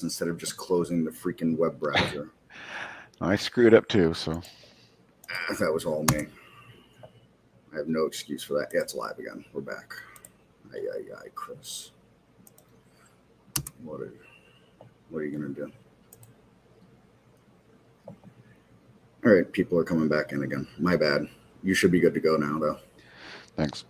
instead of just closing the freaking web browser. I screwed up too, so. That was all me. I have no excuse for that. Yeah, it's live again. We're back. Aye, Chris. What are, what are you going to do? All right, people are coming back in again. My bad. You should be good to go now, though. Thanks.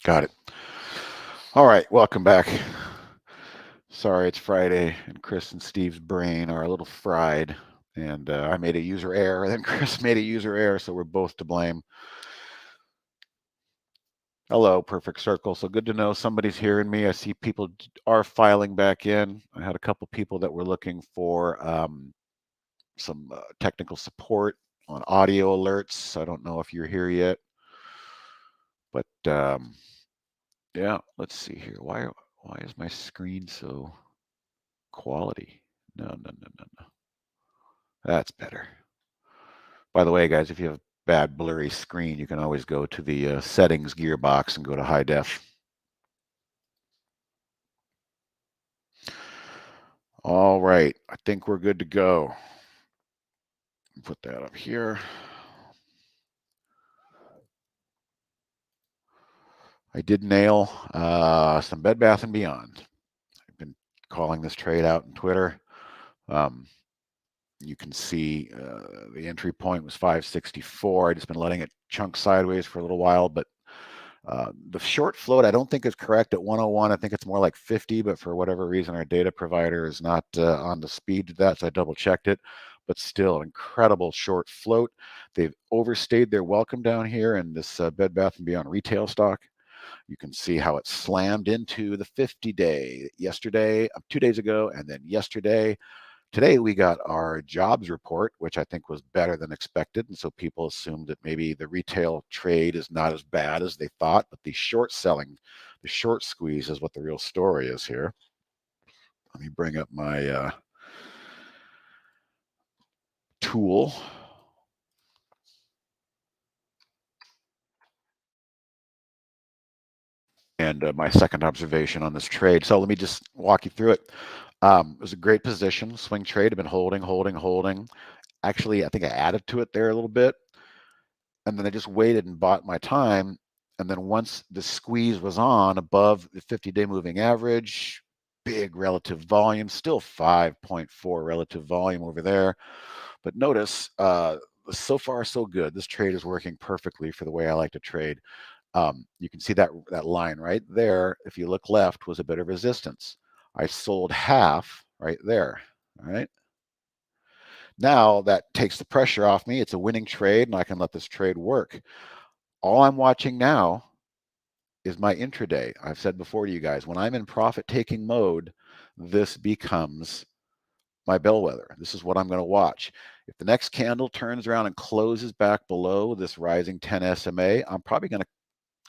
Got it. All right, welcome back. Sorry, it's Friday, and Chris and Steve's brain are a little fried, and I made a user error, then Chris made a user error, so we're both to blame. Hello, Perfect Circle. So good to know somebody's hearing me. I see people are filing back in. I had a couple people that were looking for some technical support on audio alerts. I don't know if you're here yet, but yeah, let's see here. Why is my screen so quality? No. That's better. By the way, guys, if you have a bad blurry screen, you can always go to the settings gearbox and go to high def. All right, I think we're good to go. Put that up here. I did nail some Bed Bath & Beyond. I've been calling this trade out on Twitter. You can see the entry point was 564. I've just been letting it chunk sideways for a little while, but the short float I don't think is correct at 101. I think it's more like 50, but for whatever reason our data provider is not on the speed to that, so I double checked it. But still, incredible short float. They've overstayed their welcome down here in this Bed Bath & Beyond retail stock. You can see how it slammed into the 50-day yesterday, 2 days ago, and then yesterday. Today we got our jobs report, which I think was better than expected. And so people assumed that maybe the retail trade is not as bad as they thought, but the short selling, the short squeeze is what the real story is here. Let me bring up my tool. And my second observation on this trade. So let me just walk you through it. It was a great position, swing trade. I've been holding. Actually, I think I added to it there a little bit. And then I just waited and bought my time. And then once the squeeze was on above the 50-day moving average, big relative volume, still 5.4 relative volume over there. But notice, so far so good. This trade is working perfectly for the way I like to trade. You can see that line right there, if you look left, was a bit of resistance. I sold half right there, all right? Now that takes the pressure off me. It's a winning trade, and I can let this trade work. All I'm watching now is my intraday. I've said before to you guys, when I'm in profit-taking mode, this becomes my bellwether. This is what I'm going to watch. If the next candle turns around and closes back below this rising 10 SMA, I'm probably going to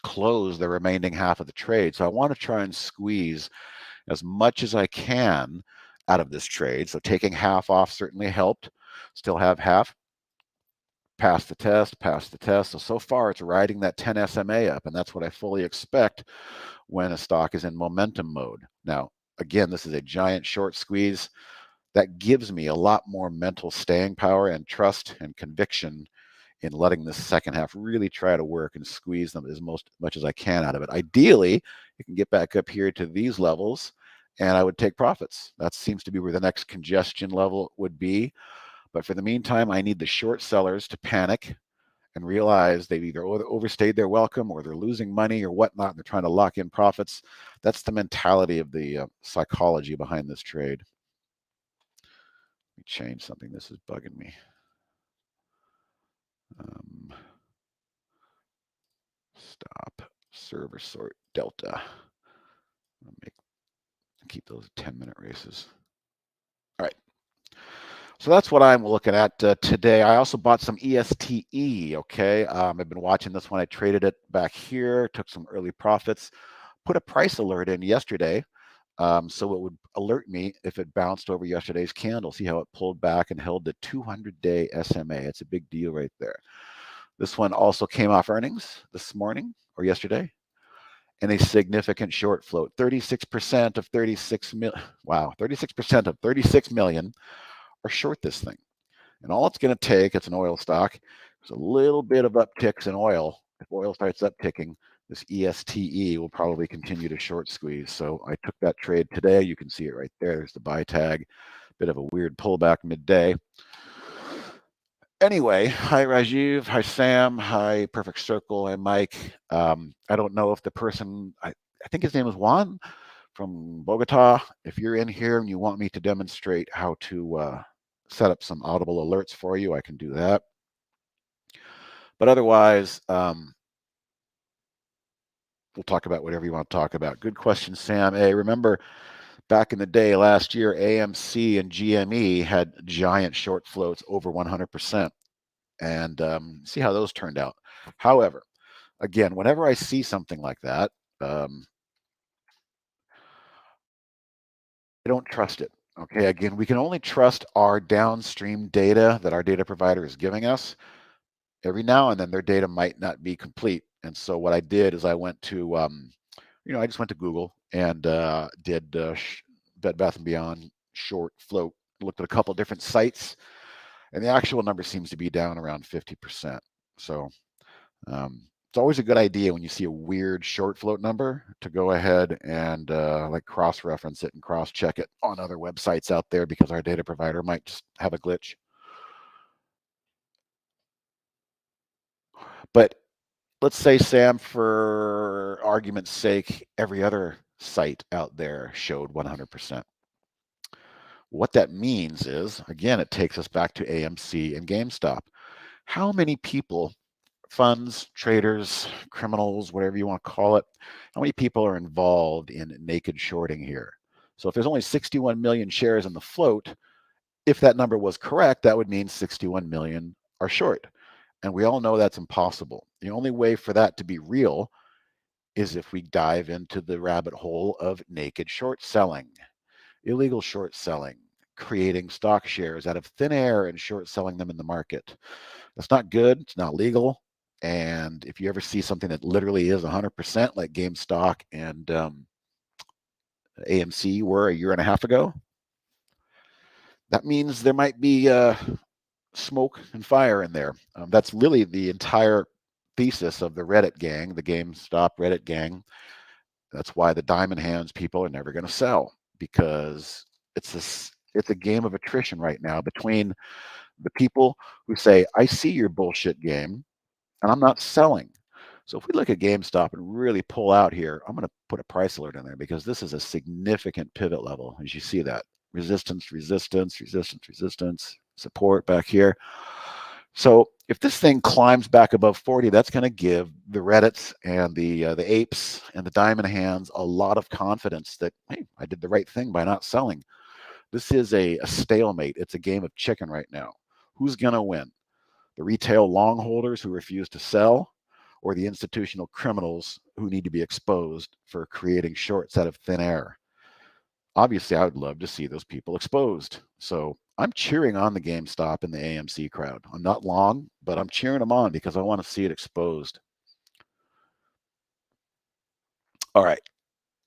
close the remaining half of the trade. So I want to try and squeeze as much as I can out of this trade. So taking half off certainly helped. Still have half. Pass the test. So far it's riding that 10 SMA up, and that's what I fully expect when a stock is in momentum mode. Now, again, this is a giant short squeeze. That gives me a lot more mental staying power and trust and conviction in letting this second half really try to work and squeeze them as much as I can out of it. Ideally, you can get back up here to these levels, and I would take profits. That seems to be where the next congestion level would be. But for the meantime, I need the short sellers to panic and realize they've either overstayed their welcome or they're losing money or whatnot, and they're trying to lock in profits. That's the mentality of the psychology behind this trade. Let me change something. This is bugging me. Stop. Server sort delta. Keep those 10-minute races. All right. So that's what I'm looking at today. I also bought some ESTE, okay? I've been watching this one. I traded it back here, took some early profits, put a price alert in yesterday, so it would alert me if it bounced over yesterday's candle. See how it pulled back and held the 200-day SMA. It's a big deal right there. This one also came off earnings this morning or yesterday, and a significant short float. 36% of 36 million. Wow, 36% of 36 million are short this thing. And all it's going to take, it's an oil stock, there's a little bit of upticks in oil. If oil starts upticking, this ESTE will probably continue to short squeeze. So I took that trade today. You can see it right there. There's the buy tag. Bit of a weird pullback midday. Anyway, hi Rajiv, hi Sam, hi Perfect Circle, hi Mike. I don't know if the person, I think his name is Juan from Bogota. If you're in here and you want me to demonstrate how to set up some audible alerts for you, I can do that. But otherwise, we'll talk about whatever you want to talk about. Good question, Sam. Hey, remember back in the day last year, AMC and GME had giant short floats over 100%. And see how those turned out. However, again, whenever I see something like that, I don't trust it. Okay, again, we can only trust our downstream data that our data provider is giving us. Every now and then their data might not be complete. And so what I did is I went to, I just went to Google and did Bed Bath & Beyond short float, looked at a couple different sites, and the actual number seems to be down around 50%. So it's always a good idea when you see a weird short float number to go ahead and like cross-reference it and cross-check it on other websites out there, because our data provider might just have a glitch. But let's say, Sam, for argument's sake, every other site out there showed 100%. What that means is, again, it takes us back to AMC and GameStop. How many people, funds, traders, criminals, whatever you want to call it, how many people are involved in naked shorting here? So if there's only 61 million shares in the float, if that number was correct, that would mean 61 million are short. And we all know that's impossible. The only way for that to be real is if we dive into the rabbit hole of naked short selling, illegal short selling, creating stock shares out of thin air and short selling them in the market. That's not good. It's not legal. And if you ever see something that literally is 100%, like GameStop and AMC were a year and a half ago, that means there might be smoke and fire in there. That's really the entire thesis of the Reddit gang, the GameStop Reddit gang. That's why the diamond hands people are never going to sell, because it's a game of attrition right now between the people who say, I see your bullshit game and I'm not selling. So if we look at GameStop and really pull out here, I'm going to put a price alert in there, because this is a significant pivot level. As you see that resistance, resistance, resistance, resistance, support back here. So if this thing climbs back above 40, that's going to give the Reddits and the apes and the diamond hands a lot of confidence that, hey, I did the right thing by not selling. This is a stalemate. It's a game of chicken right now. Who's going to win? The retail long holders who refuse to sell, or the institutional criminals who need to be exposed for creating shorts out of thin air? Obviously, I would love to see those people exposed. So I'm cheering on the GameStop and the AMC crowd. I'm not long, but I'm cheering them on because I want to see it exposed. All right.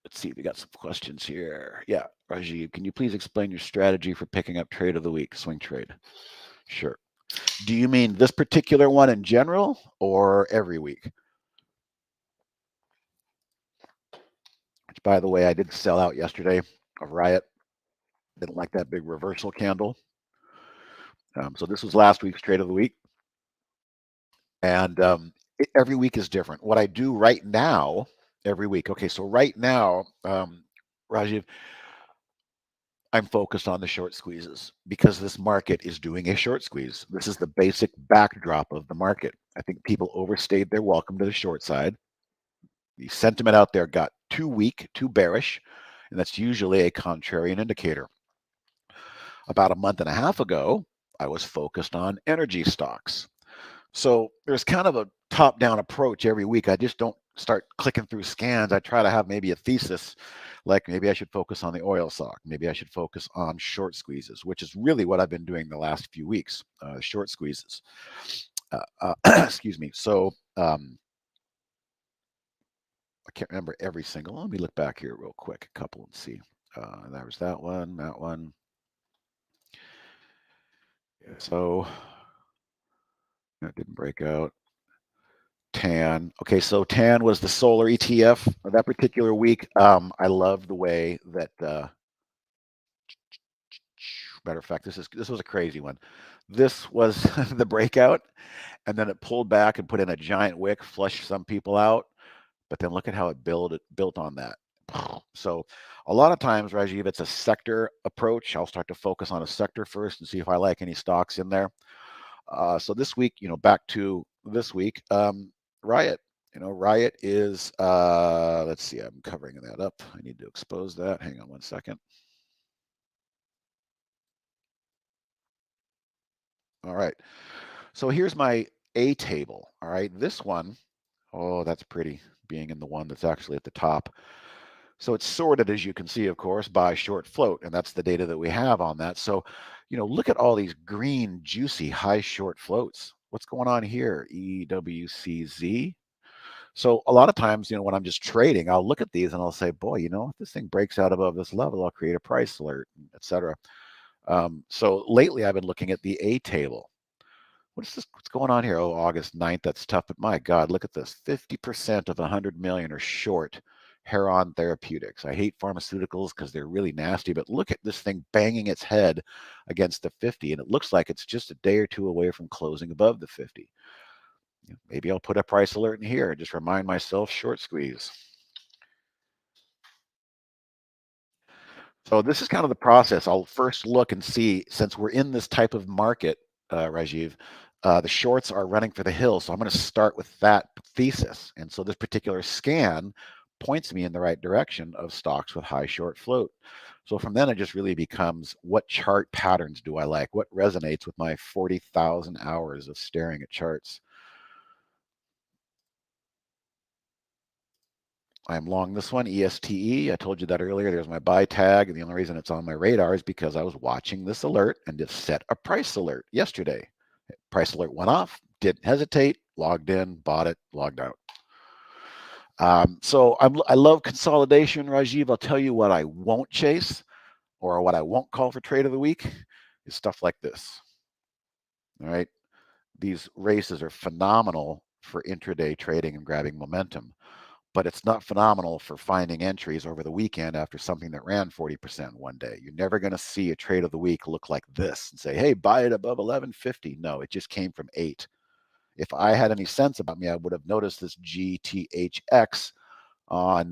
Let's see. We got some questions here. Yeah. Rajiv, can you please explain your strategy for picking up trade of the week, swing trade? Sure. Do you mean this particular one in general or every week? Which, by the way, I did sell out yesterday of Riot. Didn't like that big reversal candle. So this was last week's trade of the week. And every week is different. What I do right now, every week. Okay, so right now, Rajiv, I'm focused on the short squeezes because this market is doing a short squeeze. This is the basic backdrop of the market. I think people overstayed their welcome to the short side. The sentiment out there got too weak, too bearish, and that's usually a contrarian indicator. About a month and a half ago, I was focused on energy stocks. So there's kind of a top-down approach every week. I just don't start clicking through scans. I try to have maybe a thesis, like maybe I should focus on the oil stock. Maybe I should focus on short squeezes, which is really what I've been doing the last few weeks, short squeezes. Excuse me. So I can't remember every single. Let me look back here real quick, a couple and see. There was that one, that one. So that didn't break out. TAN. Okay, so TAN was the solar ETF that particular week. I love the way that. Matter of fact, this was a crazy one. This was the breakout, and then it pulled back and put in a giant wick, flushed some people out. But then look at how it built on that. So a lot of times, Rajiv, it's a sector approach. I'll start to focus on a sector first and see if I like any stocks in there. So this week, back to this week, Riot. Riot is, let's see, I'm covering that up. I need to expose that. Hang on one second. All right. So here's my A table. All right. This one, oh, that's pretty, being in the one that's actually at the top. So it's sorted, as you can see, of course, by short float, and that's the data that we have on that. So, look at all these green, juicy, high short floats. What's going on here? EWCZ. So a lot of times, when I'm just trading, I'll look at these and I'll say, boy, if this thing breaks out above this level, I'll create a price alert, etc. So lately I've been looking at the A table. What's going on here? Oh, August 9th, that's tough, but my God, look at this. 50% of 100 million are short Heron Therapeutics. I hate pharmaceuticals because they're really nasty, but look at this thing banging its head against the 50, and it looks like it's just a day or two away from closing above the 50. Maybe I'll put a price alert in here and just remind myself short squeeze. So this is kind of the process. I'll first look and see, since we're in this type of market, Rajiv, the shorts are running for the hill. So I'm going to start with that thesis. And so this particular scan points me in the right direction of stocks with high short float. So from then it just really becomes, what chart patterns do I like? What resonates with my 40,000 hours of staring at charts? I'm long this one, ESTE. I told you that earlier. There's my buy tag. And the only reason it's on my radar is because I was watching this alert and just set a price alert yesterday. Price alert went off, didn't hesitate, logged in, bought it, logged out. So I love consolidation, Rajiv. I'll tell you what I won't chase, or what I won't call for trade of the week, is stuff like this. All right. These races are phenomenal for intraday trading and grabbing momentum, but it's not phenomenal for finding entries over the weekend after something that ran 40% one day. You're never going to see a trade of the week look like this and say, hey, buy it above 1150. No, it just came from 8. If I had any sense about me, I would have noticed this GTHX on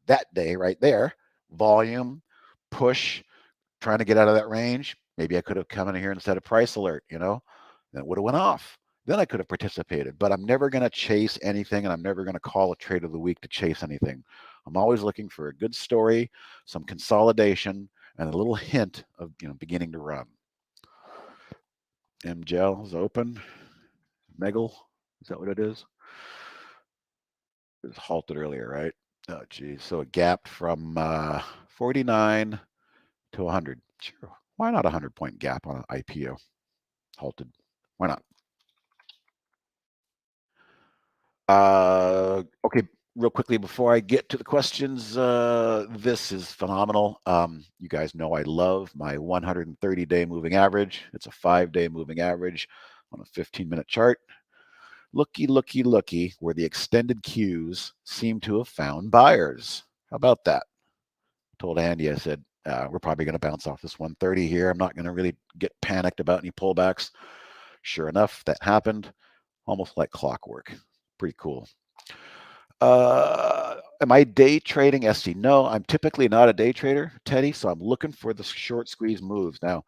that day right there. Volume, push, trying to get out of that range. Maybe I could have come in here and set a price alert, then it would have went off. Then I could have participated, but I'm never going to chase anything, and I'm never going to call a trade of the week to chase anything. I'm always looking for a good story, some consolidation, and a little hint of beginning to run. MGel is open. Megel, is that what it is? It was halted earlier, right? Oh, geez. So it gapped from 49 to 100. Sure. Why not a 100-point gap on an IPO? Halted. Why not? Okay, real quickly before I get to the questions, this is phenomenal. You guys know I love my 130-day moving average. It's a 5-day moving average on a 15-minute chart. Looky, looky, looky, where the extended queues seem to have found buyers. How about that? I told Andy, I said, we're probably going to bounce off this 130 here. I'm not going to really get panicked about any pullbacks. Sure enough, that happened, almost like clockwork. Pretty cool. Am I day trading SC? No, I'm typically not a day trader, Teddy, so I'm looking for the short squeeze moves. Now,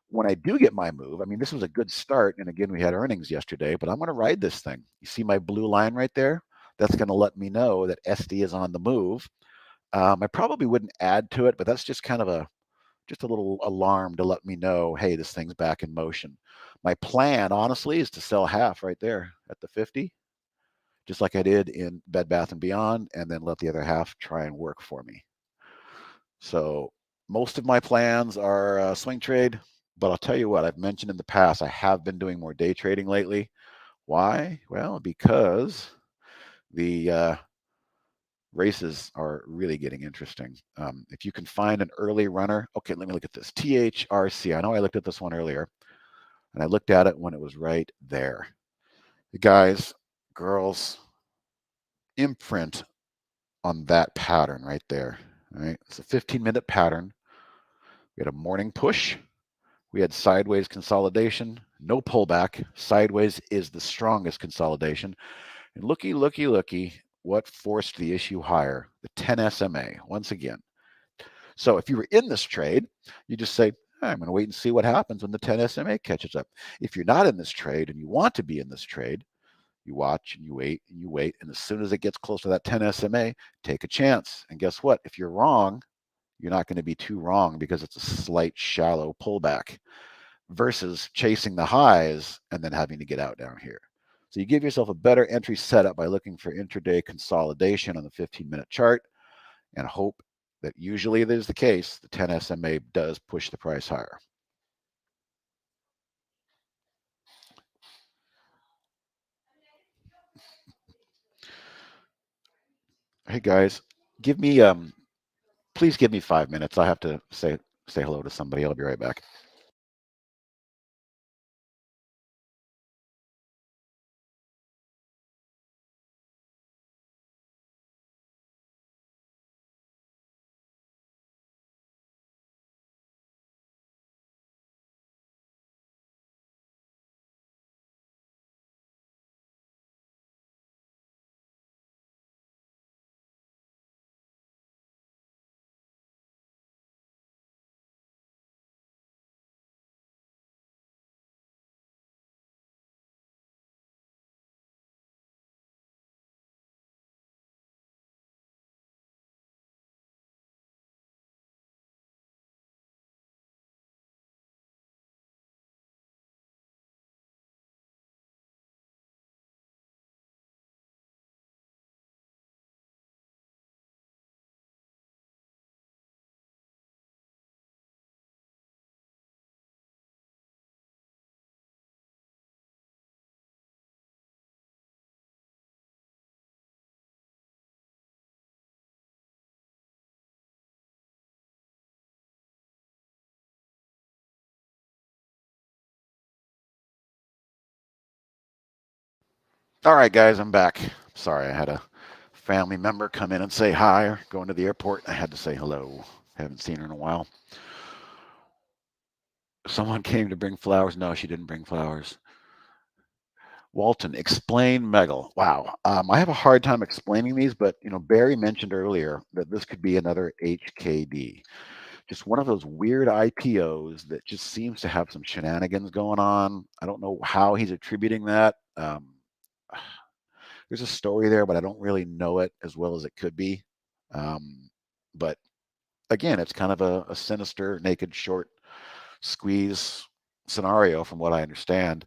when I do get my move, I mean, this was a good start, and again, we had earnings yesterday, but I'm going to ride this thing. You see my blue line right there? That's going to let me know that SD is on the move. I probably wouldn't add to it, but that's just kind of a just a little alarm to let me know, hey, this thing's back in motion. My plan, honestly, is to sell half right there at the 50, just like I did in Bed Bath & Beyond, and then let the other half try and work for me. So most of my plans are swing trade, but I'll tell you what, I've mentioned in the past, I have been doing more day trading lately. Why? Well, because the races are really getting interesting. If you can find an early runner, okay, let me look at this. THRC, I know I looked at this one earlier, and I looked at it when it was right there. The guys, girls, imprint on that pattern right there. All right, it's a 15-minute pattern. We had a morning push. We had sideways consolidation, no pullback. Sideways is the strongest consolidation. And looky, what forced the issue higher? The 10 SMA, once again. So if you were in this trade, you just say, I'm going to wait and see what happens when the 10 SMA catches up. If you're not in this trade and you want to be in this trade, you watch and you wait and you wait. And as soon as it gets close to that 10 SMA, take a chance. And guess what? If you're wrong, you're not going to be too wrong because it's a slight shallow pullback versus chasing the highs and then having to get out down here. So you give yourself a better entry setup by looking for intraday consolidation on the 15-minute chart and hope that usually that is the case. The 10 SMA does push the price higher. Hey guys, give me please give me 5 minutes. I have to say hello to somebody. I'll be right back. All right, guys, I'm back. Sorry, I had a family member come in and say hi or going to the airport. I had to say hello. Haven't seen her in a while. Someone came to bring flowers. No, she didn't bring flowers. Walton, explain Megal. Wow. I have a hard time explaining these, but Barry mentioned earlier that this could be another HKD. Just one of those weird IPOs that just seems to have some shenanigans going on. I don't know how he's attributing that. There's a story there, but I don't really know it as well as it could be. But again, it's kind of a sinister, naked short squeeze scenario from what I understand.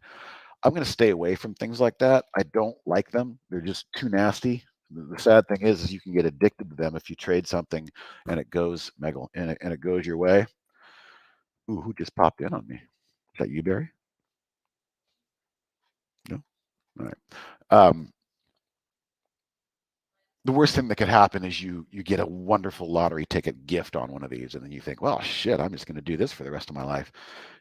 I'm going to stay away from things like that. I don't like them. They're just too nasty. The sad thing is you can get addicted to them if you trade something and it goes and it goes your way. Ooh, who just popped in on me? Is that you, Barry? No? All right. The worst thing that could happen is you get a wonderful lottery ticket gift on one of these, and then you think, well, shit, I'm just going to do this for the rest of my life.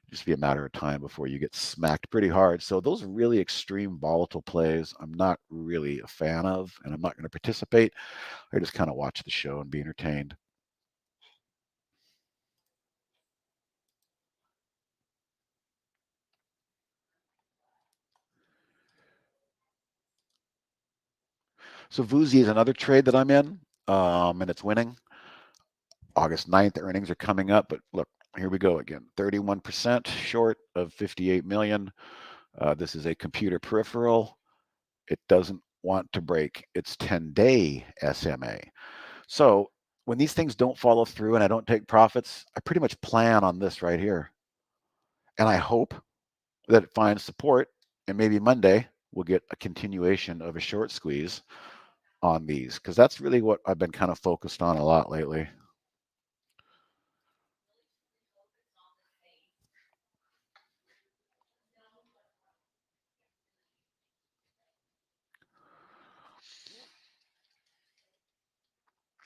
Just be a matter of time before you get smacked pretty hard. So those really extreme volatile plays, I'm not really a fan of, and I'm not going to participate. I just kind of watch the show and be entertained. So Vuzi is another trade that I'm in, and it's winning. August 9th earnings are coming up, but look, here we go again. 31% short of 58 million. This is a computer peripheral. It doesn't want to break its 10-day SMA. So when these things don't follow through and I don't take profits, I pretty much plan on this right here. And I hope that it finds support, and maybe Monday we'll get a continuation of a short squeeze on these, because that's really what I've been kind of focused on a lot lately.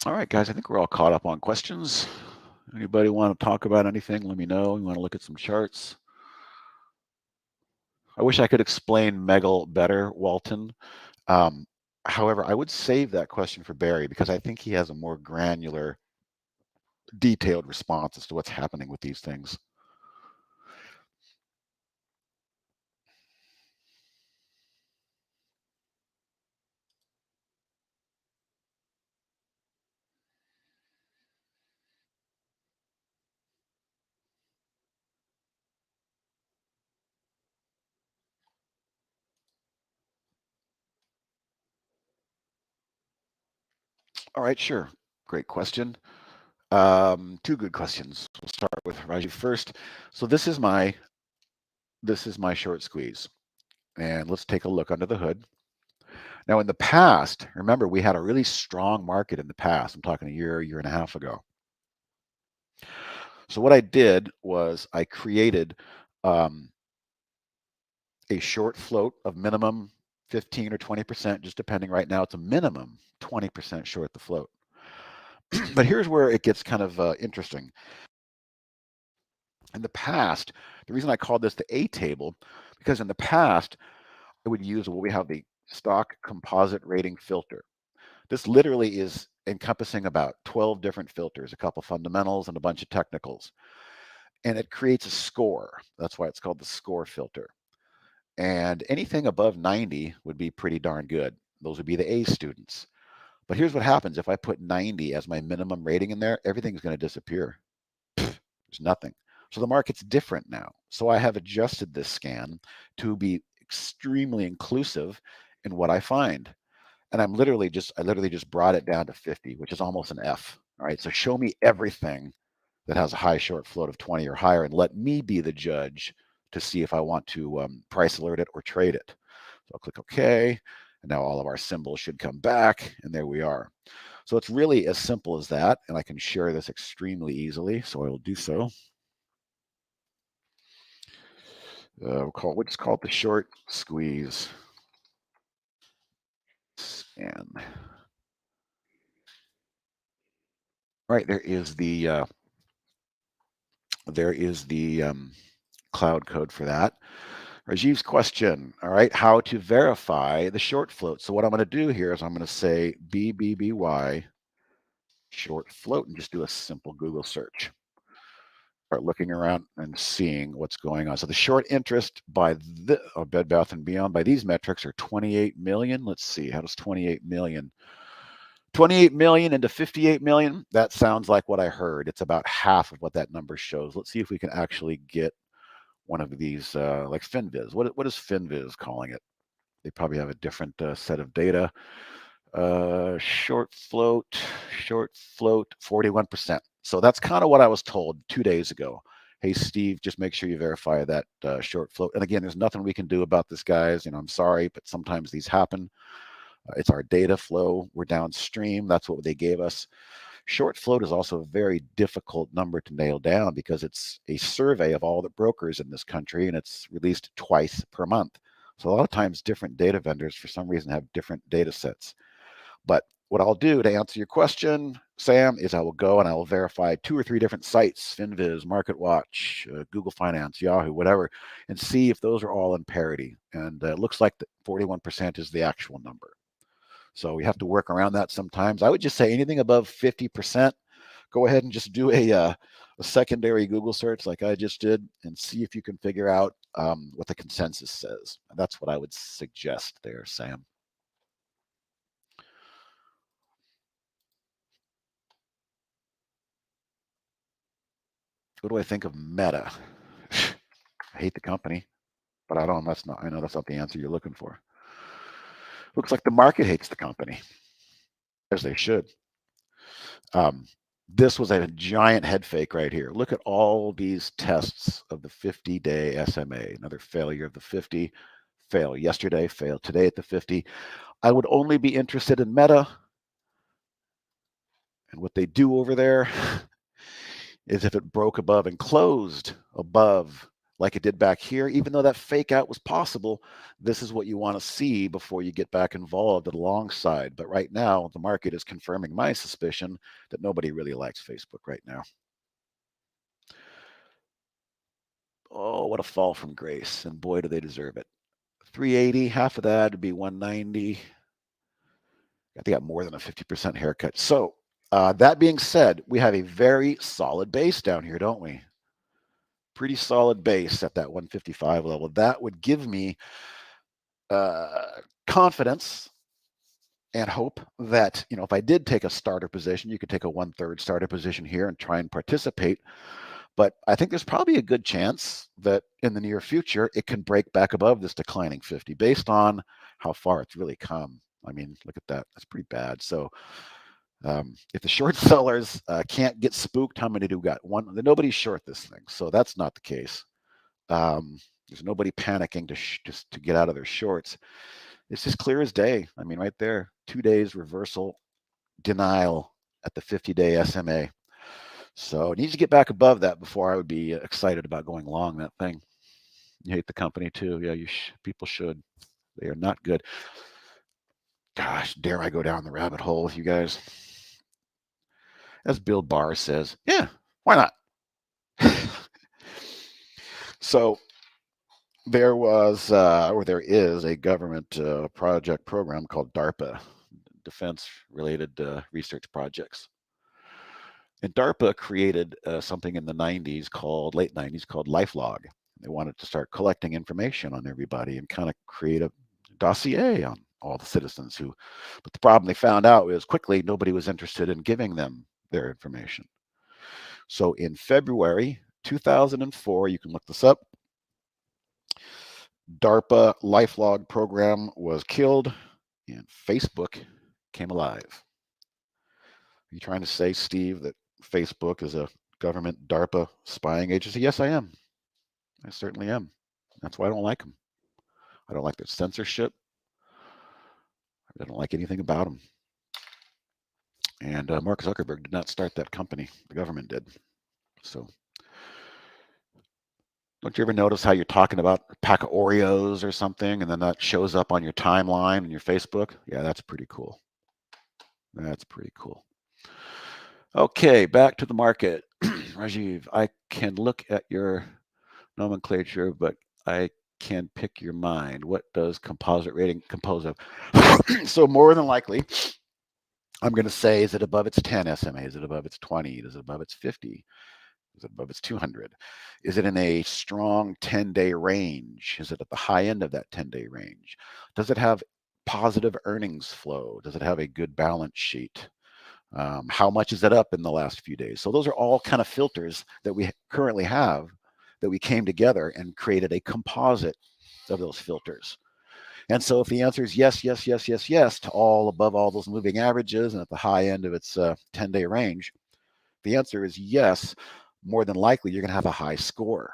All right, guys, I think we're all caught up on questions. Anybody want to talk about anything? Let me know. You want to look at some charts? I wish I could explain Megal better, Walton. However, I would save that question for Barry, because I think he has a more granular, detailed response as to what's happening with these things. All right, sure. Great question. Two good questions. We'll start with Rajiv first. So this is my short squeeze, and let's take a look under the hood. Now, in the past, remember, we had a really strong market in the past. I'm talking a year and a half ago. So what I did was I created a short float of minimum 15 or 20%, just depending. Right now, it's a minimum 20% short the float. But here's where it gets kind of interesting. In the past, the reason I called this the A table, because in the past, I would use what we have the stock composite rating filter. This literally is encompassing about 12 different filters, a couple fundamentals and a bunch of technicals. And it creates a score. That's why it's called the score filter. And anything above 90 would be pretty darn good. Those would be the A students. But here's what happens. If I put 90 as my minimum rating in there, everything's going to disappear. There's nothing. So the market's different now. So I have adjusted this scan to be extremely inclusive in what I find. And I literally just brought it down to 50, which is almost an F. All right. So show me everything that has a high short float of 20 or higher, and let me be the judge to see if I want to price alert it or trade it. So I'll click OK. And now all of our symbols should come back. And there we are. So it's really as simple as that. And I can share this extremely easily. So I will do so. We'll call it the short squeeze. Scan. All right, there is the cloud code for that. Rajiv's question. All right, how to verify the short float. So what I'm going to do here is I'm going to say BBBY short float and just do a simple Google search. Start looking around and seeing what's going on. So the short interest by the Bed Bath & Beyond by these metrics are 28 million. Let's see, how does 28 million? 28 million into 58 million. That sounds like what I heard. It's about half of what that number shows. Let's see if we can actually get one of these, like FinViz. What is FinViz calling it? They probably have a different set of data. Short float, 41%. So that's kind of what I was told 2 days ago. Hey, Steve, just make sure you verify that short float. And again, there's nothing we can do about this, guys. I'm sorry, but sometimes these happen. It's our data flow. We're downstream. That's what they gave us. Short float is also a very difficult number to nail down because it's a survey of all the brokers in this country, and it's released twice per month. So a lot of times different data vendors, for some reason, have different data sets. But what I'll do to answer your question, Sam, is I will go and I will verify 2 or 3 different sites, FinViz, MarketWatch, Google Finance, Yahoo, whatever, and see if those are all in parity. And it looks like 41% is the actual number. So we have to work around that sometimes. I would just say anything above 50%, go ahead and just do a secondary Google search like I just did and see if you can figure out what the consensus says. And that's what I would suggest there, Sam. What do I think of Meta? I hate the company, but I know that's not the answer you're looking for. Looks like the market hates the company, as they should. This was a giant head fake right here. Look at all these tests of the 50-day SMA. Another failure of the 50. Fail yesterday, fail today at the 50. I would only be interested in Meta. And what they do over there is if it broke above and closed above like it did back here, even though that fake out was possible, this is what you want to see before you get back involved at alongside. But right now, the market is confirming my suspicion that nobody really likes Facebook right now. Oh, what a fall from grace. And boy, do they deserve it. 380, half of that would be 190. They got more than a 50% haircut. So that being said, we have a very solid base down here, don't we? Pretty solid base at that 155 level. That would give me confidence and hope that, if I did take a starter position, you could take a 1/3 starter position here and try and participate. But I think there's probably a good chance that in the near future, it can break back above this declining 50 based on how far it's really come. I mean, look at that. That's pretty bad. So if the short sellers can't get spooked, how many do we got? One. Nobody's short this thing. So that's not the case. There's nobody panicking just to get out of their shorts. It's just clear as day. I mean, right there, 2 days reversal denial at the 50-day SMA. So it needs to get back above that before I would be excited about going long that thing. You hate the company too. Yeah, people should. They are not good. Gosh, dare I go down the rabbit hole with you guys? As Bill Barr says, yeah, why not? So there was, or there is, a government project program called DARPA, Defense-Related Research Projects. And DARPA created something in the late 90s called LifeLog. They wanted to start collecting information on everybody and kind of create a dossier on all the citizens but the problem they found out was quickly nobody was interested in giving them their information. So in February 2004, you can look this up, DARPA LifeLog program was killed and Facebook came alive. Are you trying to say, Steve, that Facebook is a government DARPA spying agency? Yes, I am. I certainly am. That's why I don't like them. I don't like their censorship. I don't like anything about them. And Mark Zuckerberg did not start that company. The government did. So don't you ever notice how you're talking about a pack of Oreos or something, and then that shows up on your timeline and your Facebook? Yeah, that's pretty cool. That's pretty cool. Okay, back to the market. Rajiv, I can look at your nomenclature, but I can pick your mind. What does composite rating compose of? So more than likely, I'm going to say, is it above its 10 SMA? Is it above its 20? Is it above its 50? Is it above its 200? Is it in a strong 10-day range? Is it at the high end of that 10-day range? Does it have positive earnings flow? Does it have a good balance sheet? How much is it up in the last few days? So those are all kind of filters that we currently have that we came together and created a composite of those filters. And so if the answer is yes, yes, yes, yes, yes to all above all those moving averages and at the high end of its 10-day range, the answer is yes, more than likely you're going to have a high score.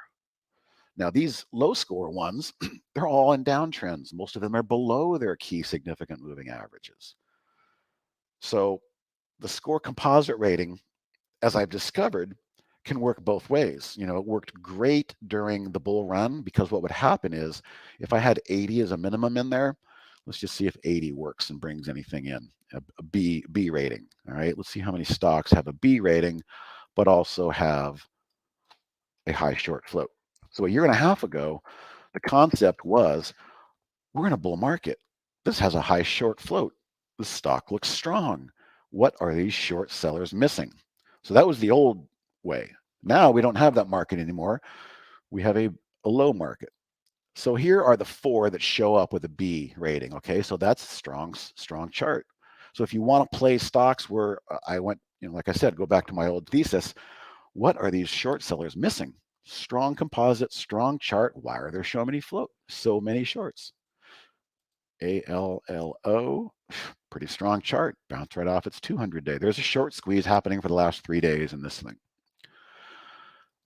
Now, these low score ones, they're all in downtrends. Most of them are below their key significant moving averages. So the score composite rating, as I've discovered, can work both ways. It worked great during the bull run because what would happen is if I had 80 as a minimum in there, let's just see if 80 works and brings anything in, a B rating. All right, let's see how many stocks have a B rating, but also have a high short float. So a year and a half ago, the concept was we're in a bull market. This has a high short float. The stock looks strong. What are these short sellers missing? So that was the old way. Now we don't have that market anymore. We have a low market. So here are the 4 that show up with a B rating. Okay, so that's a strong chart. So if you want to play stocks where I went, like I said, go back to my old thesis, what are these short sellers missing? Strong composite, strong chart. Why are there so many shorts? ALLO. Pretty strong chart, bounce right off its 200-day. There's a short squeeze happening for the last 3 days in this thing.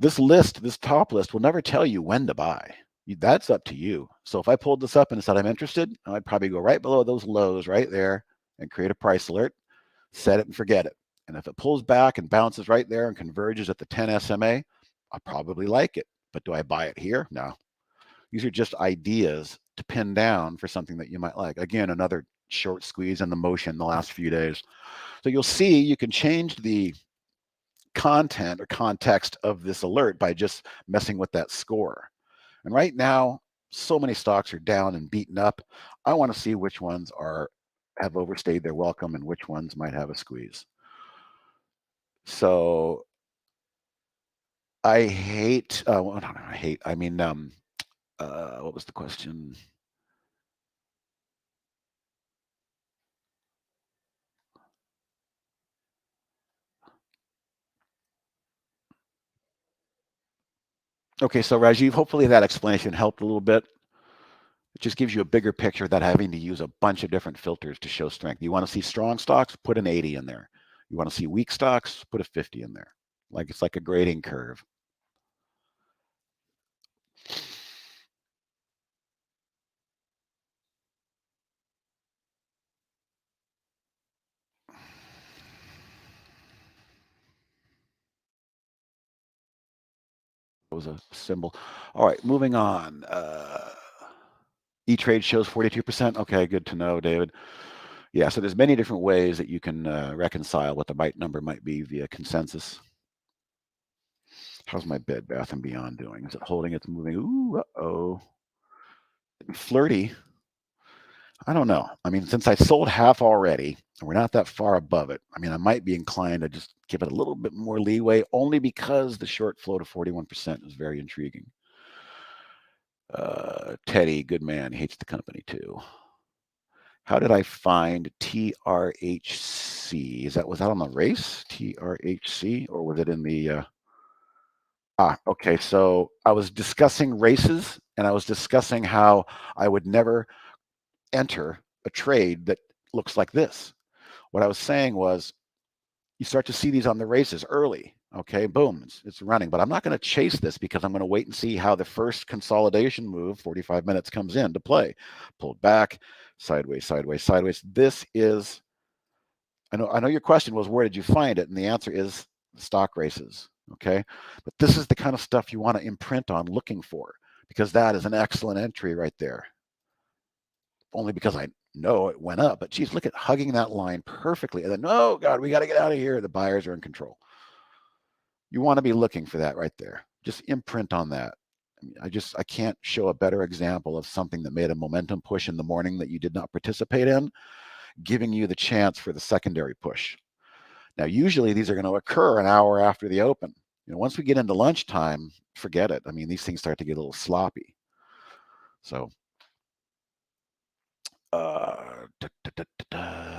This list, this top list, will never tell you when to buy. That's up to you. So if I pulled this up and said I'm interested, I'd probably go right below those lows right there and create a price alert, set it and forget it. And if it pulls back and bounces right there and converges at the 10 SMA, I'll probably like it. But do I buy it here? No. These are just ideas to pin down for something that you might like. Again, another short squeeze in the motion the last few days. So you'll see you can change the content or context of this alert by just messing with that score. And right now, so many stocks are down and beaten up. I want to see which ones have overstayed their welcome and which ones might have a squeeze. So I hate, well, no, I hate, I mean, what was the question? Okay, so Rajiv, hopefully that explanation helped a little bit. It just gives you a bigger picture without having to use a bunch of different filters to show strength. You want to see strong stocks, put an 80 in there. You want to see weak stocks, put a 50 in there. Like it's like a grading curve. Was a symbol. All right, moving on. E-Trade shows 42%. Okay, good to know, David. Yeah, so there's many different ways that you can reconcile what the right number might be via consensus. How's my Bed Bath & Beyond doing? Is it holding? It's moving. Ooh, uh-oh. Flirty. I don't know. I mean, since I sold half already, and we're not that far above it, I mean, I might be inclined to just give it a little bit more leeway, only because the short flow to 41% is very intriguing. Teddy, good man, hates the company too. How did I find TRHC? Was that on the race? TRHC, or was it in the? Okay. So I was discussing races, and I was discussing how I would never enter a trade that looks like this. What I was saying was, you start to see these on the races early. Okay, boom, it's running. But I'm not going to chase this because I'm going to wait and see how the first consolidation move, 45 minutes, comes in to play. Pulled back, sideways, sideways, sideways. This is, I know your question was, where did you find it? And the answer is stock races. Okay, but this is the kind of stuff you want to imprint on looking for, because that is an excellent entry right there. Only because I know it went up, but geez, look at hugging that line perfectly. And then, oh God, we got to get out of here. The buyers are in control. You want to be looking for that right there. Just imprint on that. I can't show a better example of something that made a momentum push in the morning that you did not participate in, giving you the chance for the secondary push. Now, usually these are going to occur an hour after the open. Once we get into lunchtime, forget it. I mean, these things start to get a little sloppy. So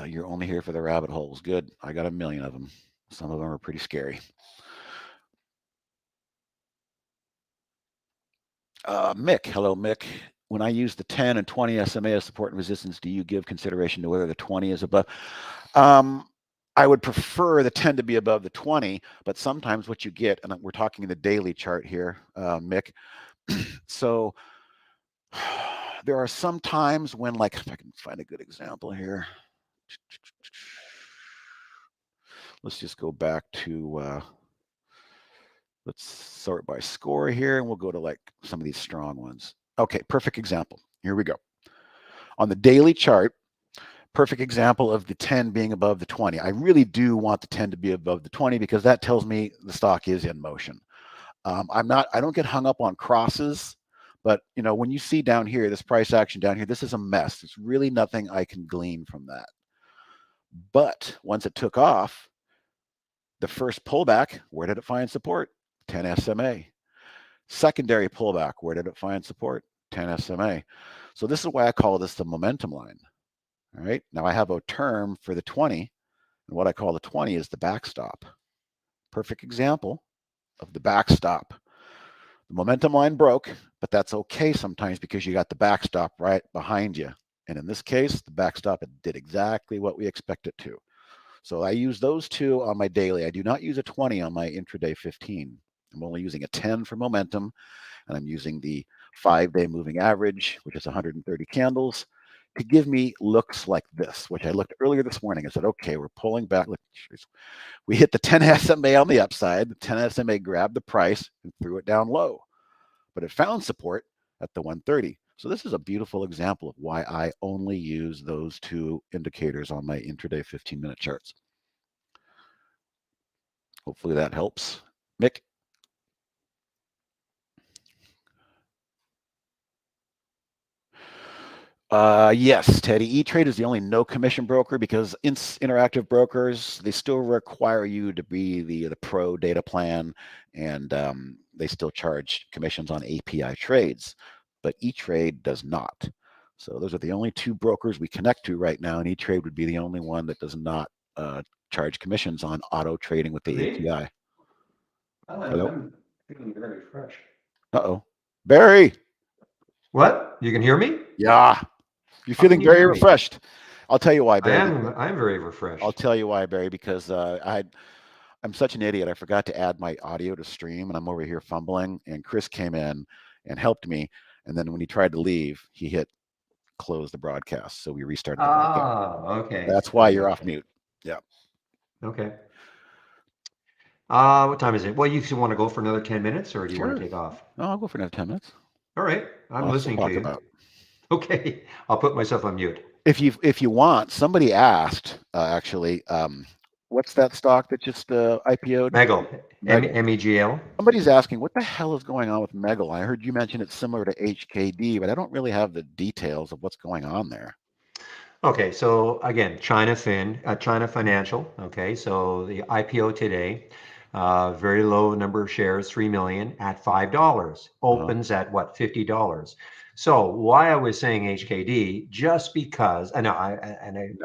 you're only here for the rabbit holes. Good. I got a million of them. Some of them are pretty scary. Mick, hello, Mick. When I use the 10 and 20 SMA as support and resistance, do you give consideration to whether the 20 is above? I would prefer the 10 to be above the 20, but sometimes what you get, and we're talking the daily chart here, Mick. So there are some times when, like, if I can find a good example here. Let's just go back to, let's sort by score here, and we'll go to like some of these strong ones. Okay, perfect example. Here we go. On the daily chart, perfect example of the 10 being above the 20. I really do want the 10 to be above the 20 because that tells me the stock is in motion. I don't get hung up on crosses, but when you see down here, this price action down here, this is a mess. There's really nothing I can glean from that. But once it took off, the first pullback, where did it find support? 10 SMA. Secondary pullback, where did it find support? 10 SMA. So this is why I call this the momentum line. All right. Now I have a term for the 20, and what I call the 20 is the backstop. Perfect example of the backstop. The momentum line broke, but that's okay sometimes because you got the backstop right behind you. And in this case, the backstop, it did exactly what we expect it to. So I use those two on my daily. I do not use a 20 on my intraday 15. I'm only using a 10 for momentum, and I'm using the 5-day moving average, which is 130 candles, to give me looks like this, which I looked earlier this morning. I said, okay, we're pulling back. Look, we hit the 10 SMA on the upside. The 10 SMA grabbed the price and threw it down low, but it found support at the 130. So this is a beautiful example of why I only use those two indicators on my intraday 15-minute charts. Hopefully that helps. Mick? Yes, Teddy. E-Trade is the only no commission broker because interactive brokers, they still require you to be the pro data plan, and they still charge commissions on API trades, but E-Trade does not. So those are the only two brokers we connect to right now, and E-Trade would be the only one that does not charge commissions on auto trading with the API. Hello? I'm feeling very fresh. Uh-oh. Barry! What? You can hear me? Yeah. You're How can feeling you very hear me? refreshed. I'll tell you why, I Barry. am very refreshed. I'll tell you why, Barry, because I'm such an idiot. I forgot to add my audio to stream, and I'm over here fumbling. And Chris came in and helped me. And then when he tried to leave, he hit close the broadcast. So we restarted the broadcast. Okay. That's why you're Okay. off mute. Yeah. Okay. What time is it? Well, you want to go for another 10 minutes, or do you want Sure. to take off? No, I'll go for another 10 minutes. All right. I'm Lots to listening talk to you. about. Okay. I'll put myself on mute. If you want, somebody asked actually, what's that stock that just IPO'd? Megel. Megel. MEGL. Somebody's asking, what the hell is going on with Megel? I heard you mention it's similar to HKD, but I don't really have the details of what's going on there. Okay, so again, China Financial. Okay, so the IPO today, very low number of shares, 3 million at $5. Opens at what, $50. So why I was saying HKD, just because I know,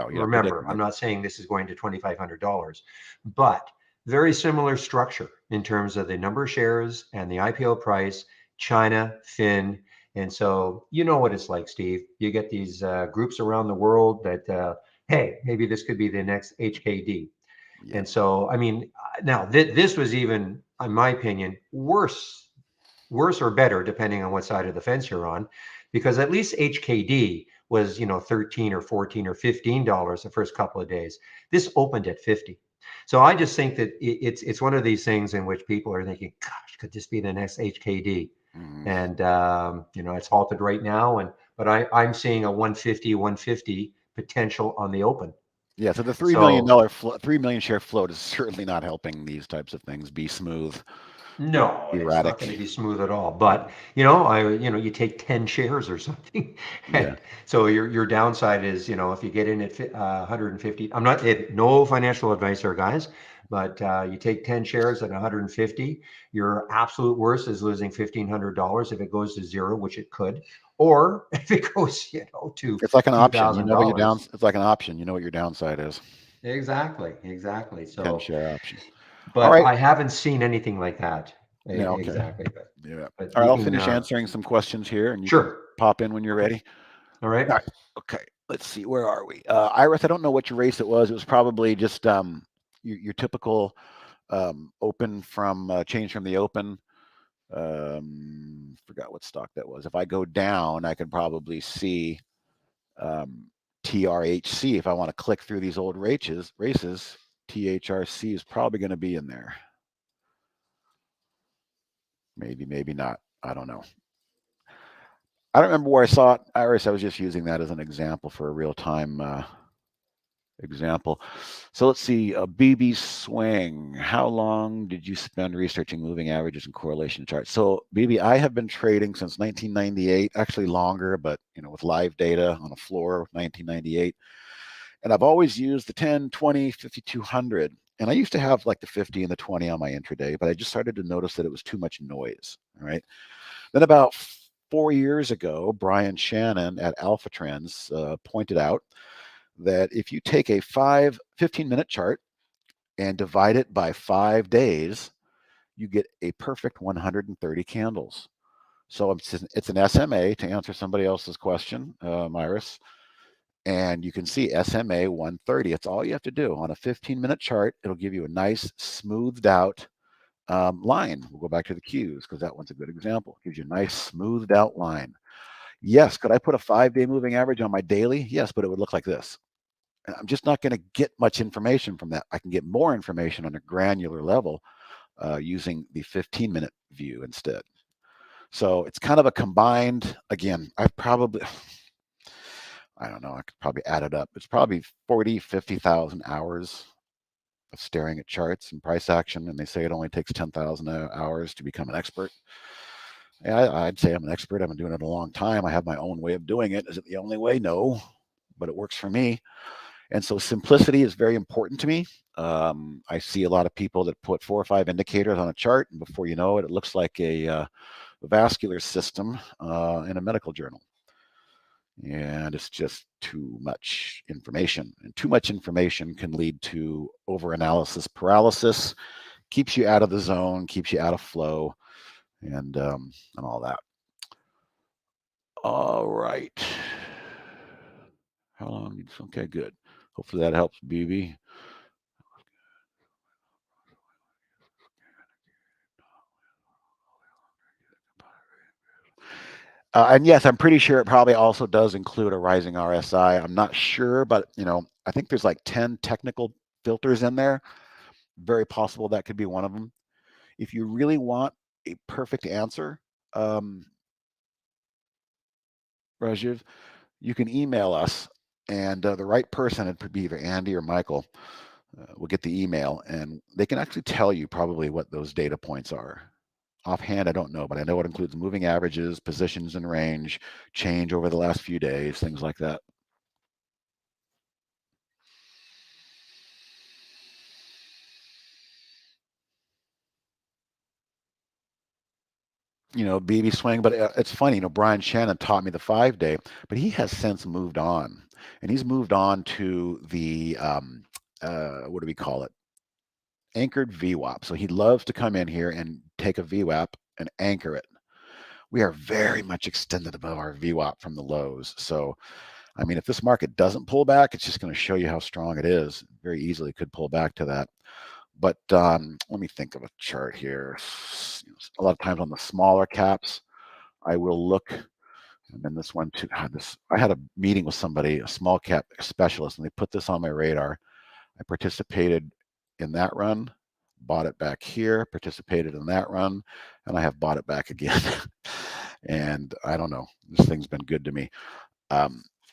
remember, I'm not saying this is going to $2,500, but very similar structure in terms of the number of shares and the IPO price, China, Fin. And so you know what it's like, Steve. You get these groups around the world that, hey, maybe this could be the next HKD. Yeah. And so, I mean, now this was even, in my opinion, worse or better, depending on what side of the fence you're on, because at least HKD was, $13 or $14 or $15 the first couple of days. This opened at 50. So I just think that it's one of these things in which people are thinking, gosh, could this be the next HKD? Mm-hmm. And it's halted right now, but I'm seeing a 150 potential on the open. Yeah, so the $3 million share float is certainly not helping these types of things be smooth. No, erratic. It's not going to be smooth at all. But you take 10 shares or something. Yeah. So your downside is, if you get in at 150. I'm not no financial advice here, guys. But you take 10 shares at 150. Your absolute worst is losing $1,500 if it goes to zero, which it could, or if it goes, to it's like an option. You know what your it's like an option. You know what your downside is. Exactly. So 10 share option. But I haven't seen anything like that. Yeah, okay. Exactly. Yeah. All right, I'll finish answering some questions here, and you can pop in when you're ready. All right. Okay. Let's see. Where are we? Iris, I don't know which race it was. It was probably just your typical open from change from the open. Forgot what stock that was. If I go down, I can probably see TRHC. If I want to click through these old races, THRC is probably going to be in there. Maybe not. I don't know. I don't remember where I saw it, Iris. I was just using that as an example for a real-time example. So let's see. BB Swing. How long did you spend researching moving averages and correlation charts? So BB, I have been trading since 1998, actually longer, but with live data on a floor, 1998. And I've always used the 10, 20, 50, 200. And I used to have like the 50 and the 20 on my intraday, but I just started to notice that it was too much noise. All right. Then about 4 years ago, Brian Shannon at Alpha Trends pointed out that if you take a 15-minute chart and divide it by 5 days, you get a perfect 130 candles. So it's an SMA, to answer somebody else's question, Iris. And you can see SMA 130. It's all you have to do. On a 15-minute chart, it'll give you a nice smoothed out line. We'll go back to the Qs because that one's a good example. It gives you a nice smoothed out line. Yes, could I put a 5-day moving average on my daily? Yes, but it would look like this. And I'm just not going to get much information from that. I can get more information on a granular level using the 15-minute view instead. So it's kind of a combined, again, I don't know, I could probably add it up. It's probably 40, 50,000 hours of staring at charts and price action, and they say it only takes 10,000 hours to become an expert. Yeah, I'd say I'm an expert. I've been doing it a long time. I have my own way of doing it. Is it the only way? No, but it works for me. And so simplicity is very important to me. I see a lot of people that put 4 or 5 indicators on a chart, and before you know it, it looks like a vascular system in a medical journal. And it's just too much information. And too much information can lead to overanalysis paralysis, keeps you out of the zone, keeps you out of flow, and all that. All right. How long? Okay, good. Hopefully that helps, BB. And yes, I'm pretty sure it probably also does include a rising RSI. I'm not sure, but I think there's like 10 technical filters in there. Very possible that could be one of them. If you really want a perfect answer, Rajiv, you can email us, and the right person, it could be either Andy or Michael, will get the email, and they can actually tell you probably what those data points are. Offhand, I don't know, but I know it includes moving averages, positions in range, change over the last few days, things like that. BB swing, but it's funny, Brian Shannon taught me the 5-day, but he has since moved on, and he's moved on to the, what do we call it? Anchored VWAP. So he loves to come in here and take a VWAP and anchor it. We are very much extended above our VWAP from the lows. So, I mean, if this market doesn't pull back, it's just going to show you how strong it is. Very easily could pull back to that. But let me think of a chart here. A lot of times on the smaller caps, I will look, and then this one too. I had a meeting with somebody, a small cap specialist, and they put this on my radar. I participated in that run, bought it back here, participated in that run, and I have bought it back again. And I don't know, this thing's been good to me.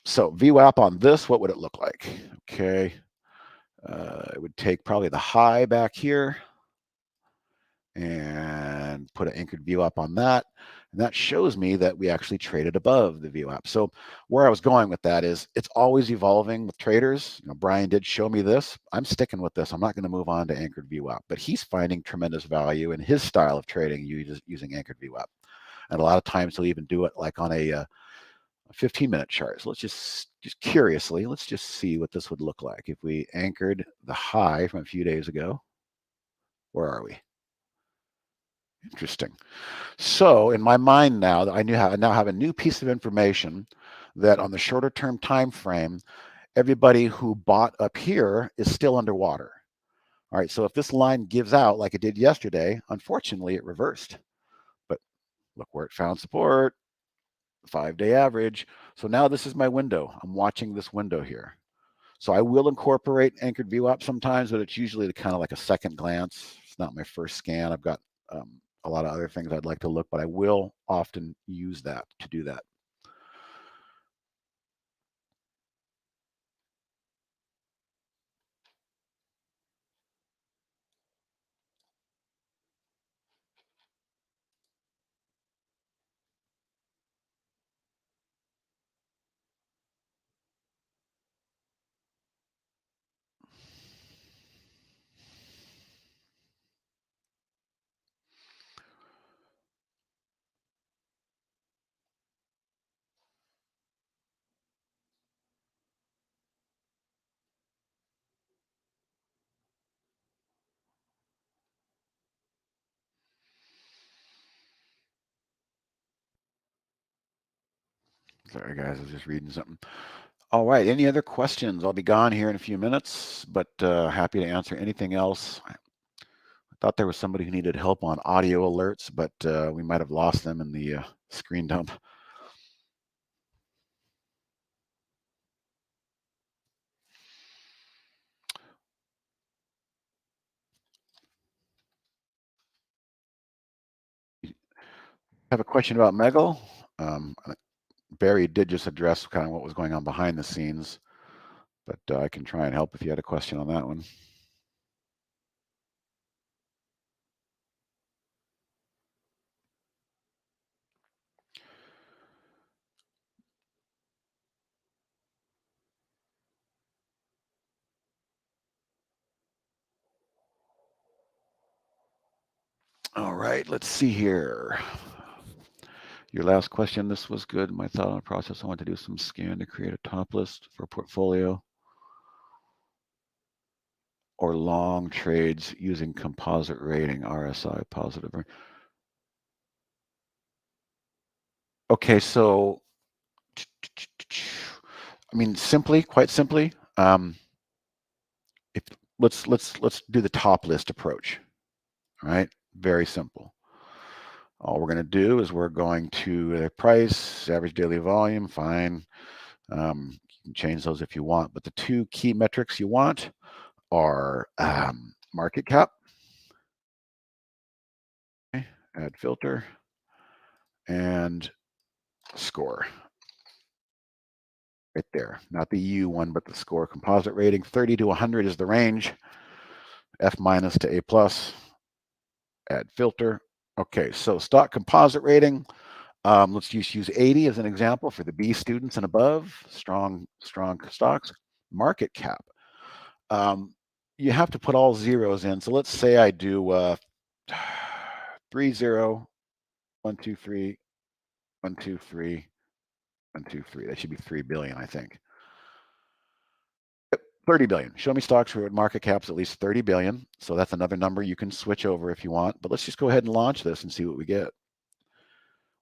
So VWAP on this, what would it look like? Okay, it would take probably the high back here and put an anchored VWAP on that. And that shows me that we actually traded above the VWAP. So where I was going with that is it's always evolving with traders. Brian did show me this. I'm sticking with this. I'm not going to move on to anchored VWAP, but he's finding tremendous value in his style of trading using anchored VWAP. And a lot of times he'll even do it like on a 15-minute chart. So let's just curiously, let's just see what this would look like if we anchored the high from a few days ago. Where are we? Interesting. So in my mind now, I now have a new piece of information that on the shorter term time frame, everybody who bought up here is still underwater. All right, so if this line gives out like it did yesterday, unfortunately it reversed. But look where it found support, 5-day average. So now this is my window. I'm watching this window here. So I will incorporate anchored VWAP sometimes, but it's usually kind of like a second glance. It's not my first scan. I've got a lot of other things I'd like to look, but I will often use that to do that. Sorry, guys, I was just reading something. All right, any other questions? I'll be gone here in a few minutes, but happy to answer anything else. I thought there was somebody who needed help on audio alerts, but we might have lost them in the screen dump. Have a question about Megal? Barry did just address kind of what was going on behind the scenes, but I can try and help if you had a question on that one. All right, let's see here. Your last question, this was good. My thought on the process, I want to do some scan to create a top list for a portfolio or long trades using composite rating, RSI positive. Okay, so I mean, quite simply, let's do the top list approach. All right, very simple. All we're going to do is we're going to the price, average daily volume, fine. You can change those if you want, but the two key metrics you want are market cap, okay, add filter, and score. Right there, not the U one, but the score. Composite rating, 30 to 100 is the range. F minus to A plus. Add filter. Okay, so stock composite rating. Let's just use 80 as an example for the B students and above. Strong stocks. Market cap. You have to put all zeros in. So let's say I do 3 0 1 2 3 1 2 3 1 2 3. That should be 3 billion, I think. 30 billion. Show me stocks where market cap's at least 30 billion. So that's another number you can switch over if you want. But let's just go ahead and launch this and see what we get.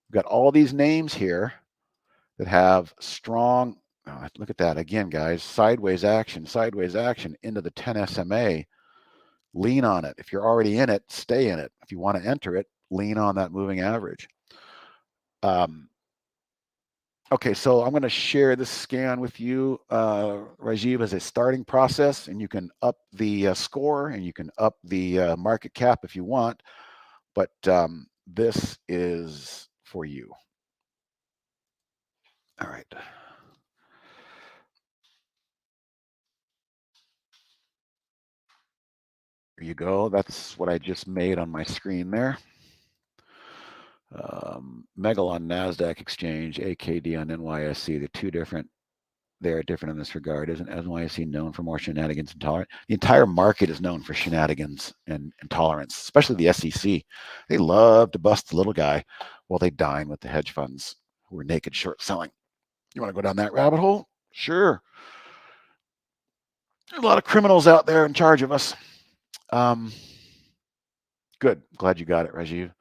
We've got all these names here that have strong, look at that again, guys, sideways action into the 10 SMA. Lean on it. If you're already in it, stay in it. If you want to enter it, lean on that moving average. Okay, so I'm going to share this scan with you, Rajiv, as a starting process, and you can up the score and you can up the market cap if you want, but this is for you. All right. There you go. That's what I just made on my screen there. Megal on NASDAQ exchange, AKD on NYSE. They're two different. They're different in this regard. Isn't NYSE known for more shenanigans and tolerance? The entire market is known for shenanigans and intolerance, especially the SEC. They love to bust the little guy while they dine with the hedge funds who are naked short selling. You want to go down that rabbit hole? Sure. There's a lot of criminals out there in charge of us. Good. Glad you got it, Rajiv.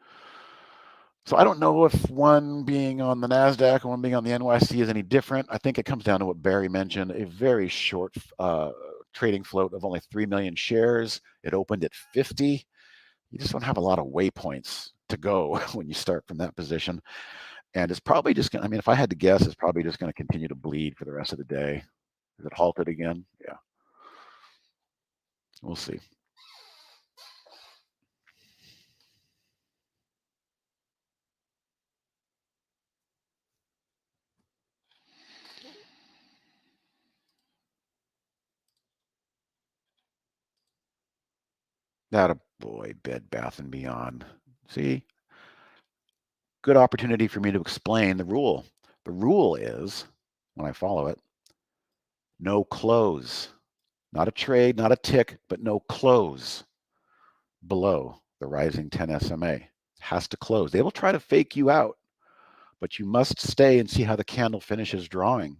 So I don't know if one being on the NASDAQ and one being on the NYSE is any different. I think it comes down to what Barry mentioned, a very short trading float of only 3 million shares. It opened at 50. You just don't have a lot of waypoints to go when you start from that position. And it's probably just going to, I mean, if I had to guess, it's probably just going to continue to bleed for the rest of the day. Is it halted again? Yeah. We'll see. That boy, Bed Bath and Beyond. See, good opportunity for me to explain the rule. The rule is, when I follow it, no close. Not a trade, not a tick, but no close below the rising 10 SMA. It has to close. They will try to fake you out, but you must stay and see how the candle finishes drawing.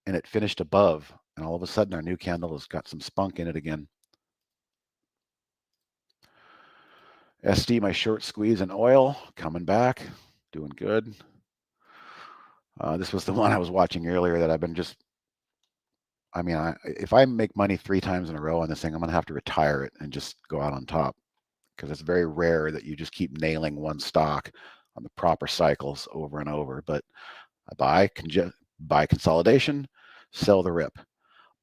And it finished above, and all of a sudden our new candle has got some spunk in it again. SD, my short squeeze in oil, coming back, doing good. This was the one I was watching earlier that I've been just I mean, if I make money 3 times in a row on this thing, I'm going to have to retire it and just go out on top, because it's very rare that you just keep nailing one stock on the proper cycles over and over. But I buy consolidation, sell the rip,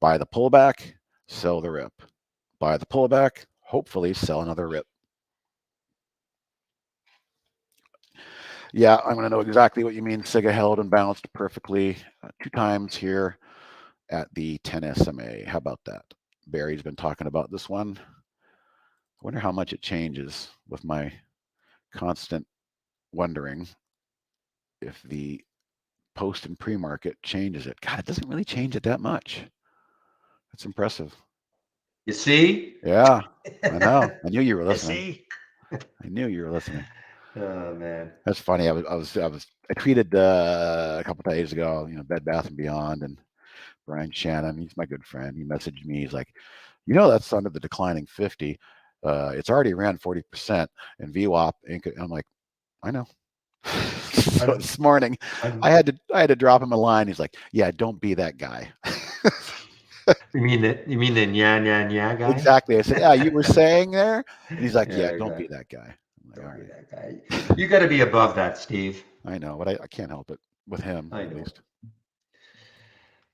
buy the pullback, sell the rip, buy the pullback, hopefully sell another rip. Yeah, I'm going to know exactly what you mean. Siga held and bounced perfectly 2 times here at the 10 SMA. How about that? Barry's been talking about this one. I wonder how much it changes with my constant wondering if the post and pre-market changes it. God, it doesn't really change it that much. That's impressive. You see? Yeah, I know. I knew you were You listening. see? I knew you were listening. Oh man. That's funny. I tweeted a couple of days ago, Bed Bath and Beyond, and Brian Shannon, he's my good friend. He messaged me. He's like, that's under the declining 50. It's already around 40%, and VWAP. I'm like, I know. So this morning, I had to drop him a line. He's like, yeah, don't be that guy. You mean the nya guy? Exactly. I said, yeah, you were saying there, and he's like, yeah, Yeah, don't be exactly. that guy. I'm like, Don't all be right. that guy. You got to be above that, Steve. I know, but I can't help it with him, I at know. least.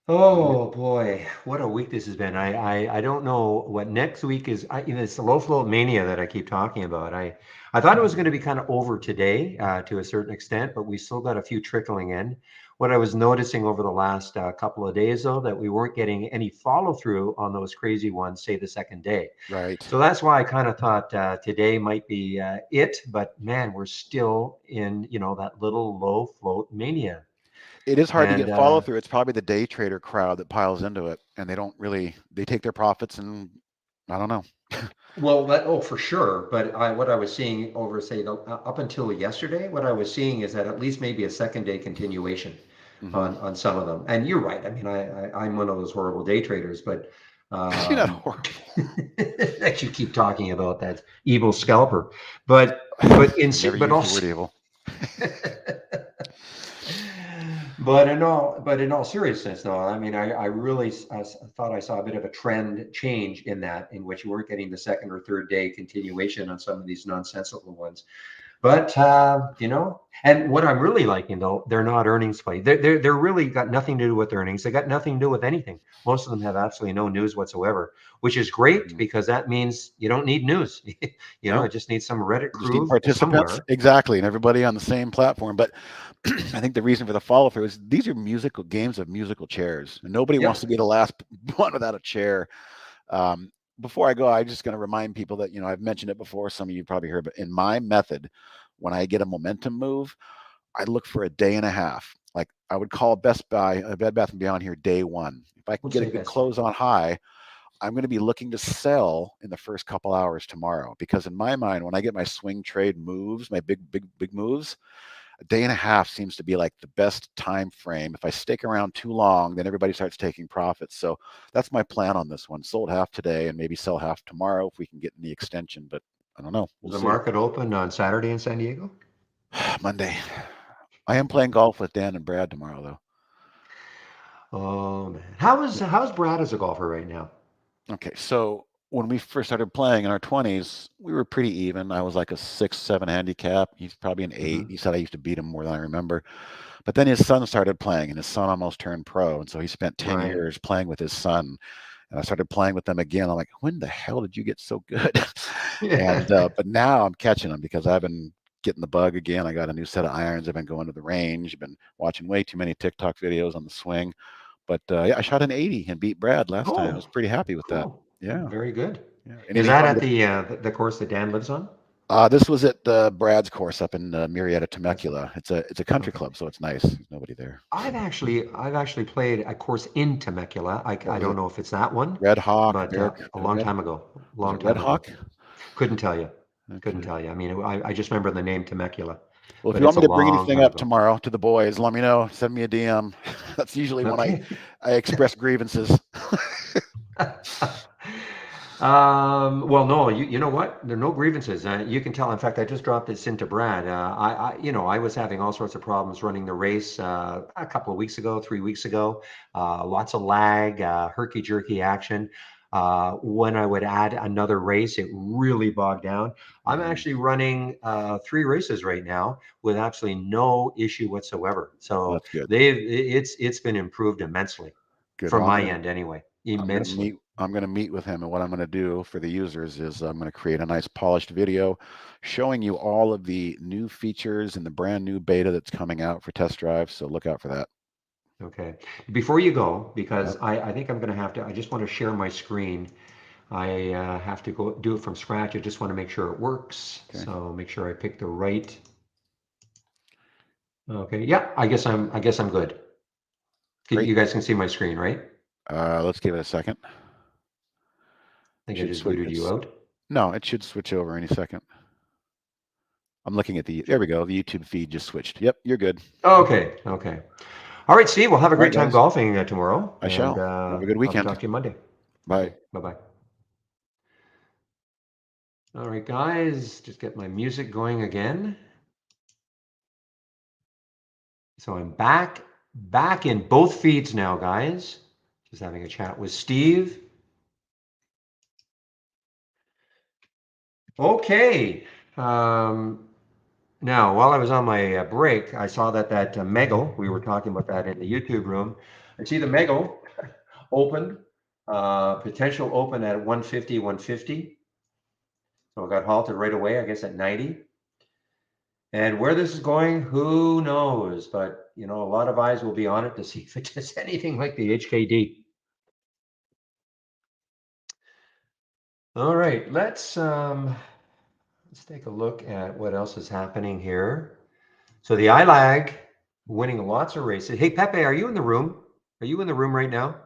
Oh boy, what a week this has been. I don't know what next week is. It's the low float mania that I keep talking about. I thought it was going to be kind of over today to a certain extent, but we still got a few trickling in. What I was noticing over the last couple of days, though, that we weren't getting any follow through on those crazy ones, say the second day. Right. So that's why I kind of thought today might be it. But man, we're still in that little low float mania. It is hard to And get follow through. It's probably the day trader crowd that piles into it, and they take their profits, and I don't know. well, for sure. But what I was seeing over, say, up until yesterday, what I was seeing is that at least maybe a second day continuation on some of them. And you're right. I mean, I'm one of those horrible day traders, but You're not horrible. that you keep talking about, that evil scalper. But Never but use also. the word evil. But in all seriousness, no. I mean, I really thought I saw a bit of a trend change in which you weren't getting the second or third day continuation on some of these nonsensical ones. But and what I'm really liking, though, they're not earnings play. They're really got nothing to do with earnings. They got nothing to do with anything. Most of them have absolutely no news whatsoever, which is great because that means you don't need news. No. It just needs some Reddit You just need crew participants, somewhere. exactly, and everybody on the same platform. But I think the reason for the follow through is these are musical games of musical chairs, and nobody wants to be the last one without a chair. Before I go, I'm just going to remind people that I've mentioned it before. Some of you probably heard, but in my method, when I get a momentum move, I look for a day and a half. Like I would call Bed Bath and Beyond here day one. If I can get a good close on high, I'm going to be looking to sell in the first couple hours tomorrow, because in my mind, when I get my swing trade moves, my big moves, a day and a half seems to be like the best time frame. If I stick around too long, then everybody starts taking profits. So that's my plan on this one. Sold half today and maybe sell half tomorrow if we can get in the extension, but I don't know. We'll Is the see. market open on Saturday in San Diego? Monday. I am playing golf with Dan and Brad tomorrow, though. Oh man, how's Brad as a golfer right now? Okay, so when we first started playing in our 20s, we were pretty even. I was like a 6-7 handicap. He's probably an 8. He said I used to beat him more than I remember. But then his son started playing, and his son almost turned pro. And so he spent 10 years playing with his son. And I started playing with them again. I'm like, when the hell did you get so good? And but now I'm catching them because I've been getting the bug again. I got a new set of irons. I've been going to the range. I've been watching way too many TikTok videos on the swing. But yeah, I shot an 80 and beat Brad last time. I was pretty happy with that. Yeah. Very good. Yeah. Is that at the course that Dan lives on? This was at Brad's course up in Murrieta, Temecula. It's a country club, so it's nice. There's nobody there. I've actually played a course in Temecula. I don't know if it's that one. Red Hawk, but a long time ago. Red Hawk? Couldn't tell you. Couldn't tell you. I mean, I just remember the name Temecula. Well, if you want me to bring anything up tomorrow to the boys, let me know. Send me a DM. That's usually when I express grievances. Well, no, you know what? There are no grievances. You can tell. In fact, I just dropped this into Brad. I was having all sorts of problems running the race a couple of weeks ago, 3 weeks ago. Lots of lag, herky-jerky action. When I would add another race, it really bogged down. I'm actually running 3 races right now with absolutely no issue whatsoever. So That's good. it's been improved immensely Good. from Well, my end anyway, immensely. I'm gonna meet with him, and what I'm gonna do for the users is I'm gonna create a nice polished video showing you all of the new features and the brand new beta that's coming out for test drive. So look out for that. Okay. Before you go, Yep. because I think I'm going to have to, I just want to share my screen. I have to go do it from scratch. I just want to make sure it works. Okay. So make sure I pick the right. Okay. Yeah, I guess I'm good. Great. You guys can see my screen, right? Let's give it a second. I think I Should just switch. booted you out. No, it should switch over any second. I'm looking at there we go. The YouTube feed just switched. Yep, you're good. Okay. Okay. All right, Steve, we'll have a All right, great time guys. golfing tomorrow, I and shall. Have a good I'll weekend. talk to you Monday. Bye. Okay. Bye-bye. All right, guys, just get my music going again. So I'm back in both feeds now, guys. Just having a chat with Steve. Okay. Now, while I was on my break, I saw that Meggle, we were talking about that in the YouTube room. I see the Meggle opened, potential open at 150, 150. So it got halted right away, I guess at 90. And where this is going, who knows? But, a lot of eyes will be on it to see if it does anything like the HKD. All right, let's take a look at what else is happening here. So the ILAG winning lots of races. Hey, Pepe, are you in the room? Are you in the room right now?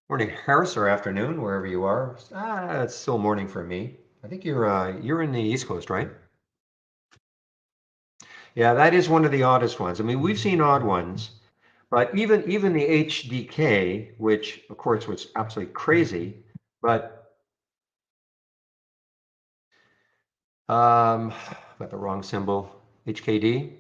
Morning, Harris, or afternoon, wherever you are. It's still morning for me. I think you're in the East Coast, right? Yeah, that is one of the oddest ones. I mean, we've seen odd ones, but even the HDK, which of course was absolutely crazy, but got the wrong symbol. HKD.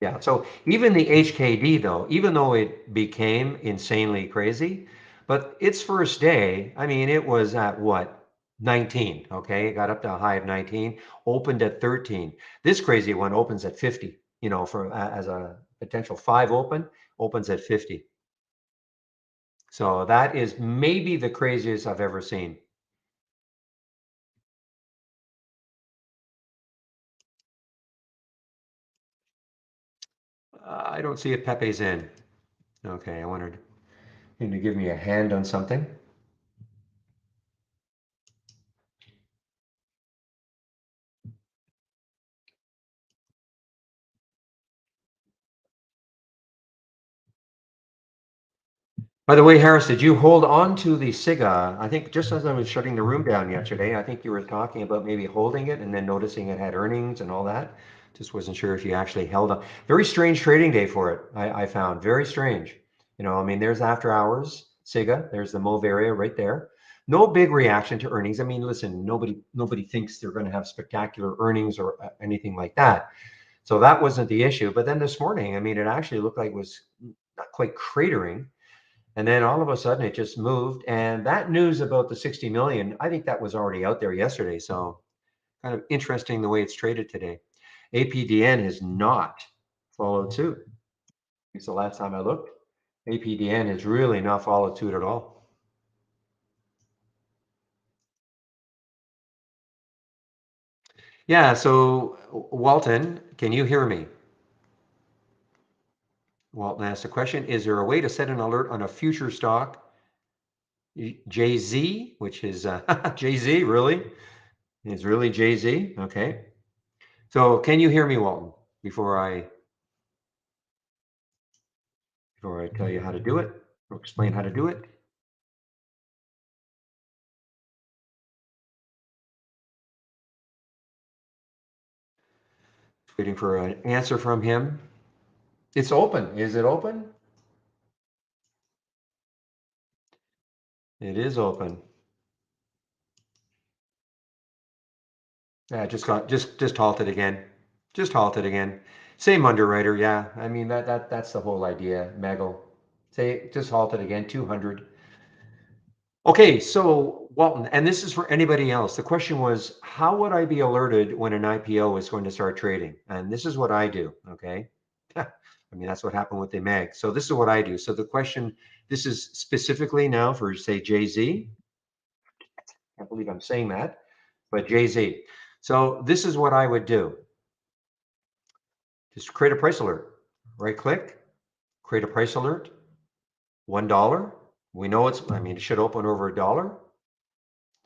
Yeah, so even the HKD though, even though it became insanely crazy, but its first day, I mean, it was at what? 19, okay? It got up to a high of 19, opened at 13. This crazy one opens at 50, for as a potential 5 open, opens at 50. So that is maybe the craziest I've ever seen. I don't see if Pepe's in. Okay, I wanted him to give me a hand on something. By the way, Harris, did you hold on to the SIGA? I think just as I was shutting the room down yesterday, I think you were talking about maybe holding it and then noticing it had earnings and all that. Just wasn't sure if you actually held on. Very strange trading day for it, I found. Very strange. I mean, there's after hours, SIGA, there's the mauve area right there. No big reaction to earnings. I mean, listen, nobody thinks they're going to have spectacular earnings or anything like that. So that wasn't the issue. But then this morning, I mean, it actually looked like it was not quite cratering. And then all of a sudden it just moved. And that news about the 60 million, I think that was already out there yesterday. So kind of interesting the way it's traded today. APDN has not followed suit. It's the last time I looked. APDN has really not followed suit at all. Yeah, so Walton, can you hear me? Walton asked the question, is there a way to set an alert on a future stock JZ, which is JZ, really? It's really JZ. Okay. So can you hear me, Walton, before I tell you how to do it or explain how to do it? Waiting for an answer from him. It's open. Is it open? It is open. Yeah, just halted again. Just halted again. Same underwriter, yeah. I mean that's the whole idea, Meggle. Say just halted again, 200. Okay, so Walton, and this is for anybody else. The question was, how would I be alerted when an IPO is going to start trading? And this is what I do, okay? I mean, that's what happened with the Meg. So this is what I do. So the question, this is specifically now for, say, Jay-Z. Can't believe I'm saying that, but Jay-Z. So this is what I would do. Just create a price alert. Right click, create a price alert, $1. We know it's, I mean, it should open over $1.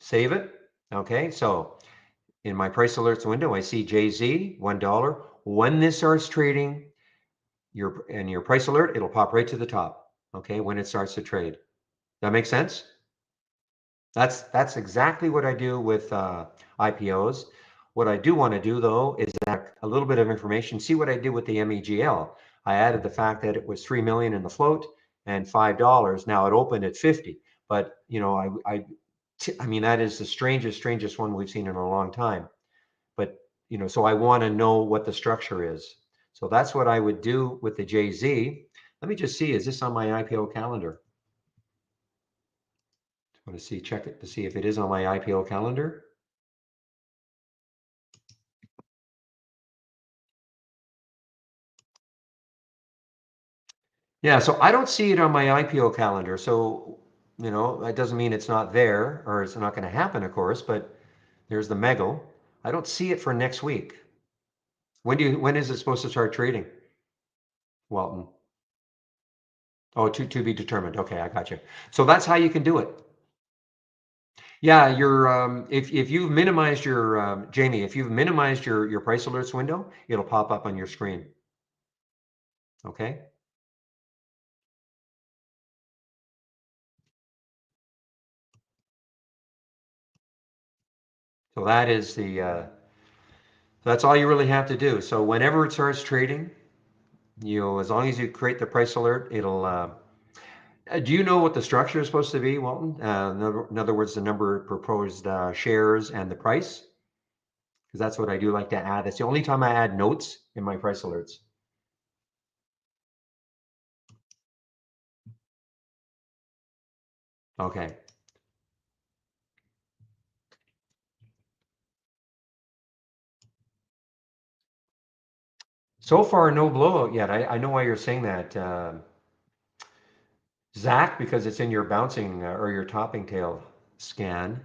Save it. Okay, so in my price alerts window, I see Jay-Z, $1. When this starts trading, your price alert, it'll pop right to the top. Okay, when it starts to trade. That makes sense? That's exactly what I do with IPOs. What I do want to do though is add a little bit of information. See what I did with the MEGL. I added the fact that it was 3 million in the float and $5. Now it opened at 50, but you know, I mean that is the strangest one we've seen in a long time. But you know, so I want to know what the structure is. So that's what I would do with the JZ. Let me just see, is this on my IPO calendar? I want to see, check it to see if it is on my IPO calendar. Yeah, so I don't see it on my IPO calendar. So, you know, that doesn't mean it's not there or it's not going to happen, of course, but there's the Meggle. I don't see it for next week. When is it supposed to start trading? Walton. Oh, to be determined. Okay, I got you. So that's how you can do it. Yeah, if you've minimized your Jamie, if you've minimized your price alerts window, it'll pop up on your screen. Okay. So that is that's all you really have to do. So whenever it starts trading, as long as you create the price alert, it'll. Do you know what the structure is supposed to be, Walton? In other words, the number of proposed shares and the price, because that's what I do like to add. That's the only time I add notes in my price alerts. Okay. So far, no blowout yet. I know why you're saying that, Zach, because it's in your bouncing or your topping tail scan.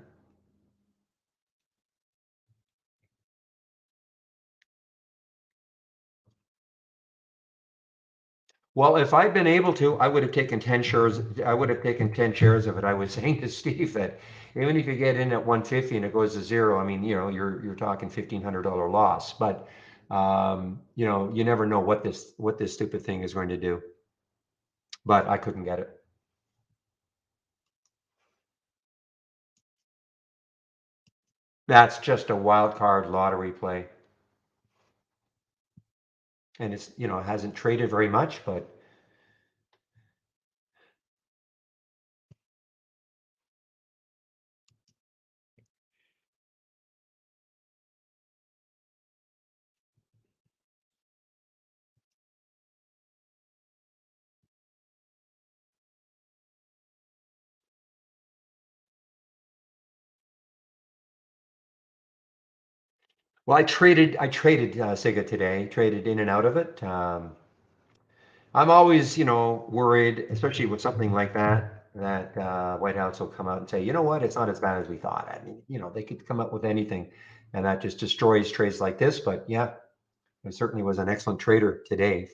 Well, if I'd been able to, I would have taken 10 shares. I would have taken 10 shares of it. I was saying to Steve that even if you get in at 150 and it goes to zero, I mean, you know, you're talking $1,500 loss. But you know, you never know what this stupid thing is going to do. But I couldn't get it. That's just a wild card lottery play. And it's, you know, it hasn't traded very much, but well, I traded Sega today, traded in and out of it. I'm always, you know, worried, especially with something like that, that White House will come out and say, you know what, it's not as bad as we thought. I mean, you know, they could come up with anything, and that just destroys trades like this. But yeah, it certainly was an excellent trader today.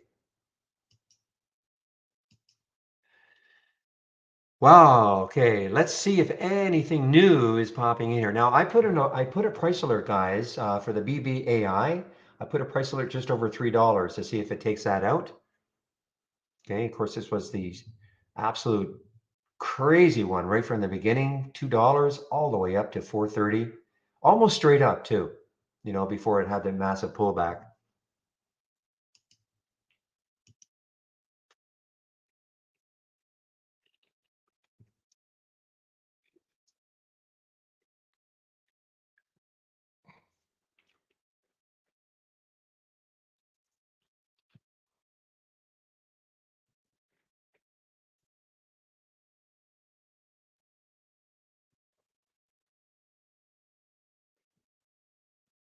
Wow. Okay. Let's see if anything new is popping in here. Now, I put a price alert, guys, for the BBAI. I put a price alert just over $3 to see if it takes that out. Okay. Of course, this was the absolute crazy one right from the beginning, $2 all the way up to 430, almost straight up too, you know, before it had the massive pullback.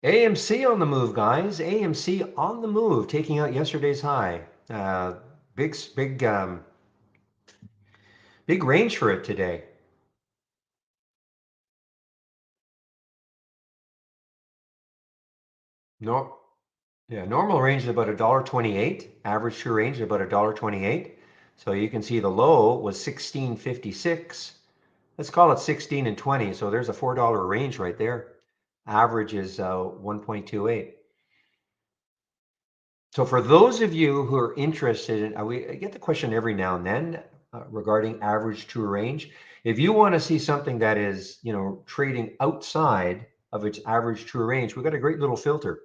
AMC on the move, guys. AMC on the move, taking out yesterday's high. Big, big range for it today. No, yeah, normal range is about $1.28. Average true range is about $1.28. So you can see the low was 16.56. Let's call it 16 and 20. So there's a $4 range right there. Average is 1.28. So for those of you who are interested in, I get the question every now and then regarding average true range. If you want to see something that is, trading outside of its average true range, we've got a great little filter.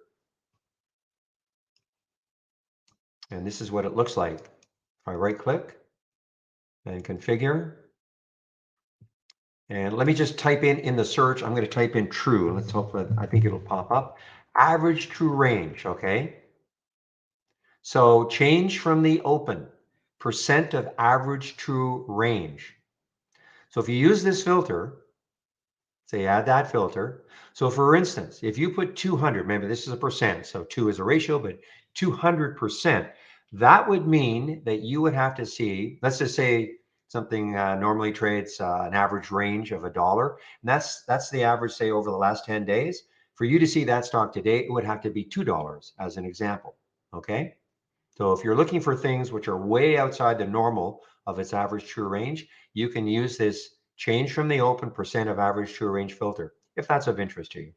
And this is what it looks like. If I right click and configure, and let me just type in the search, I'm going to type in true. Let's hope that, I think it'll pop up. Average true range, okay? So change from the open, percent of average true range. So if you use this filter, say add that filter. So for instance, if you put 200, remember this is a percent, so 2 is a ratio, but 200%, that would mean that you would have to see, let's just say something normally trades an average range of $1, and that's the average, say, over the last 10 days. For you to see that stock today, it would have to be $2 as an example, okay? So if you're looking for things which are way outside the normal of its average true range, you can use this change from the open percent of average true range filter, if that's of interest to you.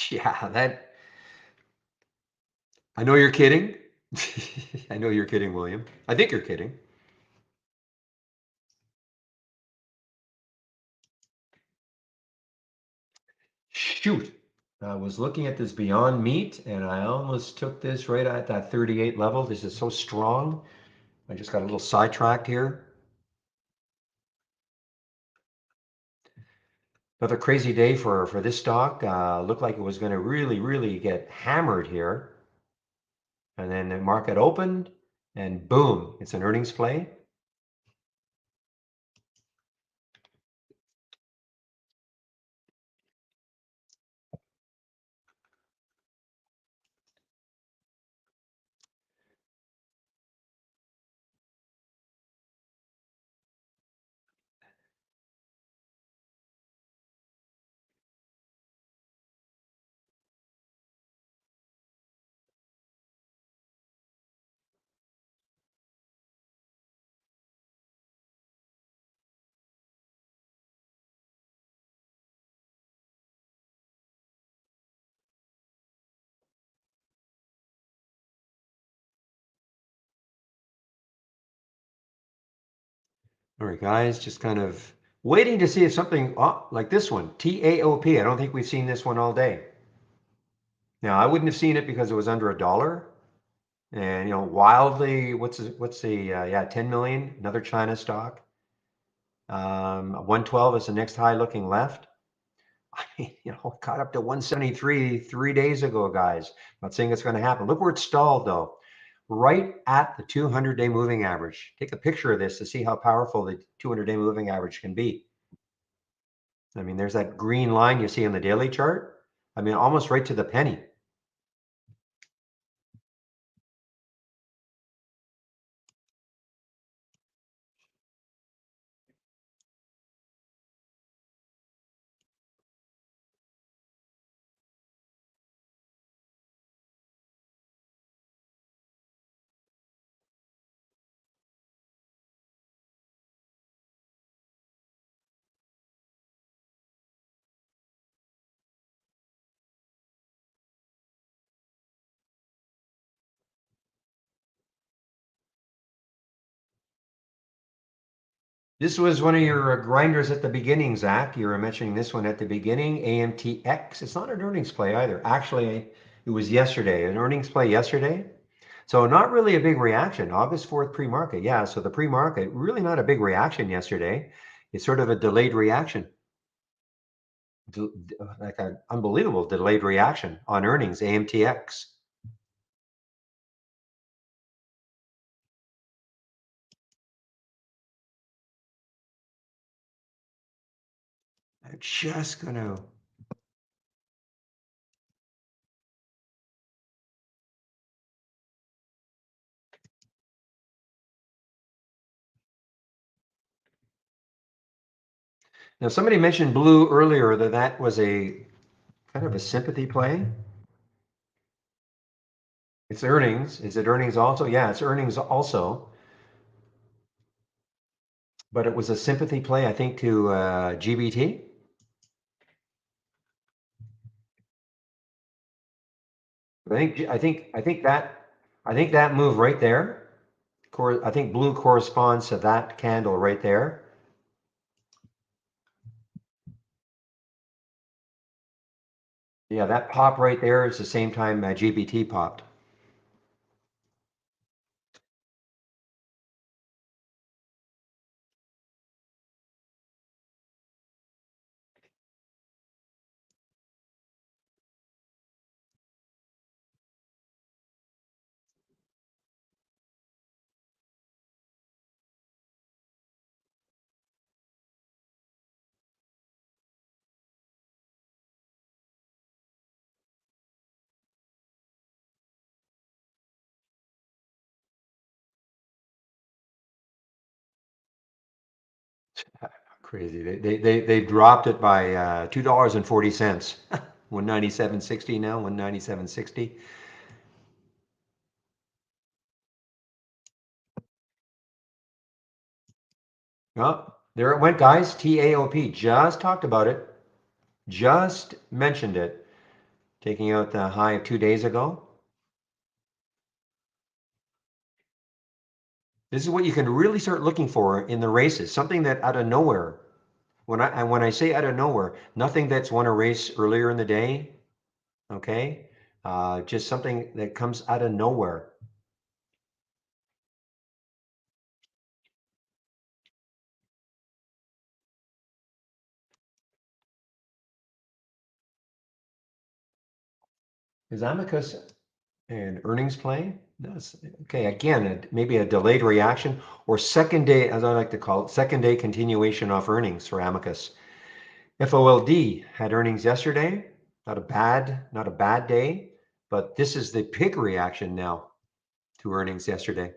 Yeah, I know you're kidding. I know you're kidding, William. I think you're kidding. Shoot. I was looking at this Beyond Meat and I almost took this right at that 38 level. This is so strong. I just got a little sidetracked here. Another crazy day for this stock. Looked like it was going to really get hammered here. And then the market opened and boom, it's an earnings play. All right, guys, just kind of waiting to see if something like this one, TAOP. I don't think we've seen this one all day. Now, I wouldn't have seen it because it was under $1. And, wildly, what's the 10 million, another China stock. 112 is the next high looking left. I mean, got up to 173 3 days ago, guys. Not saying it's going to happen. Look where it stalled, though. Right at the 200-day moving average. Take a picture of this to see how powerful the 200-day moving average can be. I mean, there's that green line you see on the daily chart. I mean, almost right to the penny. This was one of your grinders at the beginning, Zach. You were mentioning this one at the beginning, AMTX. It's not an earnings play either. Actually, it was yesterday, an earnings play yesterday. So not really a big reaction. August 4th pre-market. Yeah, so the pre-market, really not a big reaction yesterday. It's sort of a delayed reaction. Like an unbelievable delayed reaction on earnings, AMTX. I'm just gonna. Now, somebody mentioned blue earlier, that was a kind of a sympathy play. It's earnings. Is it earnings also? Yeah, it's earnings also. But it was a sympathy play, I think, to GBT. I think that move right there. I think blue corresponds to that candle right there. Yeah, that pop right there is the same time GBT popped. Crazy. They dropped it by $2.40. 197.60 now, 197.60. Oh, there it went, guys. TAOP. Just talked about it. Just mentioned it. Taking out the high of 2 days ago. This is what you can really start looking for in the races. Something that out of nowhere. When I say out of nowhere, nothing that's won a race earlier in the day. Okay, just something that comes out of nowhere. Is Amicus an earnings play? No, okay, again, maybe a delayed reaction or second day, as I like to call it, second day continuation off earnings for Amicus. FOLD had earnings yesterday. Not a bad day, but this is the big reaction now to earnings yesterday.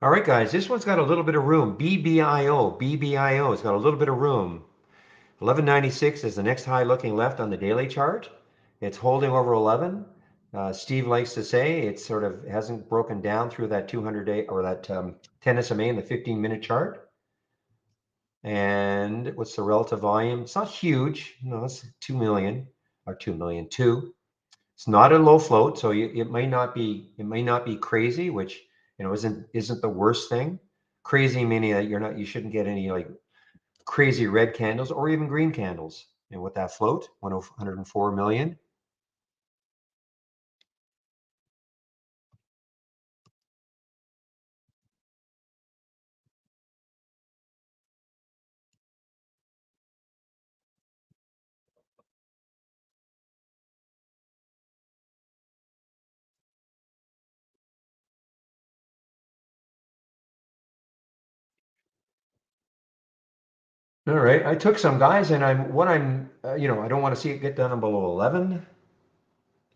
All right, guys, this one's got a little bit of room. BBIO has got a little bit of room. 1196 is the next high looking left on the daily chart. It's holding over 11. Steve likes to say it sort of hasn't broken down through that 200-day or that 10 SMA in the 15-minute chart. And what's the relative volume? It's not huge. No, it's 2 million or 2 million, 2. It's not a low float, so it may not be crazy, which isn't the worst thing. Crazy meaning that you shouldn't get any like crazy red candles or even green candles. And with that float, 104 million. All right, I took some guys, and I don't want to see it get down below 11,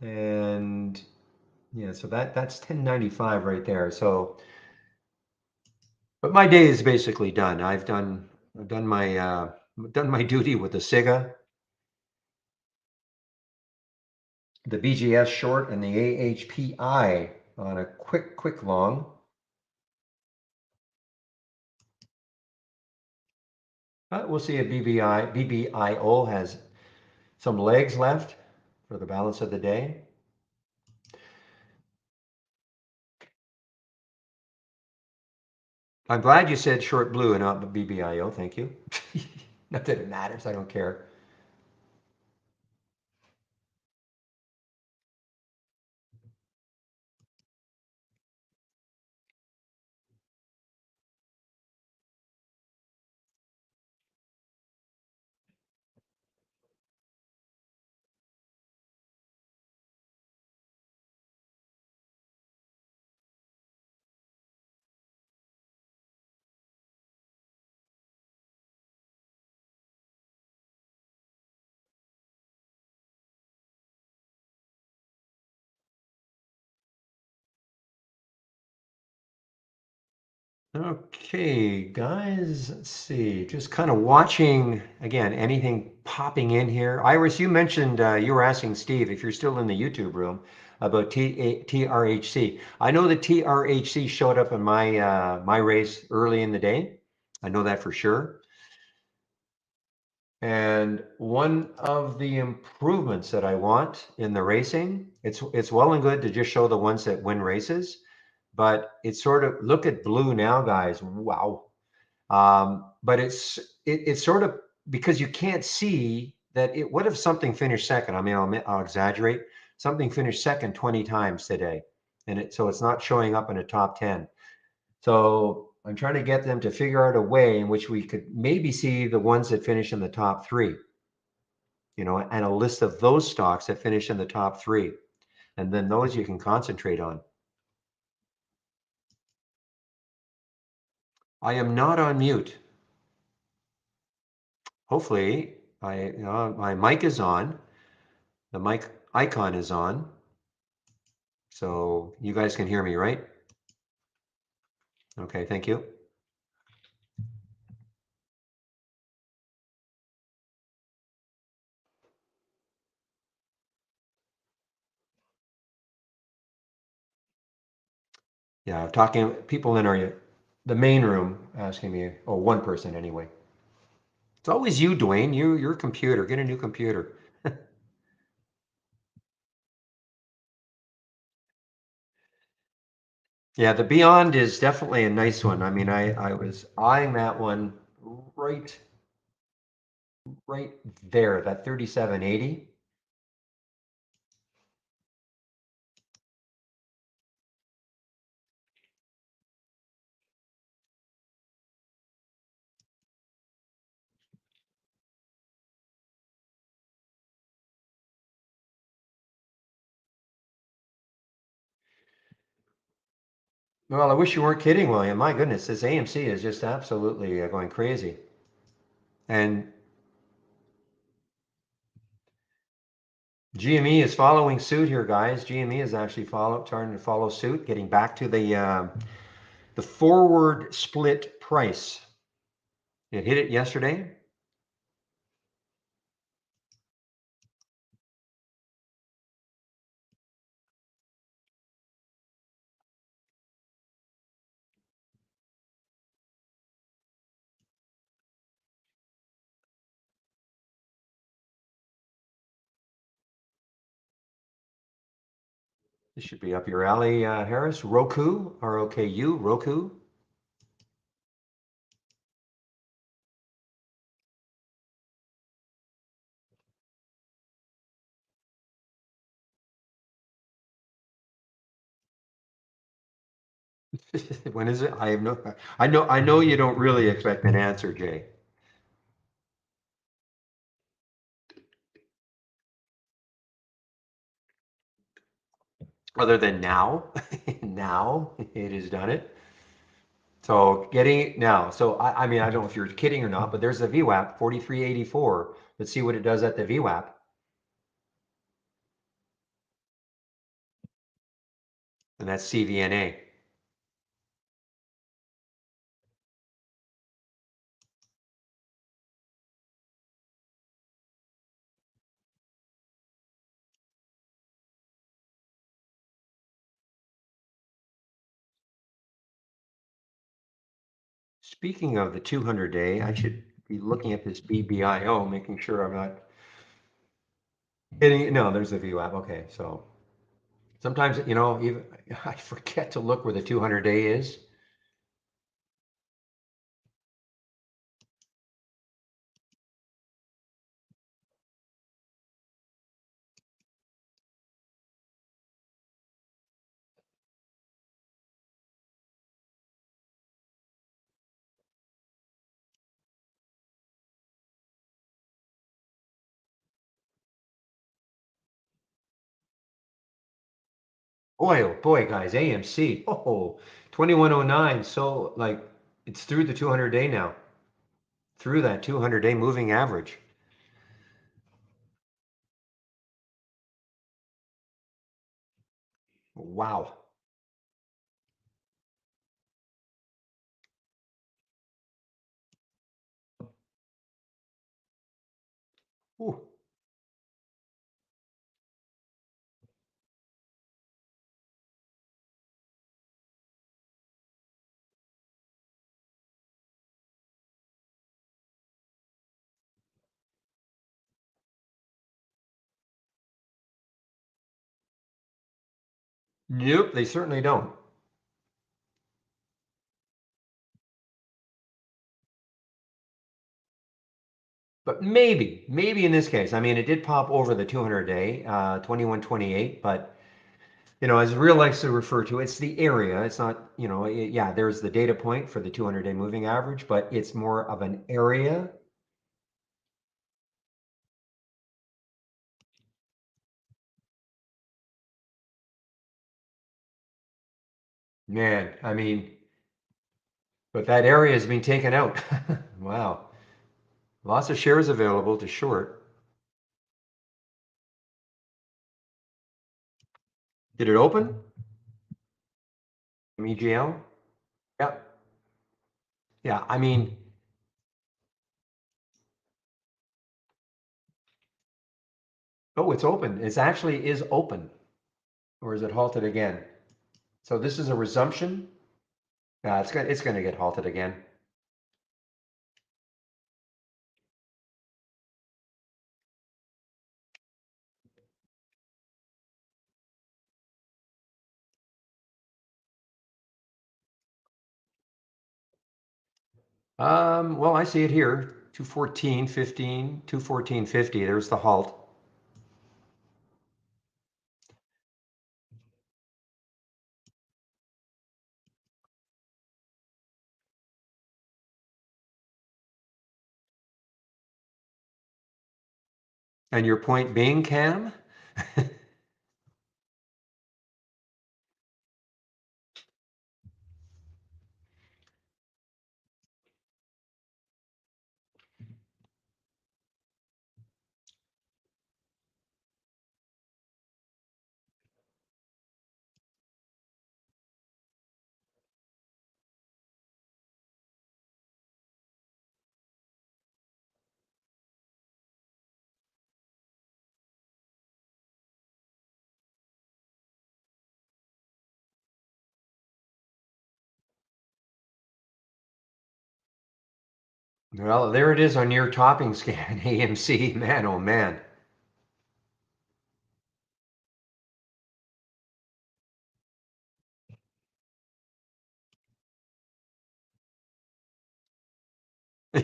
and yeah, so that's 1095 right there. So, but my day is basically done. I've done my duty with the SIGA, the BGS short, and the AHPI on a quick long. We'll see if BBIO has some legs left for the balance of the day. I'm glad you said short blue and not BBIO. Thank you. Not that it matters. I don't care. Okay, guys, let's see. Just kind of watching again, anything popping in here. Iris, you mentioned you were asking Steve if you're still in the YouTube room about TRHC. I know the TRHC showed up in my race early in the day. I know that for sure. And one of the improvements that I want in the racing, it's well and good to just show the ones that win races, but it's sort of look at blue now, guys. Wow. But it's sort of because you can't see that it. What if something finished second? I mean, I'll exaggerate. Something finished second 20 times today, and so it's not showing up in a top 10. So I'm trying to get them to figure out a way in which we could maybe see the ones that finish in the top three, and a list of those stocks that finish in the top three, and then those you can concentrate on. I am not on mute. Hopefully, my mic is on. The mic icon is on. So you guys can hear me, right? Okay, thank you. Yeah, talking people in the main room asking me, oh, one person anyway. It's always you, Dwayne. Your computer. Get a new computer. Yeah, the Beyond is definitely a nice one. I mean, I was eyeing that one right there, that 3780. Well, I wish you weren't kidding, William. My goodness, this AMC is just absolutely going crazy. And GME is following suit here, guys. GME is actually trying to follow suit, getting back to the forward split price. It hit it yesterday. This should be up your alley, Harris. Roku, R-O-K-U, Roku. When is it? I know you don't really expect an answer, Jay. Other than now, now it has done it. So getting it now. So I mean, I don't know if you're kidding or not, but there's the VWAP 4384. Let's see what it does at the VWAP. And that's CVNA. Speaking of the 200-day, I should be looking at this BBIO, making sure I'm not hitting it. No, there's the VWAP. Okay, so sometimes, even I forget to look where the 200-day is. Boy, oh boy, guys, AMC, 2109. So like it's through the 200-day now, through that 200-day moving average. Wow. Ooh. Nope, they certainly don't. But maybe in this case, I mean, it did pop over the 200 day, 2128, but as real likes to refer to, it's the area. It's not, yeah, there's the data point for the 200-day moving average, but it's more of an area. Man, I mean, but that area has been taken out. Wow. Lots of shares available to short. Did it open? EGL? Yeah. Yeah, I mean, oh, it's open. It's actually is open. Or is it halted again? So this is a resumption. Yeah, it's going to get halted again. Well, I see it here. 214.15, 214.50. There's the halt. And your point being, Cam? Well, there it is on your topping scan, AMC. Man, oh man.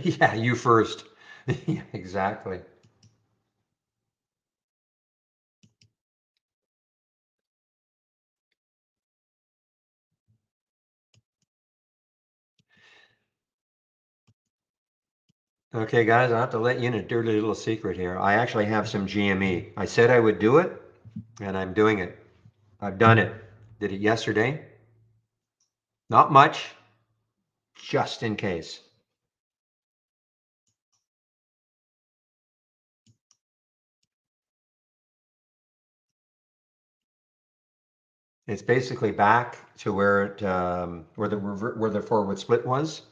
Yeah, you first. Yeah, exactly. Okay, guys, I have to let you in a dirty little secret here. I actually have some GME. I said I would do it, and I'm doing it. I've done it. Did it yesterday. Not much, just in case. It's basically back to where the forward split was.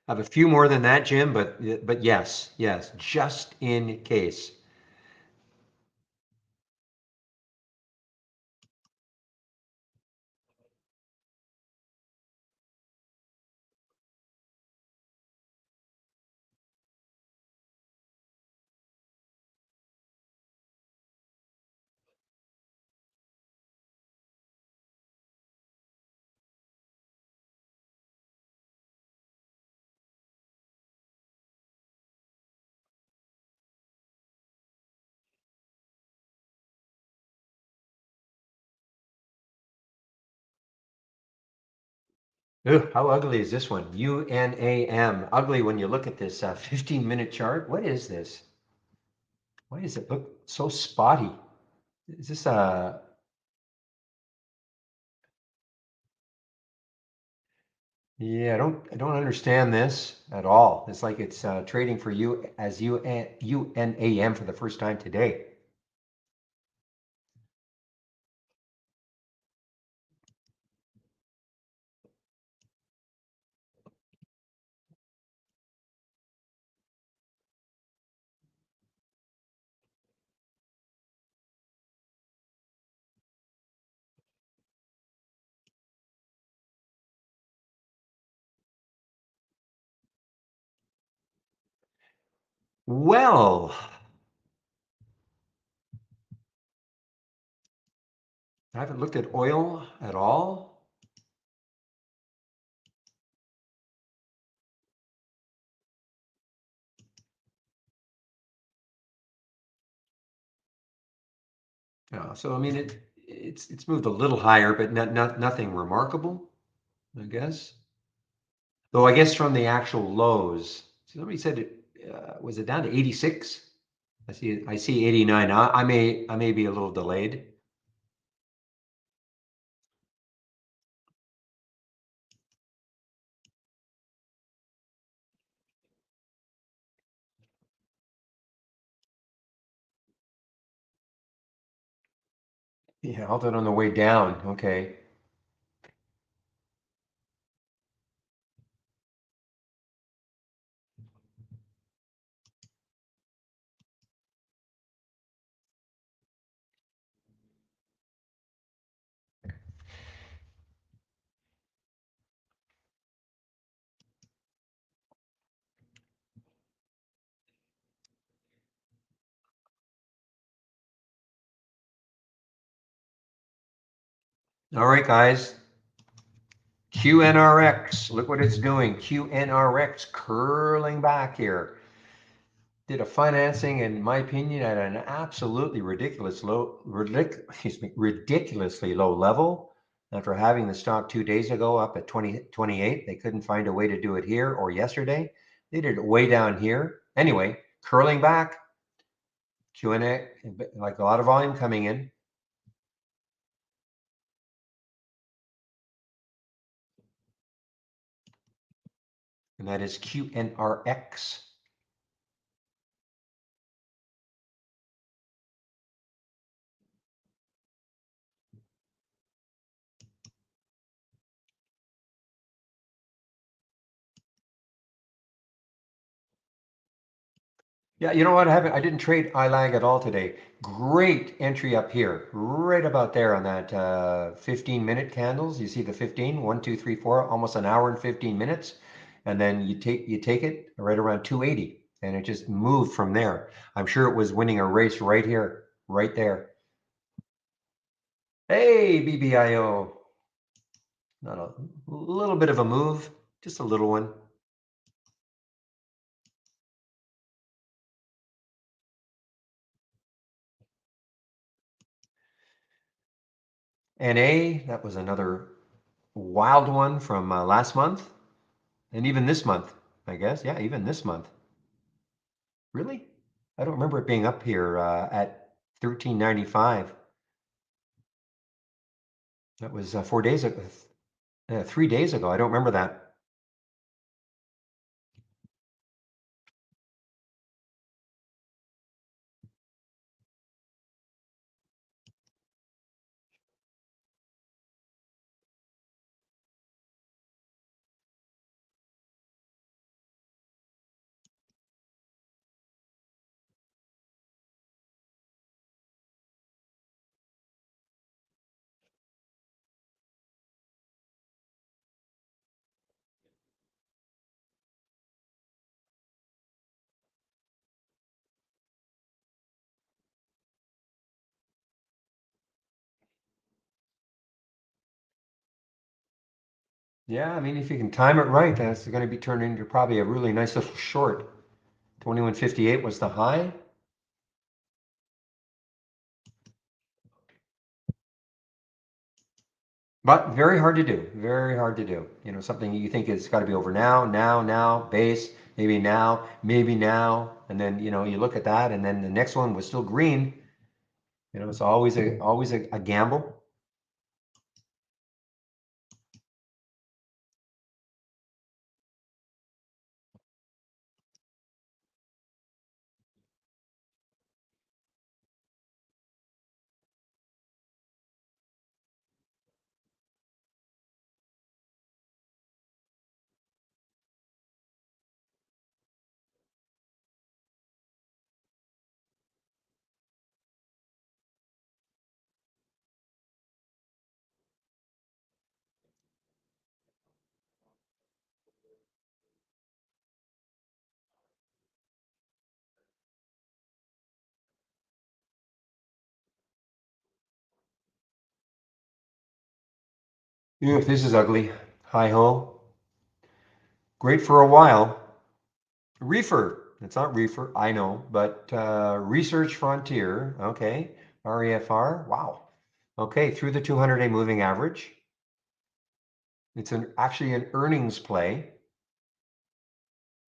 I have a few more than that, Jim, but yes, just in case. Ooh, how ugly is this one? UNAM. Ugly when you look at this 15-minute chart. What is this? Why does it look so spotty? Is this a Yeah, I don't understand this at all. It's like it's trading for you as UNAM for the first time today. Well, I haven't looked at oil at all. So I mean, it's moved a little higher, but nothing remarkable, I guess. Though I guess from the actual lows, somebody said it was it down to 86. I see 89. I may be a little delayed. Yeah, held it on the way down. Okay. All right, guys. Qnrx, look what it's doing. Qnrx curling back here. Did a financing, in my opinion, at an absolutely ridiculously low level. After having the stock 2 days ago up at 2028, they couldn't find a way to do it here or yesterday. They did it way down here. Anyway, curling back. Q&A, like a lot of volume coming in. And that is QNRX. Yeah, you know what? I didn't trade iLag at all today. Great entry up here, right about there on that 15-minute candles. You see the 15, 1, 2, 3, 4, almost an hour and 15 minutes. And then you take it right around 280, and it just moved from there. I'm sure it was winning a race right here, right there. Hey, BBIO. Not a little bit of a move, just a little one. NA, that was another wild one from last month. And even this month, I guess. Yeah, even this month. Really? I don't remember it being up here at 13.95. That was 4 days ago, 3 days ago. I don't remember that. Yeah, I mean, if you can time it right, that's going to be turned into probably a really nice little short. 21.58 was the high. But very hard to do. Very hard to do. You know, something you think it's got to be over now, base, maybe now, maybe now. And then, you know, you look at that and then the next one was still green. You know, it's always a gamble. Ew, this is ugly. Hi ho. Great for a while. Reefer. It's not reefer, I know, but Research Frontier. Okay. REFR. Wow. Okay, through the 200-day moving average. It's actually an earnings play.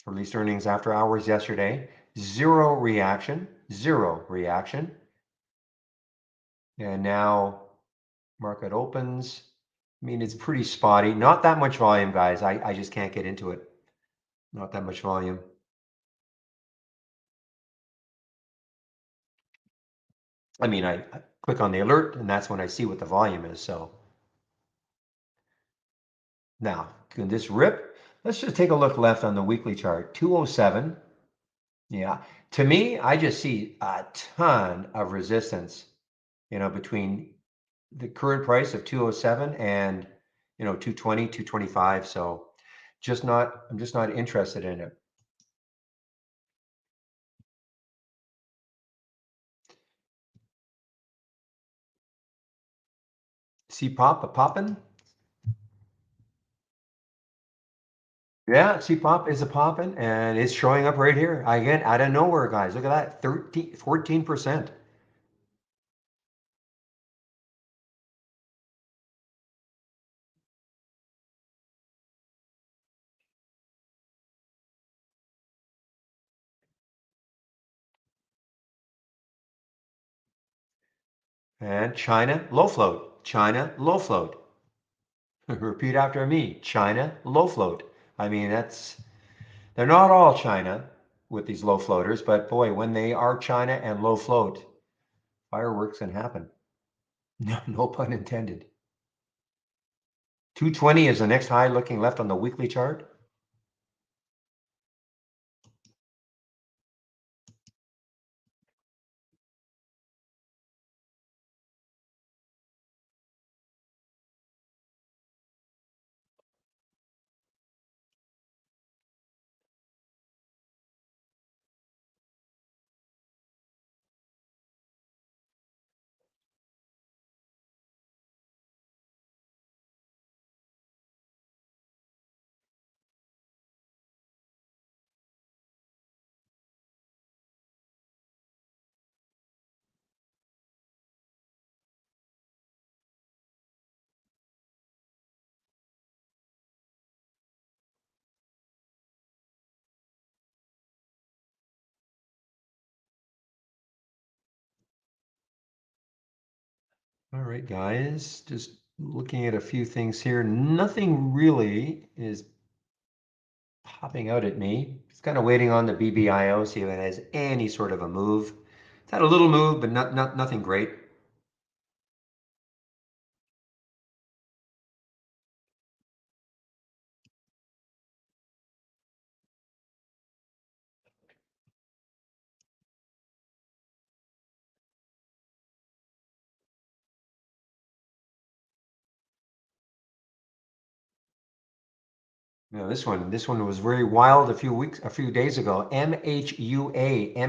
Released earnings after hours yesterday. Zero reaction. Zero reaction. And now market opens. I mean, it's pretty spotty. Not that much volume, guys. I just can't get into it. Not that much volume. I mean, I click on the alert and that's when I see what the volume is. So now, can this rip? Let's just take a look left on the weekly chart. 207. Yeah. To me, I just see a ton of resistance, between the current price of 207 and, 220, 225. So I'm just not interested in it. See popping? Yeah, C-pop is a popping and it's showing up right here. Again, out of nowhere, guys. Look at that, 14%. And China, low float. China, low float. Repeat after me. China, low float. I mean, they're not all China with these low floaters, but boy, when they are China and low float, fireworks can happen. No, no pun intended. 220 is the next high looking left on the weekly chart. All right, guys, just looking at a few things here. Nothing really is popping out at me. It's kind of waiting on the BBIO, see if it has any sort of a move. It's had a little move, but nothing great. This one was very wild a few days ago. MHUA.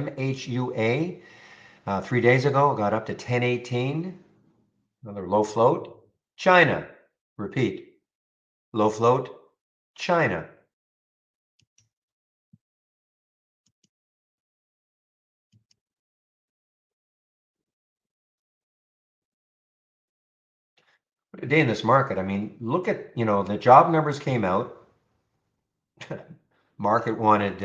3 days ago, got up to 1018. Another low float. China. Repeat. Low float. China. A day in this market. I mean, look at, the job numbers came out. Market wanted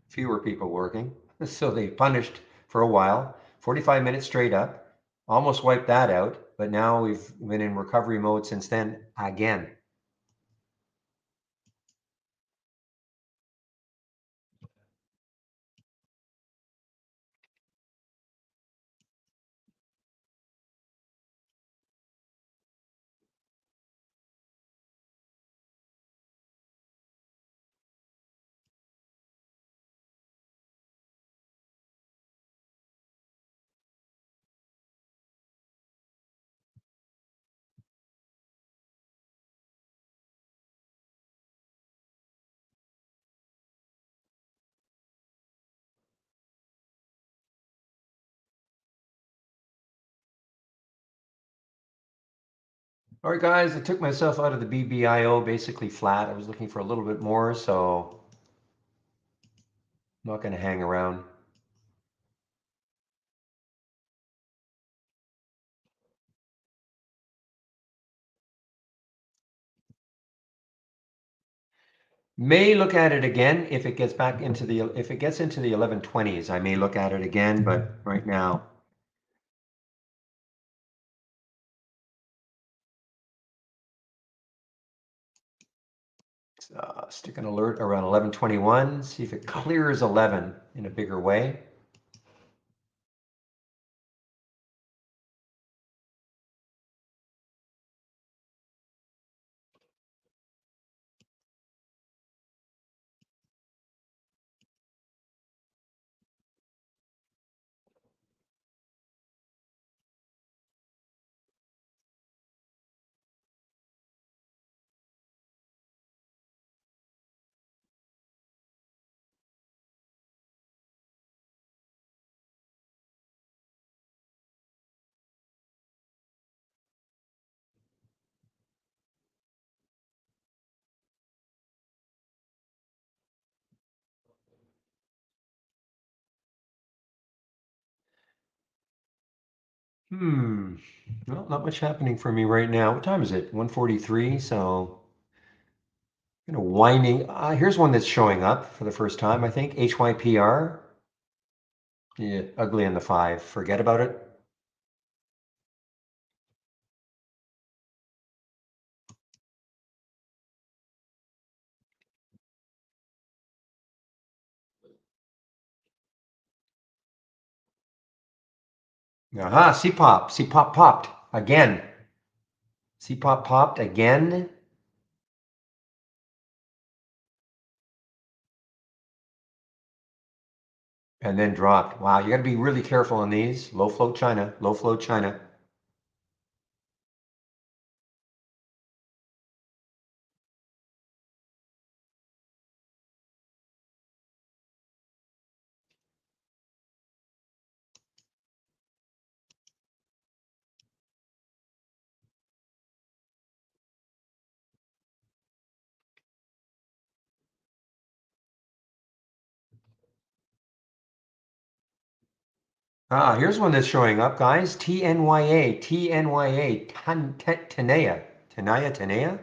fewer people working. So they punished for a while, 45 minutes straight up, almost wiped that out. But now we've been in recovery mode since then again. All right, guys, I took myself out of the BBIO basically flat. I was looking for a little bit more, so I'm not going to hang around. May look at it again if it gets back into the, if it gets into the 1120s, I may look at it again, but right now. Stick an alert around 1121, see if it clears 11 in a bigger way. Well, not much happening for me right now. What time is it? 1:43, so winding. Here's one that's showing up for the first time, I think. HYPR. Yeah, ugly in the 5. Forget about it. Aha, CPOP. CPOP popped again. CPOP popped again. And then dropped. Wow, you got to be really careful on these. Low float China, low float China. Here's one that's showing up, guys. TNYA, TNYA, Tenaya, Tenaya, Tenaya.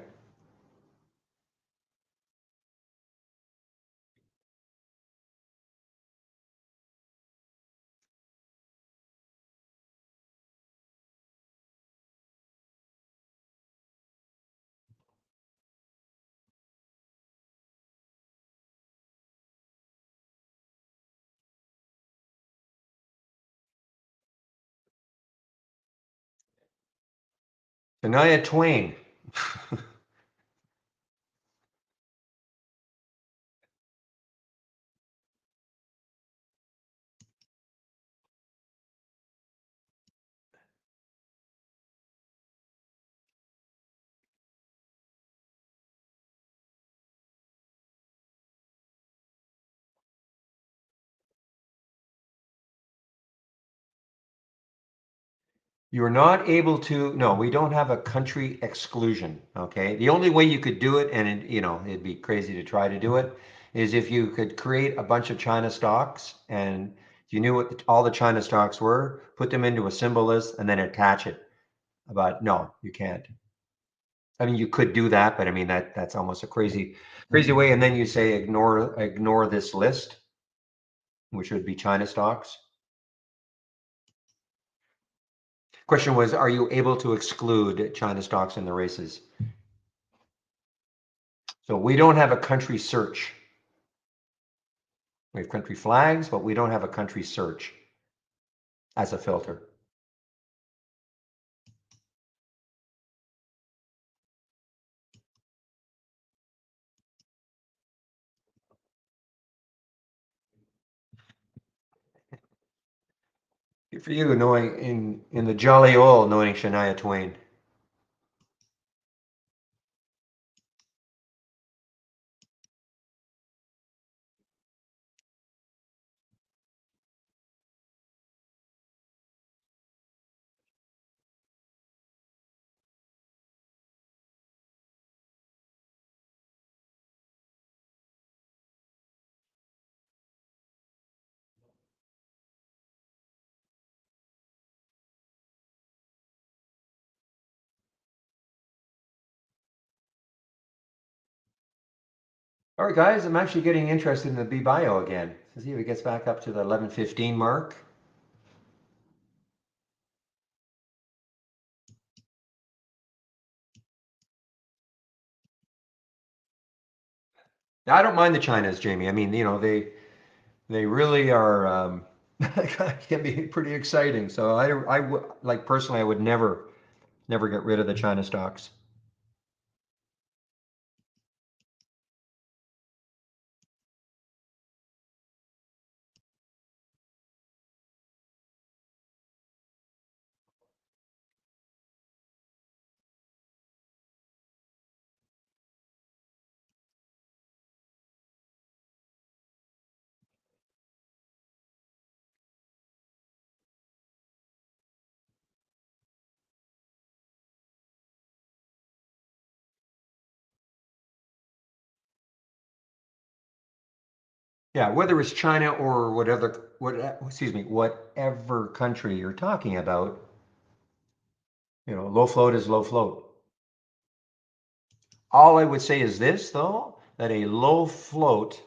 Tenaya Twain. You're not able to, no, we don't have a country exclusion, okay? The only way you could do it, and it'd be crazy to try to do it, is if you could create a bunch of China stocks and you knew what all the China stocks were, put them into a symbol list and then attach it. But no, you can't. I mean, you could do that, but I mean, that's almost a crazy way. And then you say, ignore this list, which would be China stocks. Question was, are you able to exclude China stocks in the races? So we don't have a country search. We have country flags, but we don't have a country search as a filter. Good for you, knowing in the jolly old knowing Shania Twain. All right, guys, I'm actually getting interested in the B-Bio again. Let's see if it gets back up to the 11:15 mark. I don't mind the Chinas, Jamie. I mean, they really are can be pretty exciting. So I would like personally, I would never get rid of the China stocks. Yeah, whether it's China or whatever country you're talking about, low float is low float. All I would say is this, though, that a low float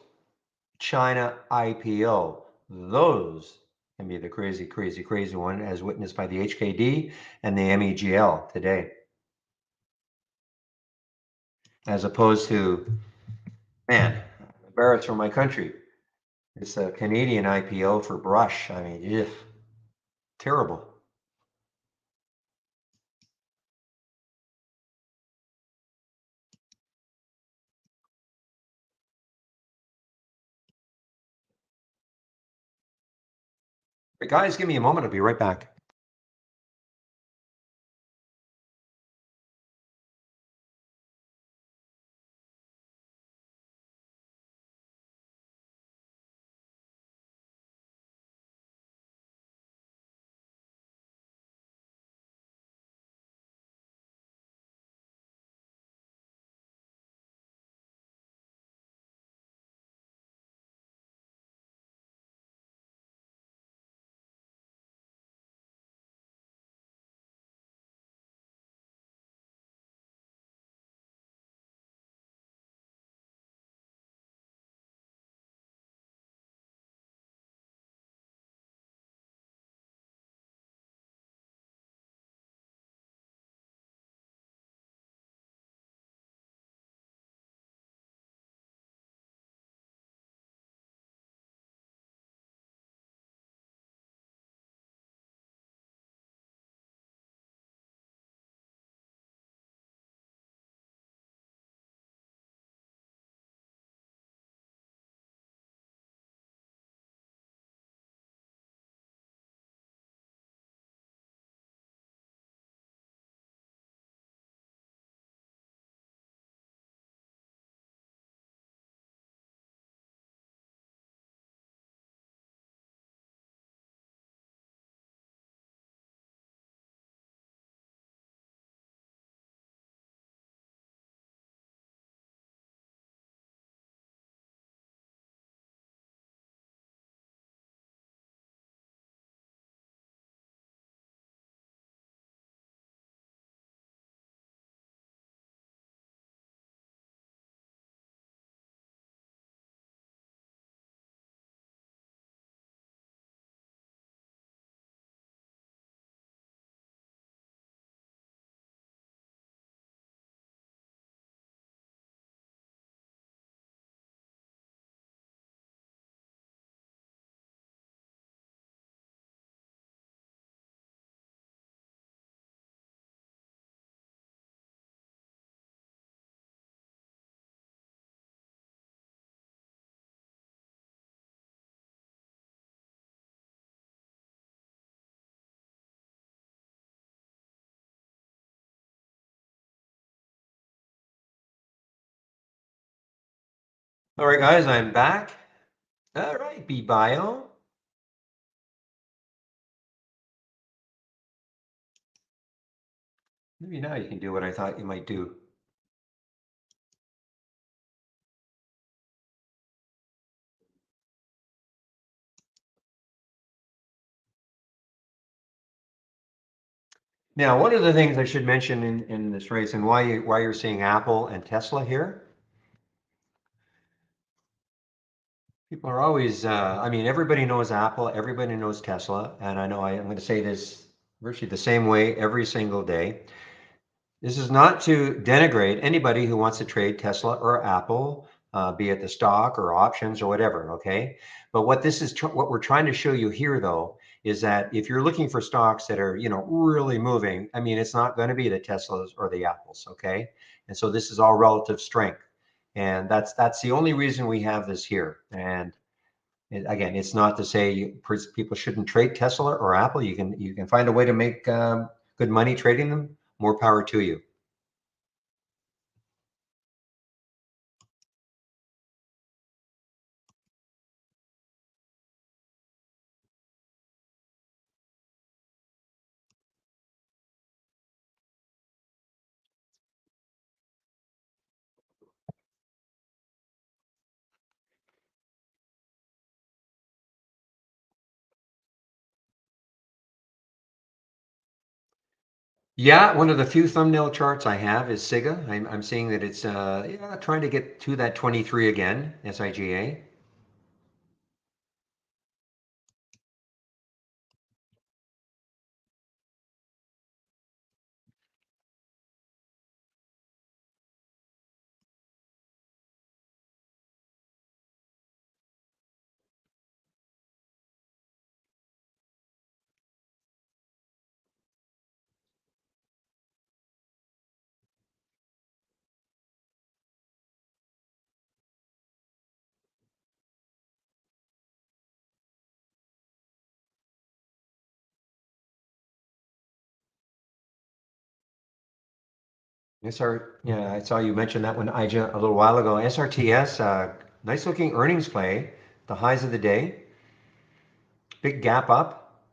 China IPO, those can be the crazy, crazy, crazy one, as witnessed by the HKD and the MEGL today, as opposed to, man, Barrett's from my country. It's a Canadian IPO for Brush. I mean, ugh, terrible. But guys, give me a moment. I'll be right back. All right, guys, I'm back. All right, B-Bio. Maybe now you can do what I thought you might do. Now, one of the things I should mention in this race and why you're seeing Apple and Tesla here People are always, I mean, everybody knows Apple, everybody knows Tesla, and I know I'm going to say this virtually the same way every single day. This is not to denigrate anybody who wants to trade Tesla or Apple, be it the stock or options or whatever, okay? But what this is, what we're trying to show you here, though, is that if you're looking for stocks that are, really moving, I mean, it's not going to be the Teslas or the Apples, okay? And so this is all relative strength, and that's the only reason we have this here. And again, it's not to say people shouldn't trade Tesla or Apple. You can find a way to make good money trading them. More power to you. Yeah, one of the few thumbnail charts I have is SIGA. I'm seeing that it's yeah, trying to get to that 23 again, SIGA. Yeah, I saw you mention that one, Ija, a little while ago. SRTS, nice looking earnings play. The highs of the day, big gap up,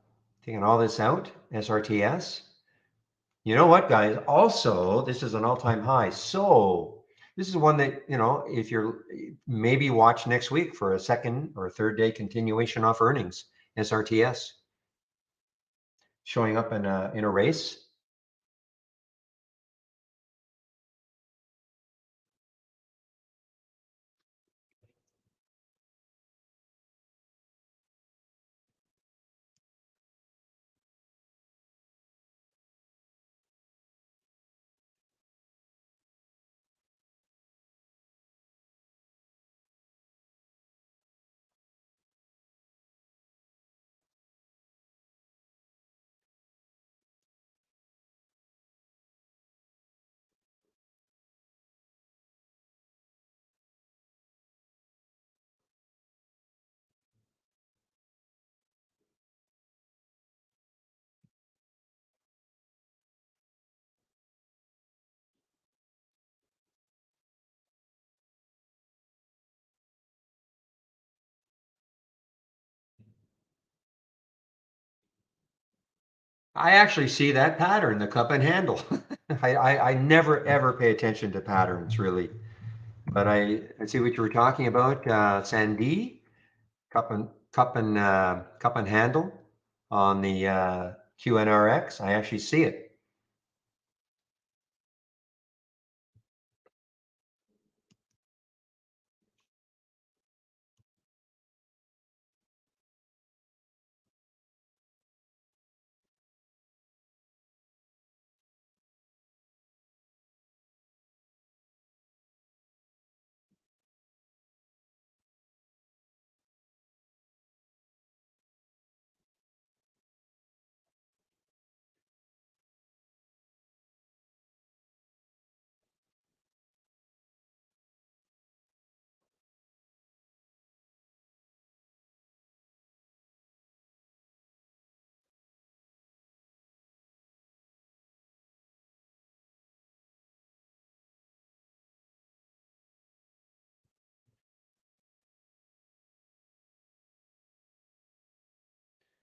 taking all this out. SRTS. You know what, guys? Also, this is an all-time high. So this is one that, if you're maybe watch next week for a second or third day continuation off earnings, SRTS showing up in a race. I actually see that pattern, the cup and handle. I never ever pay attention to patterns really, but I see what you were talking about, Sandy, cup and handle on the QNRX. I actually see it.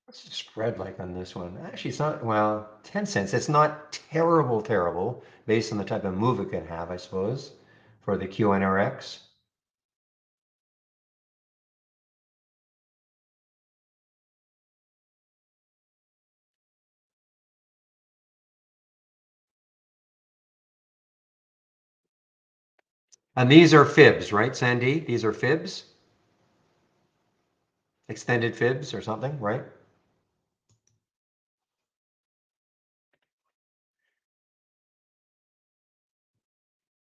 What's the spread like on this one? Actually, it's not, well, 10 cents. It's not terrible, terrible based on the type of move it could have, I suppose, for the QNRX. And these are fibs, right, Sandy? These are fibs. extended fibs or something, right?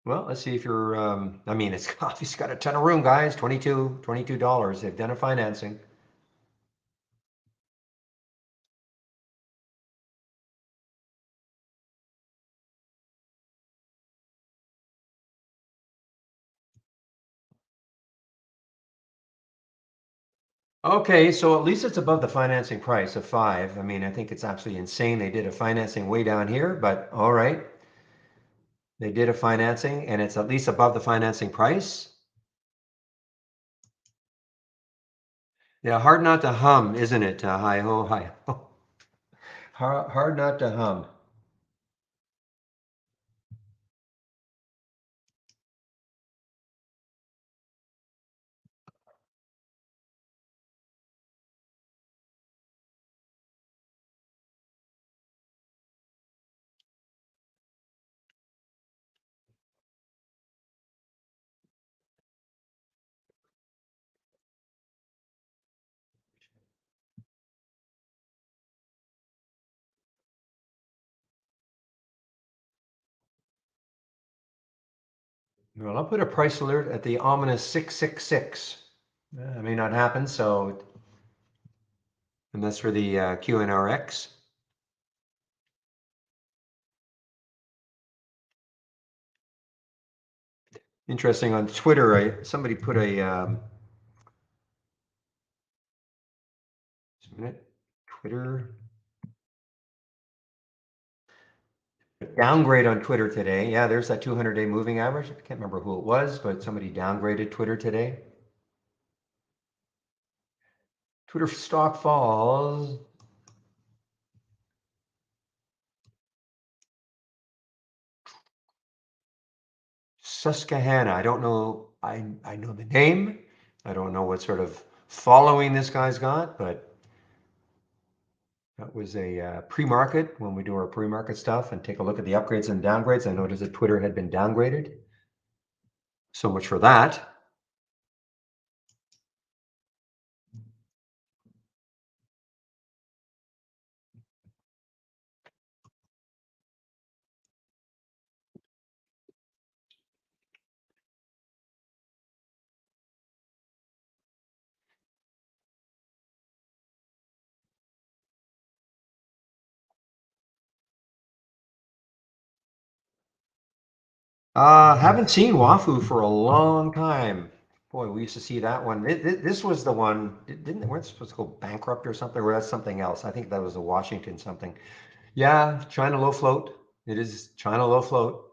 Well, let's see if you're, I mean, it's obviously got a ton of room, guys. $22. They've done a financing. Okay, so at least it's above the financing price of 5. I mean, I think it's absolutely insane. They did a financing way down here, but all right. They did a financing and it's at least above the financing price. Yeah, hard not to hum, isn't it? Hi ho, hi ho. Hard not to hum. Well, I'll put a price alert at the ominous 666. It may not happen, so, and that's for the Qnrx. Interesting on Twitter, somebody put a, just a minute, Twitter, downgrade on Twitter today. Yeah, there's that 200-day moving average. I can't remember who it was, but somebody downgraded Twitter today. Twitter stock falls. Susquehanna. I don't know. I know the name. I don't know what sort of following this guy's got, but that was a pre-market when we do our pre-market stuff and take a look at the upgrades and downgrades. I noticed that Twitter had been downgraded. So much for that. Haven't seen Wafu for a long time. Boy, we used to see that one. This was the one. Didn't they weren't supposed to go bankrupt or something? Or that's something else. I think that was a Washington something. Yeah, China low float. It is China low float.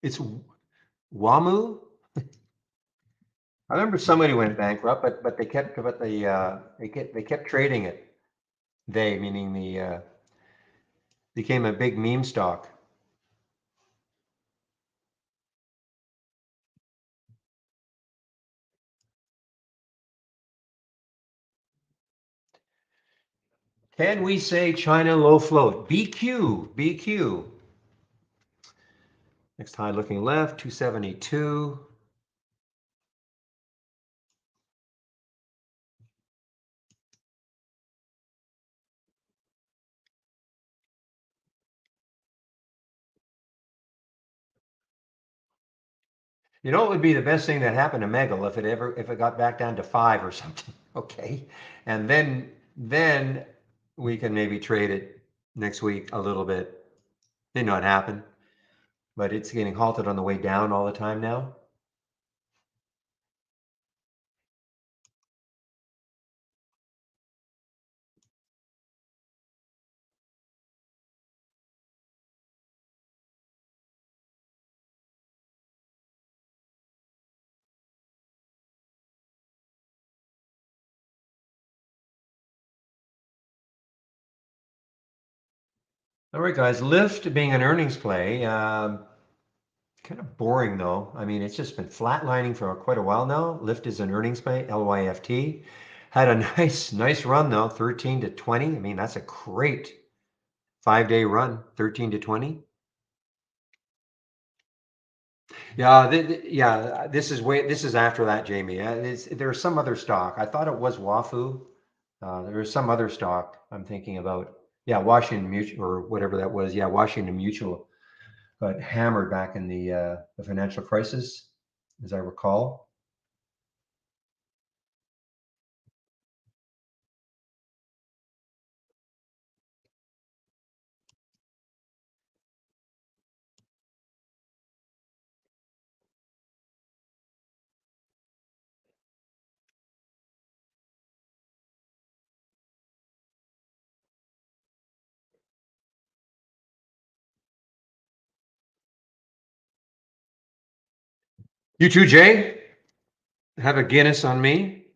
It's Wamu. I remember somebody went bankrupt, but they kept trading it. They meaning the became a big meme stock. Can we say China low float? BQ, BQ. Next high looking left, 272. You know, it would be the best thing that happened to Megal if it got back down to 5 or something. Okay, and then we can maybe trade it next week a little bit. Did not happen, but it's getting halted on the way down all the time now. All right, guys. Lyft being an earnings play, kind of boring though. I mean, it's just been flatlining for quite a while now. Lyft is an earnings play, LYFT. Had a nice run though, 13 to 20. I mean, that's a great 5-day run, 13 to 20. Yeah, yeah. This is after that, Jamie. There's some other stock. I thought it was Wafu. There was some other stock I'm thinking about. Yeah, Washington Mutual or whatever that was. Yeah, Washington Mutual got hammered back in the financial crisis, as I recall. You too, Jay. Have a Guinness on me.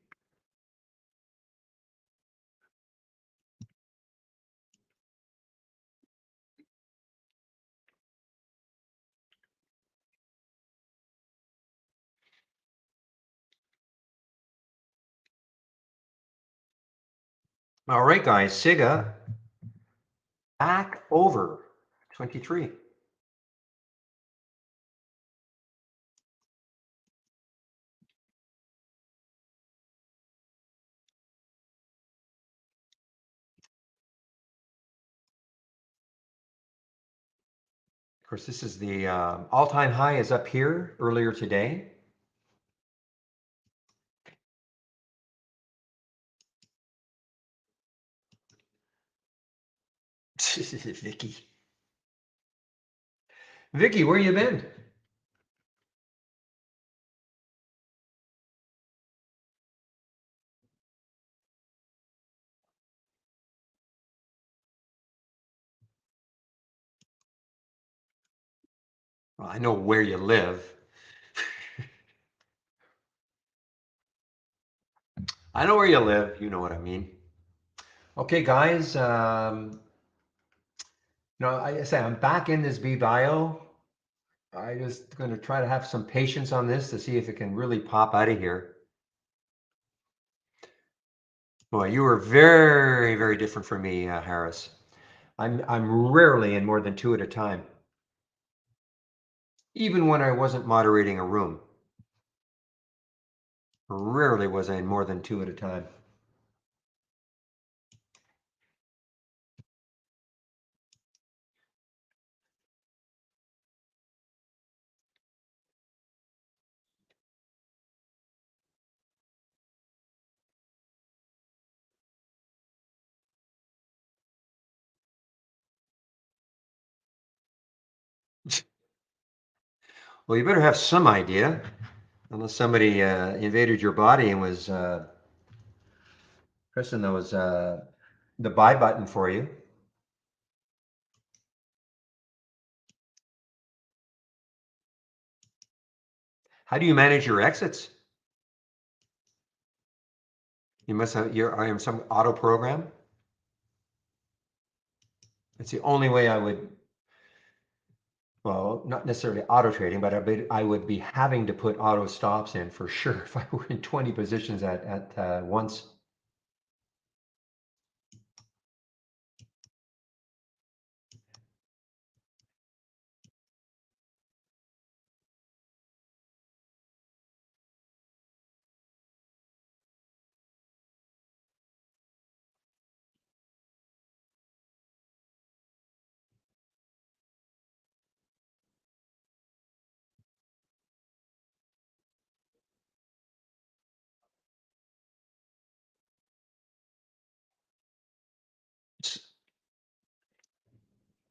All right, guys. Siga back over 23. Of course, this is the all-time high is up here earlier today. Vicky. Vicky, where you been? Well, I know where you live. I know where you live. You know what I mean. Okay, guys. I say I'm back in this BBio. I just going to try to have some patience on this to see if it can really pop out of here. Boy, you were very, very different from me, Harris. I'm rarely in more than 2 at a time, even when I wasn't moderating a room. Rarely was I in more than 2 at a time. Well, you better have some idea, unless somebody invaded your body and was pressing the buy button for you. How do you manage your exits? You must have I am some auto program. It's the only way I would, well, not necessarily auto trading, but I would be having to put auto stops in for sure if I were in 20 positions at once.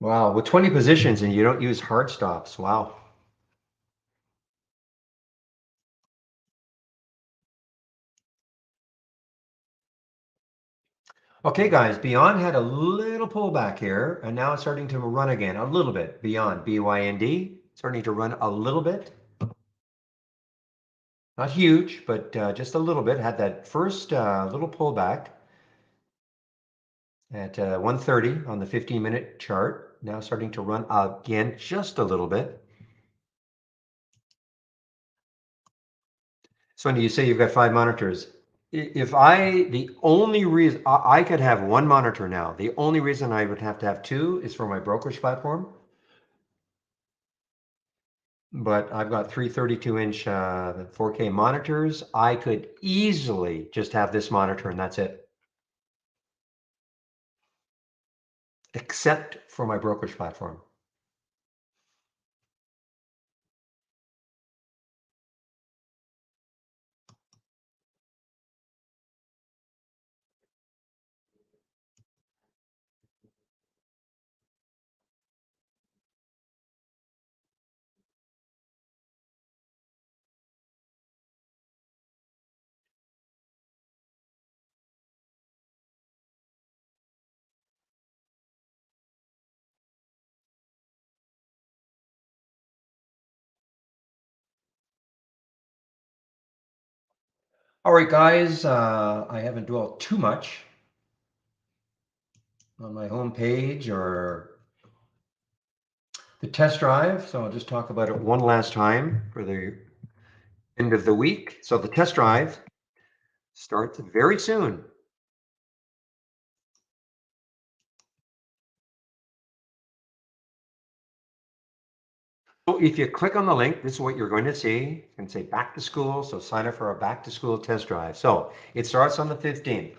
Wow, with 20 positions and you don't use hard stops. Wow. Okay, guys, Beyond had a little pullback here, and now it's starting to run again a little bit. Beyond, BYND, starting to run a little bit. Not huge, but just a little bit. Had that first little pullback at 130 on the 15-minute chart. Now starting to run again just a little bit. So when you say you've got 5 monitors, the only reason I could have 1 monitor now, the only reason I would have to have 2 is for my brokerage platform. But I've got 3 32-inch 4K monitors. I could easily just have this monitor and that's it. Except for my brokerage platform. All right, guys, I haven't dwelt too much on my home page or the test drive, so I'll just talk about it one last time for the end of the week. So the test drive starts very soon. So if you click on the link, this is what you're going to see. It's going to say back to school, so sign up for a back to school test drive. So it starts on the 15th.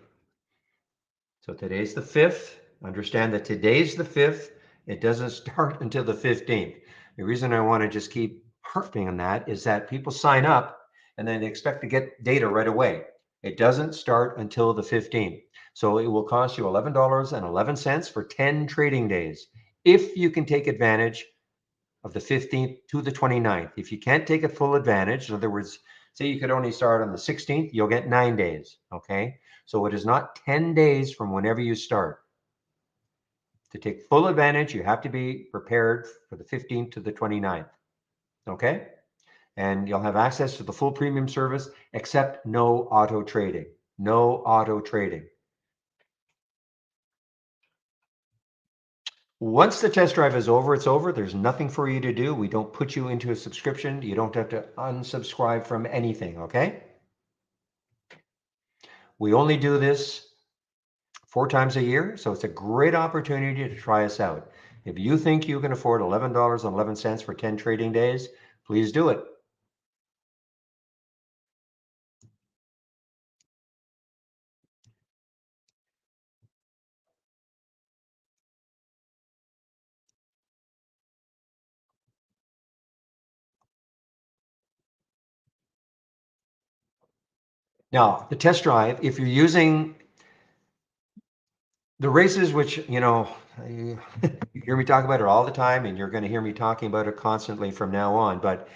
So today's the 5th. Understand that today's the 5th. It doesn't start until the 15th. The reason I want to just keep harping on that is that people sign up and then they expect to get data right away. It doesn't start until the 15th. So it will cost you $11.11 for 10 trading days if you can take advantage of the 15th to the 29th. If you can't take a full advantage, in other words, say you could only start on the 16th, you'll get 9 days, okay? So it is not 10 days from whenever you start. To take full advantage, you have to be prepared for the 15th to the 29th, okay? And you'll have access to the full premium service, except no auto trading. No auto trading. Once the test drive is over, it's over. There's nothing for you to do. We don't put you into a subscription. You don't have to unsubscribe from anything, okay? We only do this 4 times a year, so it's a great opportunity to try us out. If you think you can afford $11.11 for 10 trading days, please do it. Now, the test drive, if you're using the races, which, you hear me talk about it all the time, and you're going to hear me talking about it constantly from now on. But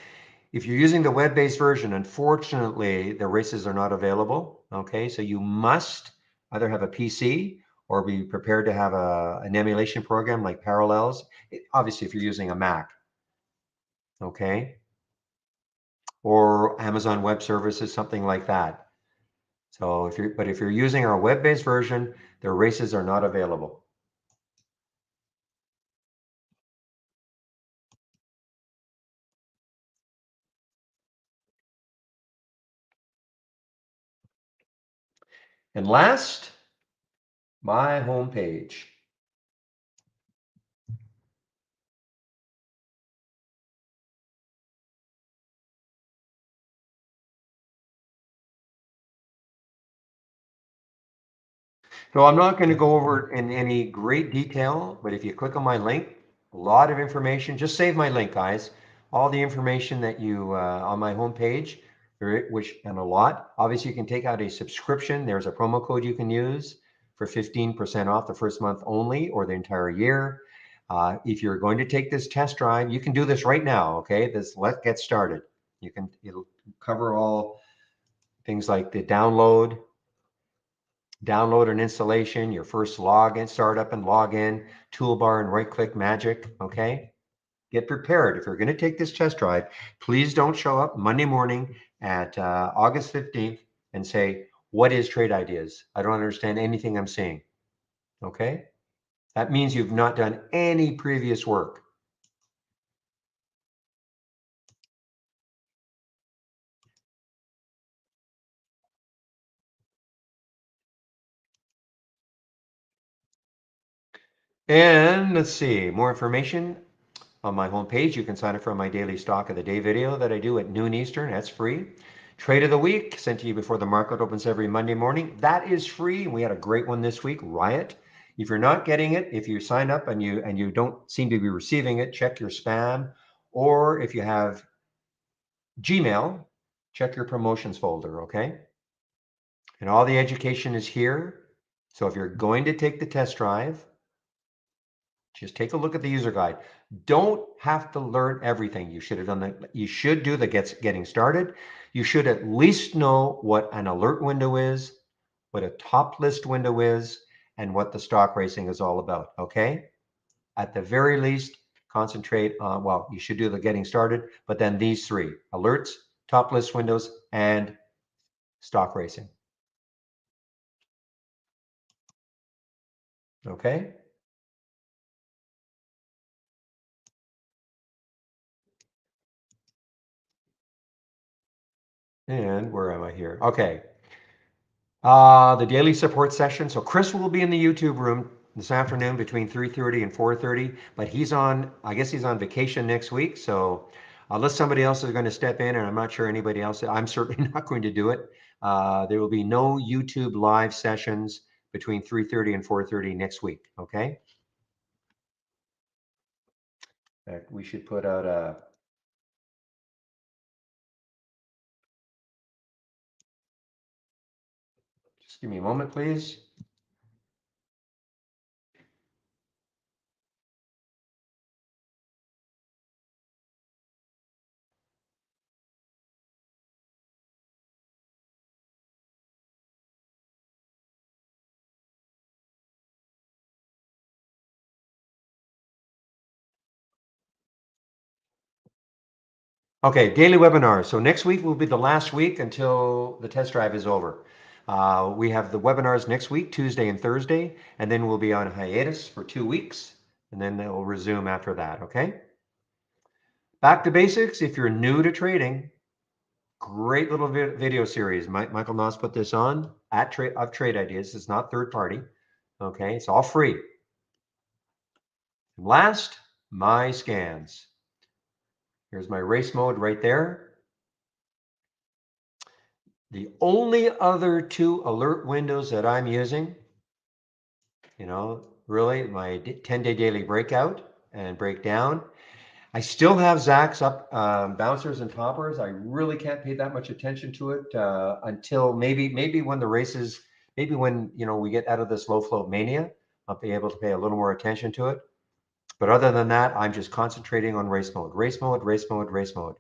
if you're using the web-based version, unfortunately, the races are not available. Okay, so you must either have a PC or be prepared to have an emulation program like Parallels. Obviously, if you're using a Mac, okay, or Amazon Web Services, something like that. So if you're using our web-based version, the races are not available. And last, my homepage. So I'm not going to go over it in any great detail, but if you click on my link, a lot of information. Just save my link, guys. All the information that you on my homepage, and a lot. Obviously, you can take out a subscription. There's a promo code you can use for 15% off the first month only, or the entire year. If you're going to take this test drive, you can do this right now. Okay, let's get started. It'll cover all things like the download and installation, your first login, startup and login, toolbar and right click magic. Okay, get prepared. If you're going to take this test drive, please don't show up Monday morning at August 15th and say, what is Trade Ideas? I don't understand anything I'm seeing. Okay, that means you've not done any previous work. And let's see, more information on my homepage. You can sign up for my daily stock of the day video that I do at noon Eastern. That's free. Trade of the week sent to you before the market opens every Monday morning. That is free. We had a great one this week, Riot. If you're not getting it, if you sign up and you don't seem to be receiving it, check your spam. Or if you have Gmail, check your promotions folder, okay? And all the education is here. So if you're going to take the test drive, just take a look at the user guide. Don't have to learn everything. You should have done that. You should do the getting started. You should at least know what an alert window is, what a top list window is, and what the stock racing is all about. Okay. At the very least, concentrate on, well, you should do the getting started, but then these three: alerts, top list windows, and stock racing. Okay. And where am I here? Okay. The daily support session. So Chris will be in the YouTube room this afternoon between 3:30 and 4:30, but I guess he's on vacation next week. So unless somebody else is going to step in, and I'm not sure anybody else, I'm certainly not going to do it. There will be no YouTube live sessions between 3:30 and 4:30 next week. Okay. In fact, we should put out a, just give me a moment, please. Okay, daily webinars. So next week will be the last week until the test drive is over. We have the webinars next week, Tuesday and Thursday, and then we'll be on hiatus for 2 weeks, and then it will resume after that, okay? Back to basics. If you're new to trading, great little video series. Michael Noss put this on of Trade Ideas. It's not third party, okay? It's all free. And last, my scans. Here's my race mode right there. The only other two alert windows that I'm using, really my 10-day daily breakout and breakdown. I still have Zach's up bouncers and toppers. I really can't pay that much attention to it until maybe when the races, maybe when we get out of this low float mania, I'll be able to pay a little more attention to it. But other than that, I'm just concentrating on race mode, race mode, race mode, race mode.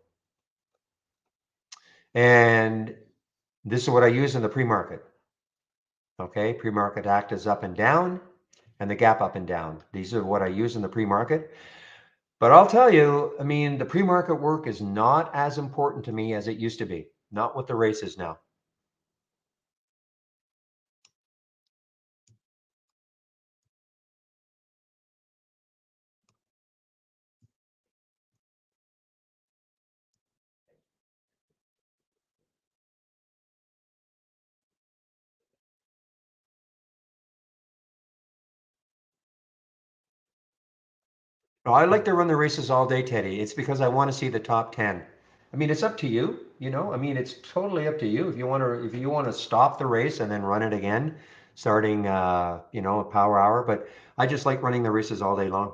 And this is what I use in the pre-market. Okay, pre-market act is up and down, and the gap up and down. These are what I use in the pre-market. But I'll tell you, I mean, the pre-market work is not as important to me as it used to be. Not with the races now. No, I like to run the races all day, Teddy. It's because I want to see the top 10. I mean, it's up to you, I mean, it's totally up to you. If you want to stop the race and then run it again, starting a power hour, but I just like running the races all day long.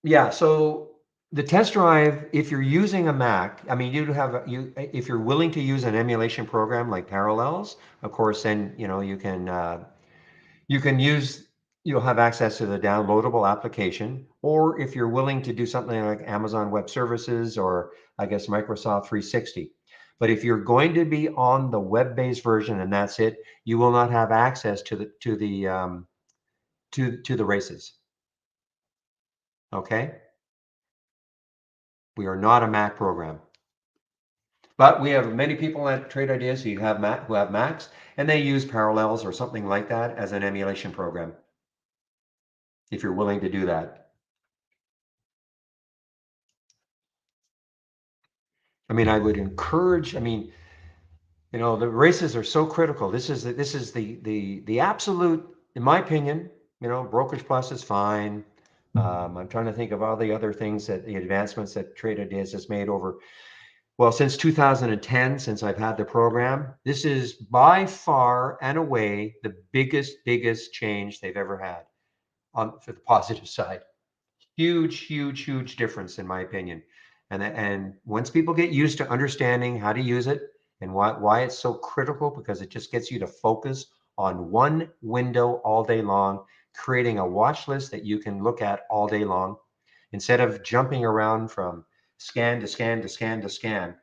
Yeah, so The test drive, if you're using a Mac, I mean, if you're willing to use an emulation program like Parallels, of course, then you can use, you'll have access to the downloadable application. Or if you're willing to do something like Amazon Web Services or I guess Microsoft 360. But if you're going to be on the web-based version and that's it, you will not have access to the races. Okay, we are not a Mac program. But we have many people at Trade Ideas who have Macs, and they use Parallels or something like that as an emulation program, if you're willing to do that. I mean, I would encourage, I mean, the races are so critical. This is the absolute, in my opinion, Brokerage Plus is fine. I'm trying to think of all the other things that the advancements that Trade Ideas has made over, well, since 2010, since I've had the program. This is by far and away the biggest change they've ever had for the positive side. Huge difference in my opinion. And once people get used to understanding how to use it and why it's so critical, because it just gets you to focus on one window all day long, creating a watch list that you can look at all day long instead of jumping around from scan to scan to scan to scan.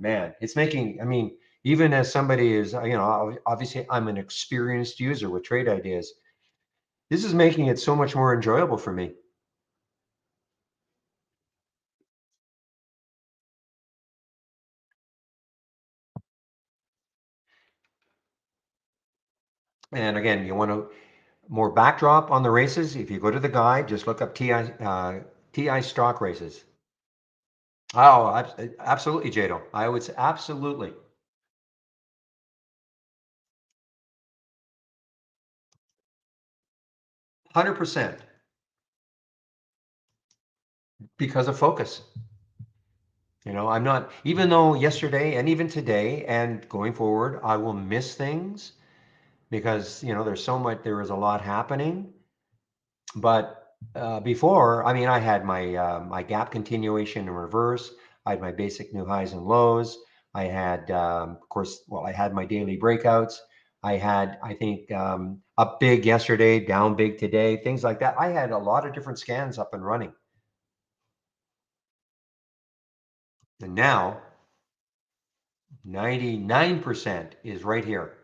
Man, it's making, I mean, even as somebody is, obviously I'm an experienced user with Trade Ideas. This is making it so much more enjoyable for me. And again, you want to more backdrop on the races. If you go to the guide, just look up TI stock races. Oh, absolutely, Jado. I would say absolutely. 100% because of focus. I'm not, even though yesterday and even today and going forward, I will miss things because, there is a lot happening. But before, I mean, I had my gap continuation in reverse. I had my basic new highs and lows. I had, of course, well, I had my daily breakouts. I had, I think, up big yesterday, down big today, things like that. I had a lot of different scans up and running. And now 99% is right here.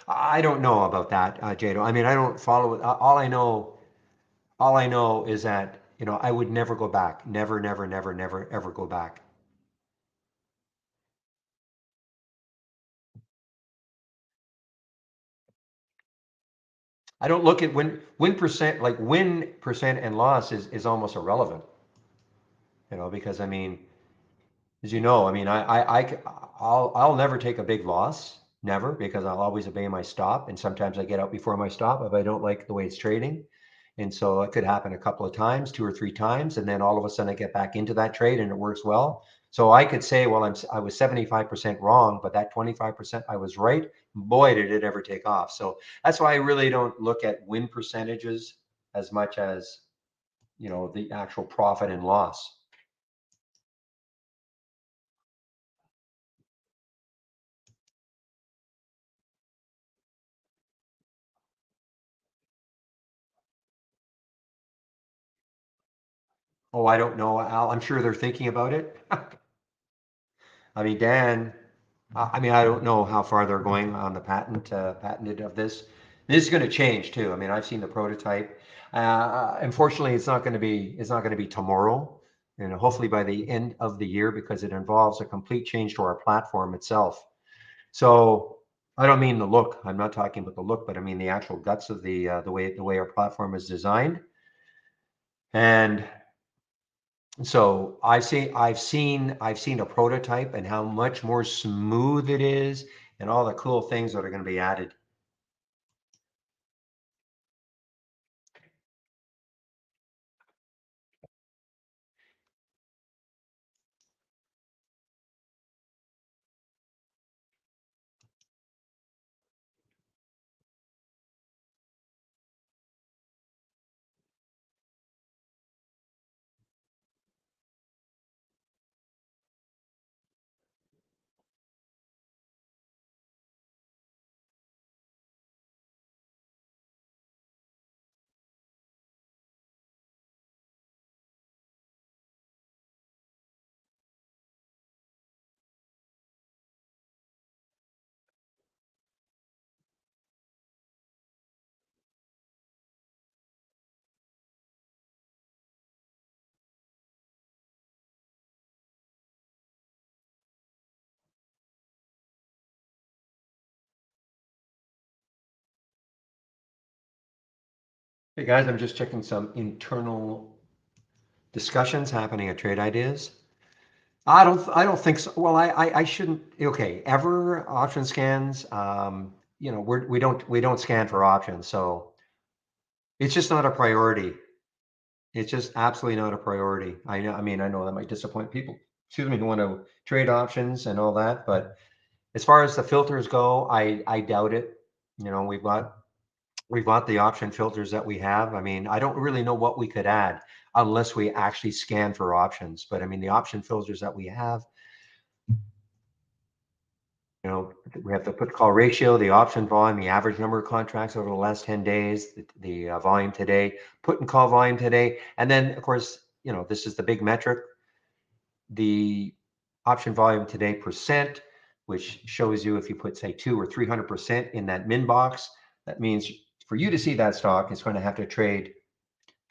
I don't know about that, Jado. I mean, I don't follow it. All I know is that, I would never go back. Never, ever go back. I don't look at win percent, like win percent and loss is almost irrelevant, because I mean, as you know, I mean, I'll never take a big loss, never, because I'll always obey my stop. And sometimes I get out before my stop if I don't like the way it's trading. And so it could happen a couple of times, 2 or 3 times, and then all of a sudden I get back into that trade and it works well. So I could say, well, I was 75% wrong, but that 25% I was right. Boy, did it ever take off. So that's why I really don't look at win percentages as much as, the actual profit and loss. Oh, I don't know, Al. I'm sure they're thinking about it. I mean, Dan, I mean, I don't know how far they're going on the patented of this. This is going to change too. I mean, I've seen the prototype. Unfortunately, it's not going to be tomorrow. Hopefully by the end of the year, because it involves a complete change to our platform itself. So I don't mean the look. I'm not talking about the look, but I mean the actual guts of the way our platform is designed. And so I've seen a prototype and how much more smooth it is and all the cool things that are going to be added. Hey guys, I'm just checking some internal discussions happening at Trade Ideas. I don't think so. Well, I shouldn't. Okay, ever option scans. You know, we don't scan for options, so it's just not a priority. It's just absolutely not a priority. I know. I mean, I know that might disappoint people. Excuse me, who want to trade options and all that, but as far as the filters go, I doubt it. You know, we've got the option filters that we have. I mean, I don't really know what we could add unless we actually scan for options. But I mean, the option filters that we have, you know, we have the put call ratio, the option volume, the average number of contracts over the last 10 days, the volume today, put and call volume today. And then, of course, you know, this is the big metric, the option volume today percent, which shows you if you put, say, 200 or 300% in that min box, that means for you to see that stock, it's going to have to trade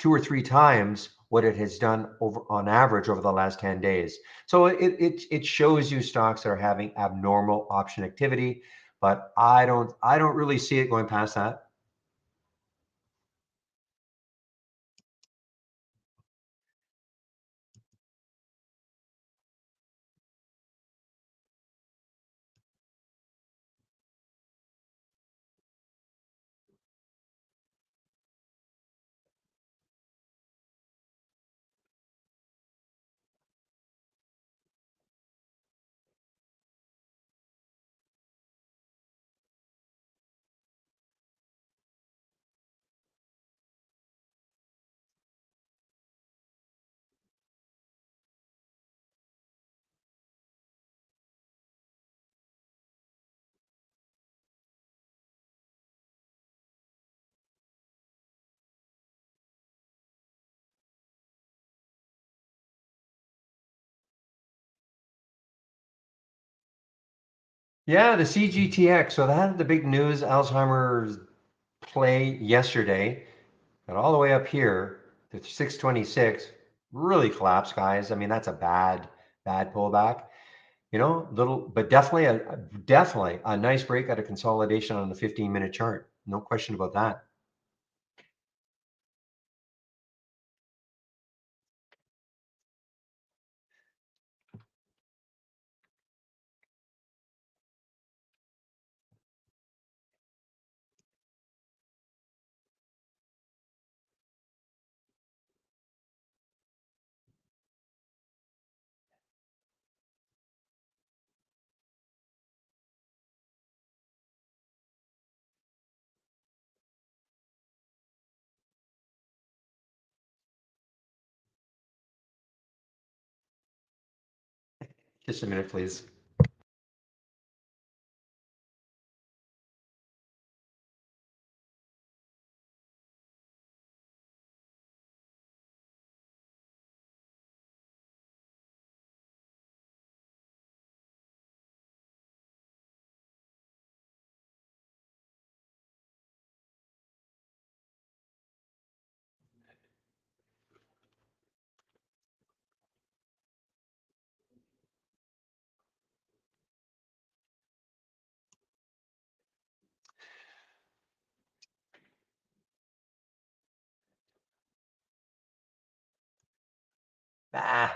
2 or 3 times what it has done over on average over the last 10 days. So it shows you stocks that are having abnormal option activity, but I don't really see it going past that. Yeah, the CGTX. So that had the big news Alzheimer's play yesterday. Got all the way up here to 626. Really collapsed, guys. I mean, that's a bad pullback. You know, little, but definitely a nice break out of consolidation on the 15-minute chart. No question about that. Just a minute, please.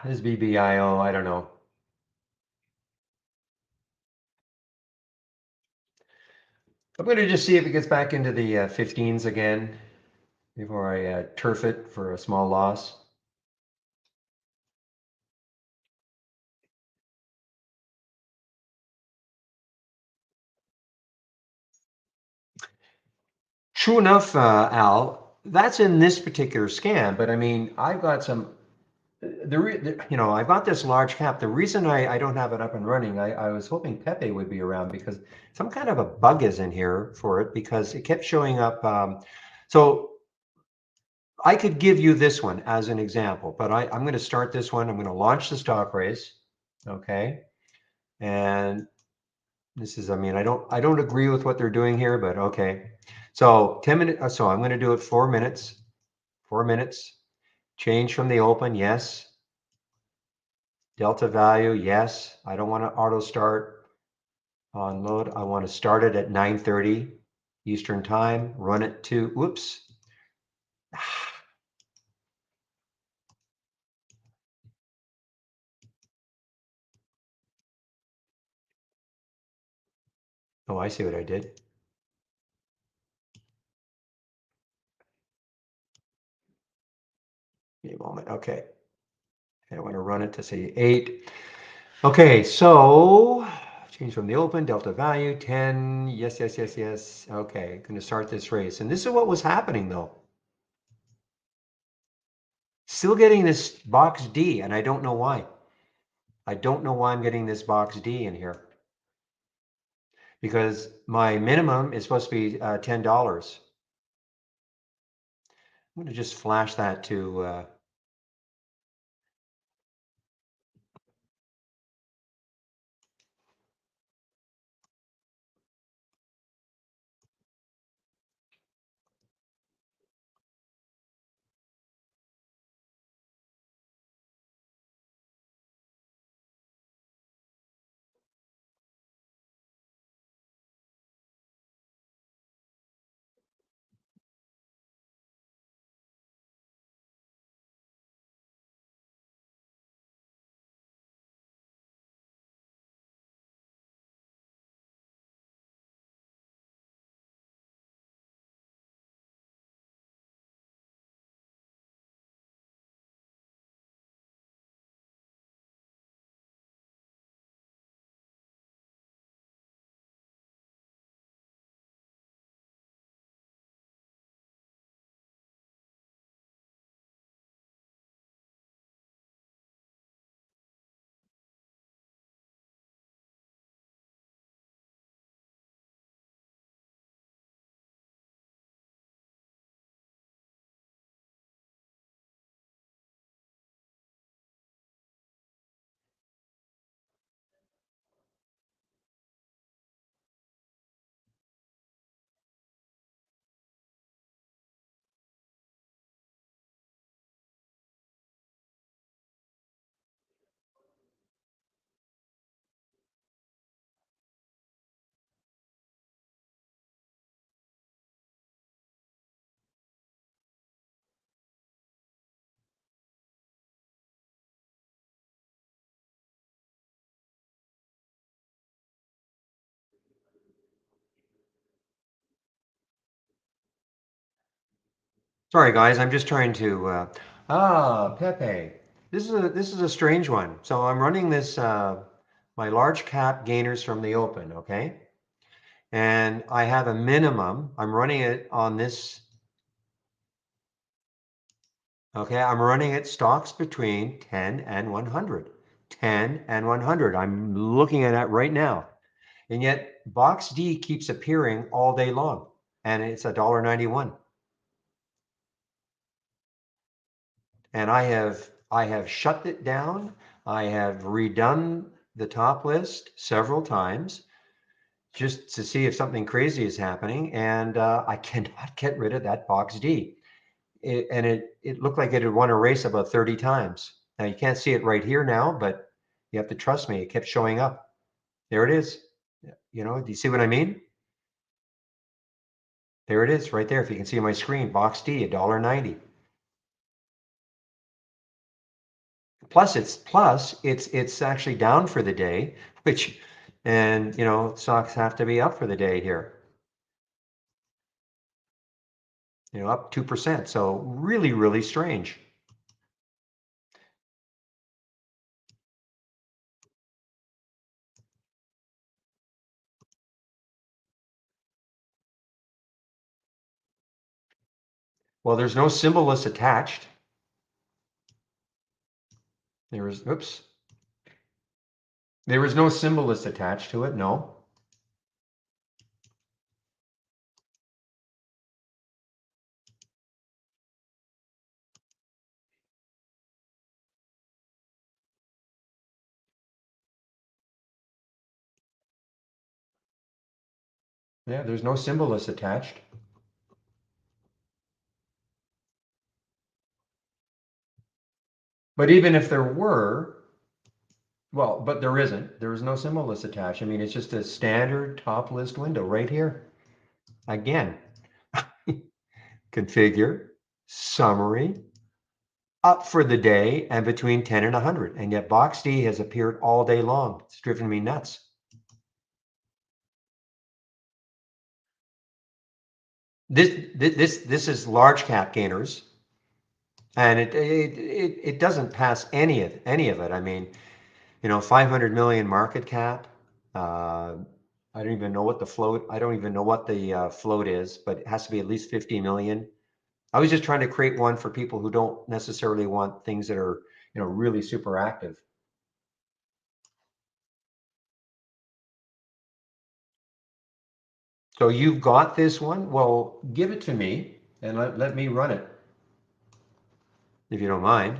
This BBIO, I don't know. I'm going to just see if it gets back into the 15s again before I turf it for a small loss. True enough, Al, that's in this particular scan, but I mean, I've got some, you know, I've got this large cap. The reason I don't have it up and running, I was hoping Pepe would be around because some kind of a bug is in here for it because it kept showing up. So I could give you this one as an example, but I'm going to start this one. I'm going to launch the stock race. Okay. And this is, I mean, I don't agree with what they're doing here, but okay. So 10 minutes. So I'm going to do it 4 minutes, 4 minutes, change from the open. Yes. Delta value. Yes. I don't want to auto start on load. I want to start it at 9:30 Eastern time, run it to, whoops, Oh, I see what I did. Give me a moment. Okay. I want to run it to say 8. Okay, so change from the open, delta value, 10. Yes, yes, yes, yes. Okay, going to start this race. And this is what was happening though. Still getting this box D, and I don't know why. I don't know why I'm getting this box D in here. Because my minimum is supposed to be $10. I'm going to just flash that to sorry guys, I'm just trying to Pepe. This is a strange one. So I'm running this my large cap gainers from the open, okay? And I have a minimum. I'm running it on this. Okay, I'm running it stocks between 10 and 100. 10 and 100. I'm looking at that right now. And yet box D keeps appearing all day long and it's $1.91. And I have shut it down. I have redone the top list several times just to see if something crazy is happening. And I cannot get rid of that box D. It looked like it had won a race about 30 times. Now you can't see it right here now, but you have to trust me. It kept showing up. There it is. You know, do you see what I mean? There it is right there. If you can see my screen, box D, $1.90. It's actually down for the day, which, and you know, stocks have to be up for the day here. You know, up 2%. So really, really strange. Well, there's no symbol list attached. There is, oops. There was no symbol list attached to it, no. Yeah, there's no symbol list attached. But even if there were, well, but there isn't. There is no symbol list attached. I mean, it's just a standard top list window right here. Again, configure, summary, up for the day and between 10 and 100. And yet Box D has appeared all day long. It's driven me nuts. This is large cap gainers, and it doesn't pass any of it. I mean, 500 million market cap. I don't even know what the float. I don't even know what the float is, but it has to be at least 50 million. I was just trying to create one for people who don't necessarily want things that are, really super active. So you've got this one. Well, give it to me and let me run it, if you don't mind.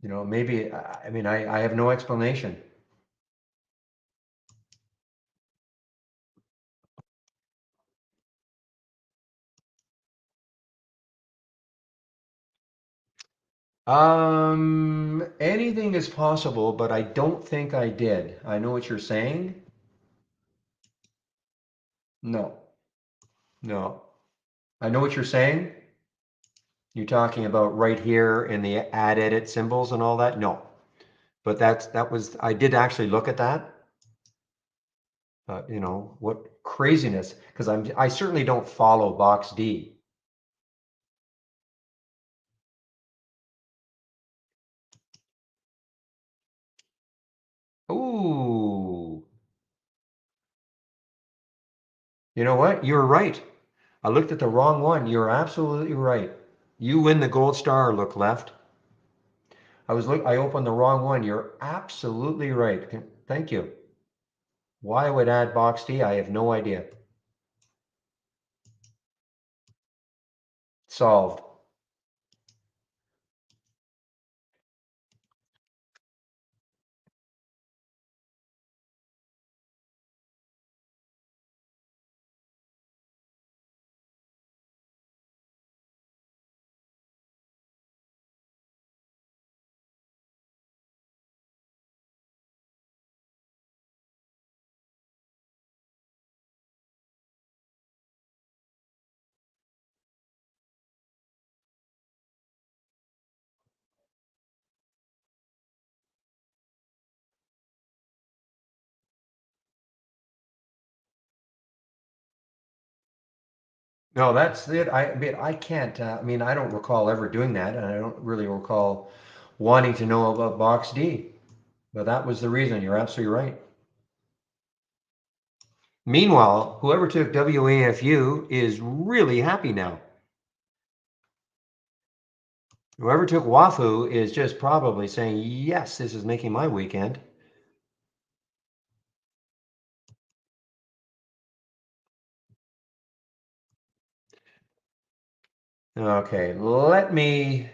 Maybe, I mean, I have no explanation. Anything is possible, but I don't think I did. I know what you're saying. No, no. I know what you're saying. You're talking about right here in the add edit symbols and all that. No, but that was, I did actually look at that. But what craziness, because I certainly don't follow Box D. Ooh, you know what? You're right. I looked at the wrong one. You're absolutely right. You win the gold star, look left. I opened the wrong one. You're absolutely right. Thank you. Why I would add Box D, I have no idea. Solved. No, that's it. I mean, I can't. I mean, I don't recall ever doing that, and I don't really recall wanting to know about Box D. But that was the reason. You're absolutely right. Meanwhile, whoever took WAFU is really happy now. Whoever took WAFU is just probably saying, yes, this is making my weekend. Okay, let me.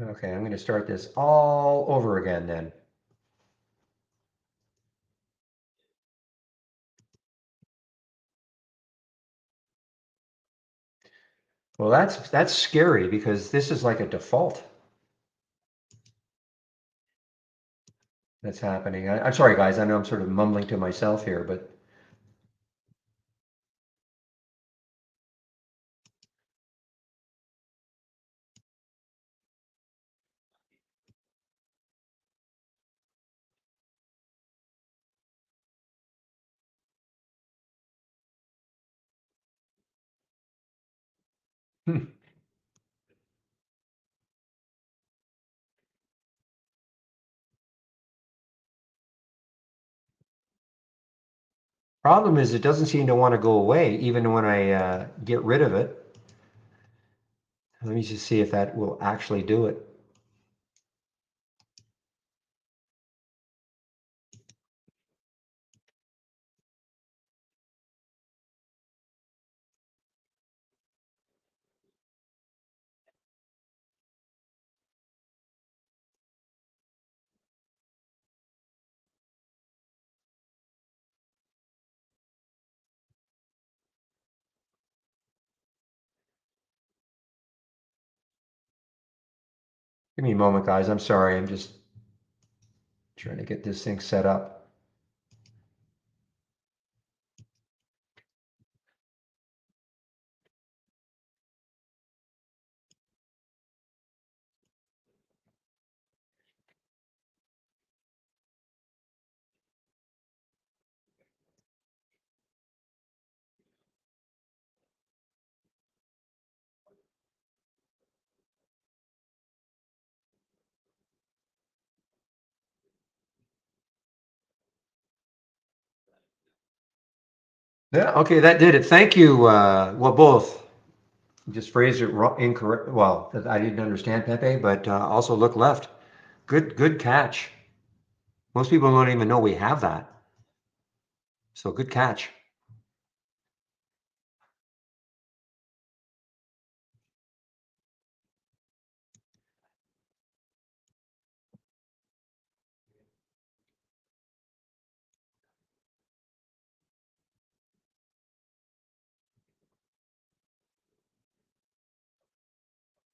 Okay, I'm going to start this all over again then. Well, that's scary because this is like a default that's happening. I'm sorry, guys. I know I'm sort of mumbling to myself here, but problem is it doesn't seem to want to go away even when I get rid of it. Let me just see if that will actually do it. Give me a moment, guys. I'm sorry. I'm just trying to get this thing set up. Yeah, okay, that did it. Thank you. Well, both. Just phrased it incorrect. Well, I didn't understand Pepe, but also look left. Good catch. Most people don't even know we have that. So good catch.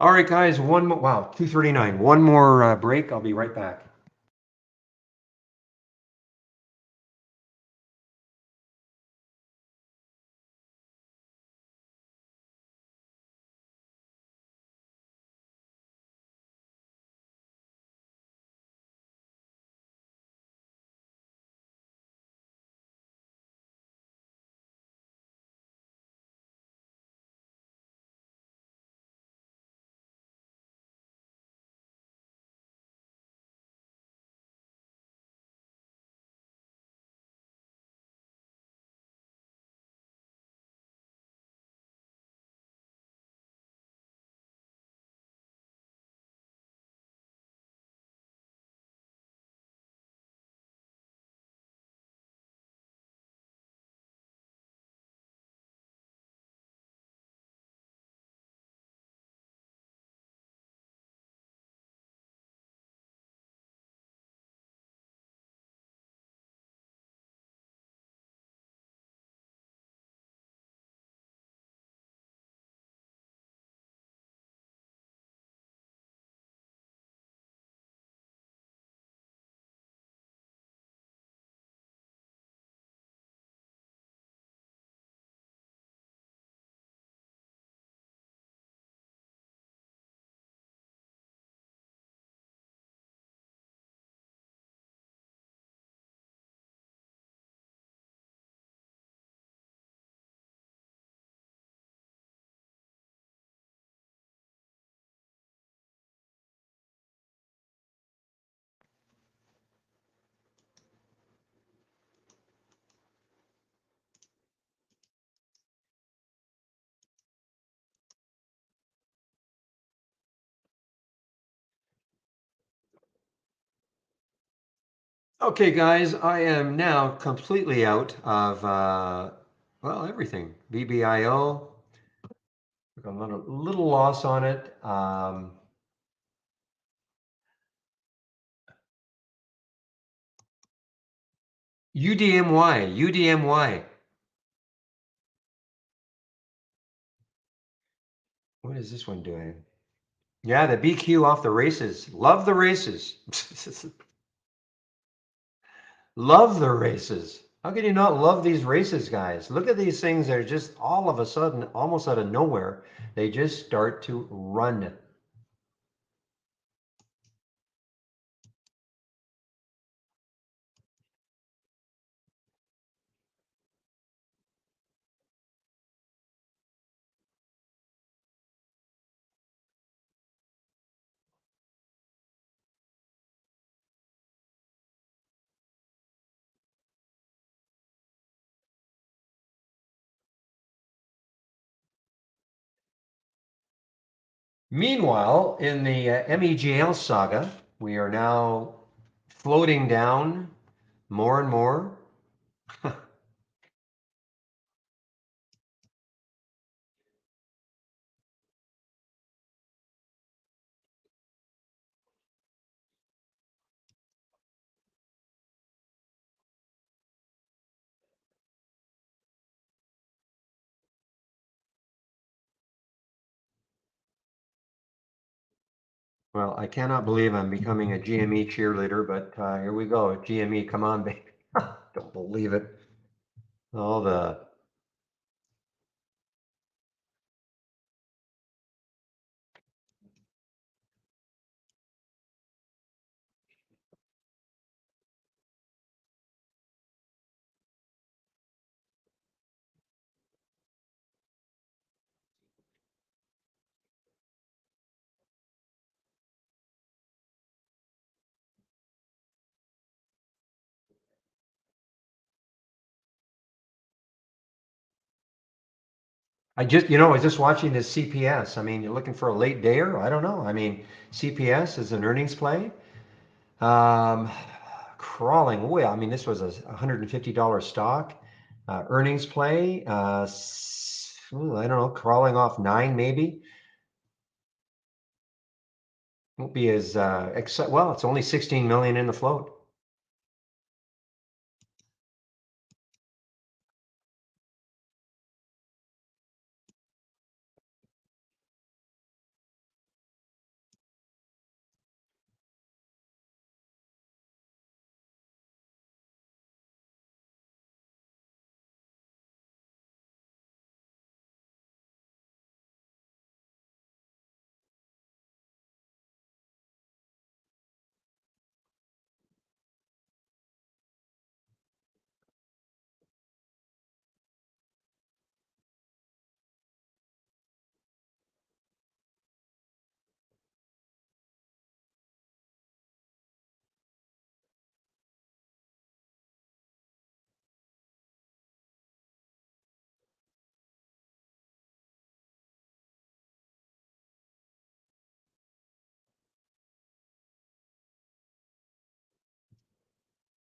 All right, guys, one more. Wow, 2:39. One more break. I'll be right back. Okay, guys, I am now completely out of, well, everything. VBIO, a little loss on it. UDMY. What is this one doing? Yeah, the BQ off the races. Love the races. Love the races. How can you not love these races, guys? Look at these things. They're just all of a sudden, almost out of nowhere, they just start to run. Meanwhile, in the MEGL saga, we are now floating down more and more. Well, I cannot believe I'm becoming a GME cheerleader, but here we go. GME, come on, baby. Don't believe it. All the I was just watching this CPS. I mean, you're looking for a late dayer? I don't know. I mean, CPS is an earnings play. Um, crawling away. I mean, this was a $150 stock. Earnings play. I don't know, crawling off 9 maybe. Won't be as well. It's only 16 million in the float.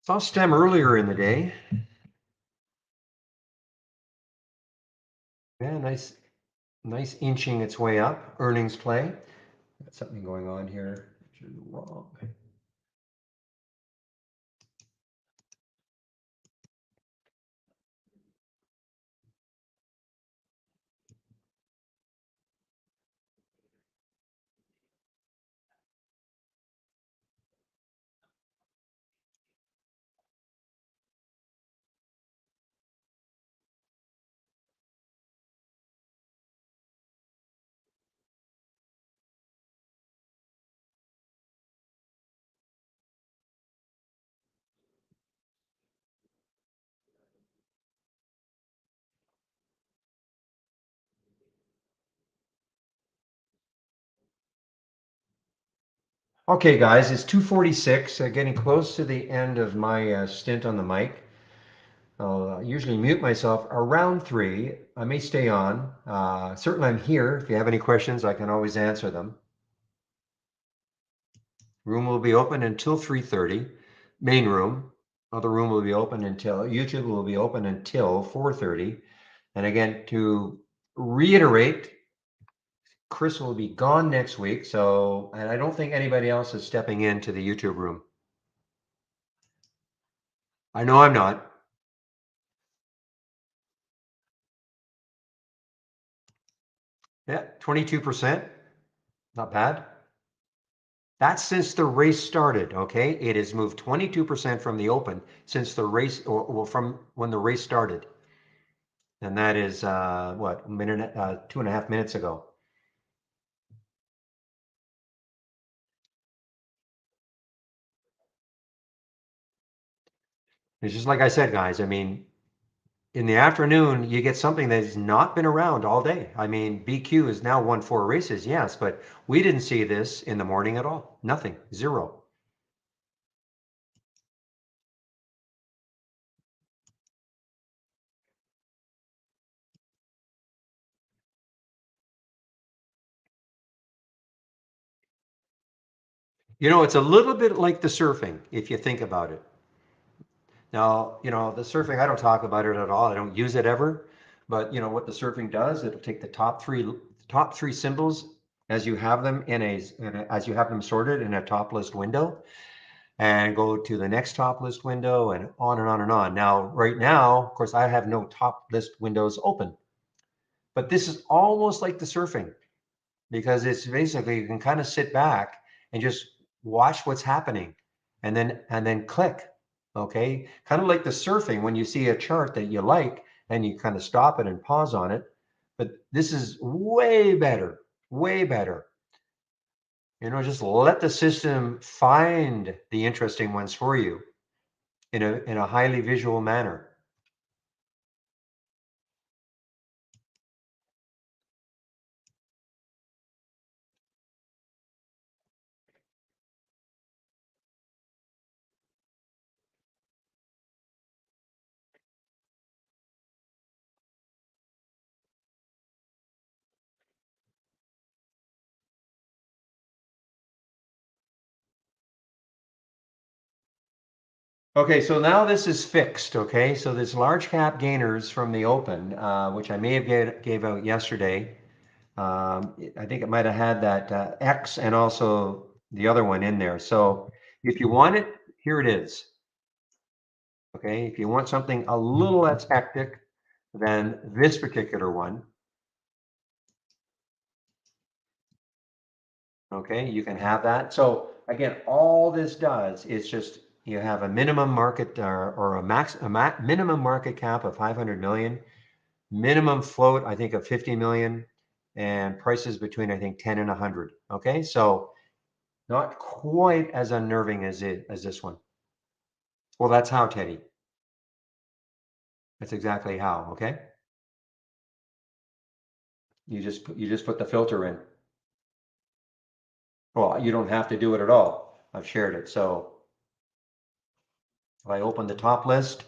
Saw STEM earlier in the day. Yeah, nice inching its way up. Earnings play. Got something going on here. Wrong. Okay, guys, it's 2:46. Getting close to the end of my stint on the mic. I'll usually mute myself around 3. I may stay on. Certainly, I'm here. If you have any questions, I can always answer them. Room will be open until 3:30. Main room. Other room will be open until YouTube will be open until 4:30. And again, to reiterate, Chris will be gone next week. So, and I don't think anybody else is stepping into the YouTube room. I know I'm not. Yeah, 22%. Not bad. That's since the race started, okay? It has moved 22% from the open since the race, or from when the race started. And that is, what, a minute, 2.5 minutes ago. It's just like I said, guys, I mean, in the afternoon, you get something that has not been around all day. I mean, BQ has now won 4 races, yes, but we didn't see this in the morning at all. Nothing, zero. You know, it's a little bit like the surfing, if you think about it. Now, the surfing, I don't talk about it at all. I don't use it ever. But what the surfing does, it'll take the top three symbols as you have them as you have them sorted in a top list window, and go to the next top list window, and on and on and on. Now, right now, of course, I have no top list windows open. But this is almost like the surfing, because it's basically, you can kind of sit back and just watch what's happening, and then click. Okay, kind of like the surfing when you see a chart that you like and you kind of stop it and pause on it. But this is way better, way better. Just let the system find the interesting ones for you in a highly visual manner. Okay, so now this is fixed. Okay, so this large cap gainers from the open, which I may have gave out yesterday. I think it might have had that X and also the other one in there. So if you want it, here it is. Okay, if you want something a little less hectic than this particular one, okay, you can have that. So again, all this does is just you have a minimum market or a minimum market cap of 500 million, minimum float I think of 50 million, and prices between I think 10 and 100. Okay, so not quite as unnerving as this one. Well, that's how, Teddy. That's exactly how. Okay, you just put the filter in. Well, you don't have to do it at all. I've shared it. So if I open the top list,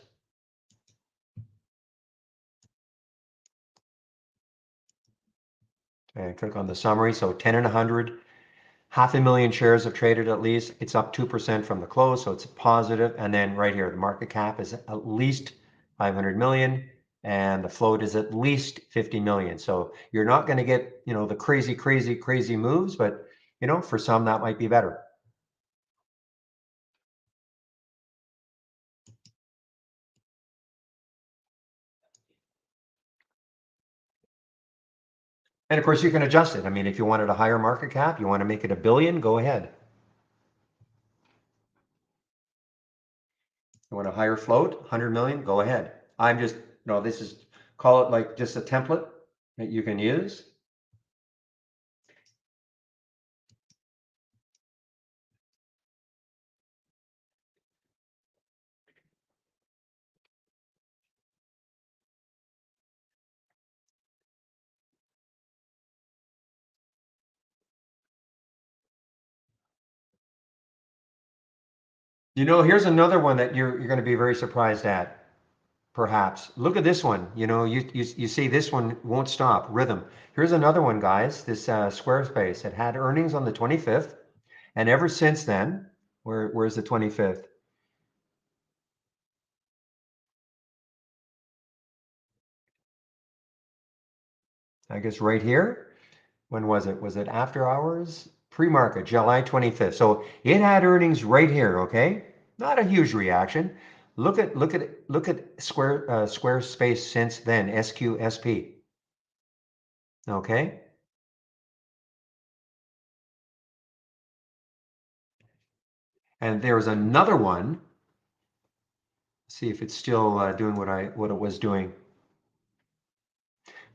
and click on the summary, so 10 and 100, 500,000 shares have traded at least. It's up 2% from the close, so it's positive. And then right here, the market cap is at least 500 million, and the float is at least 50 million. So you're not going to get, the crazy moves, but for some that might be better. And of course, you can adjust it. I mean, if you wanted a higher market cap, you want to make it 1 billion, go ahead. You want a higher float, 100 million, go ahead. I'm just, this is, call it like just a template that you can use. Here's another one that you're going to be very surprised at, perhaps. Look at this one. You see this one won't stop, Rhythm. Here's another one, guys, this Squarespace. It had earnings on the 25th, and ever since then, where's the 25th? I guess right here. When was it? Was it after hours? Pre-market, July 25th. So it had earnings right here, okay? Not a huge reaction. Look at Squarespace since then, SQSP. Okay? And there's another one. See if it's still doing what it was doing.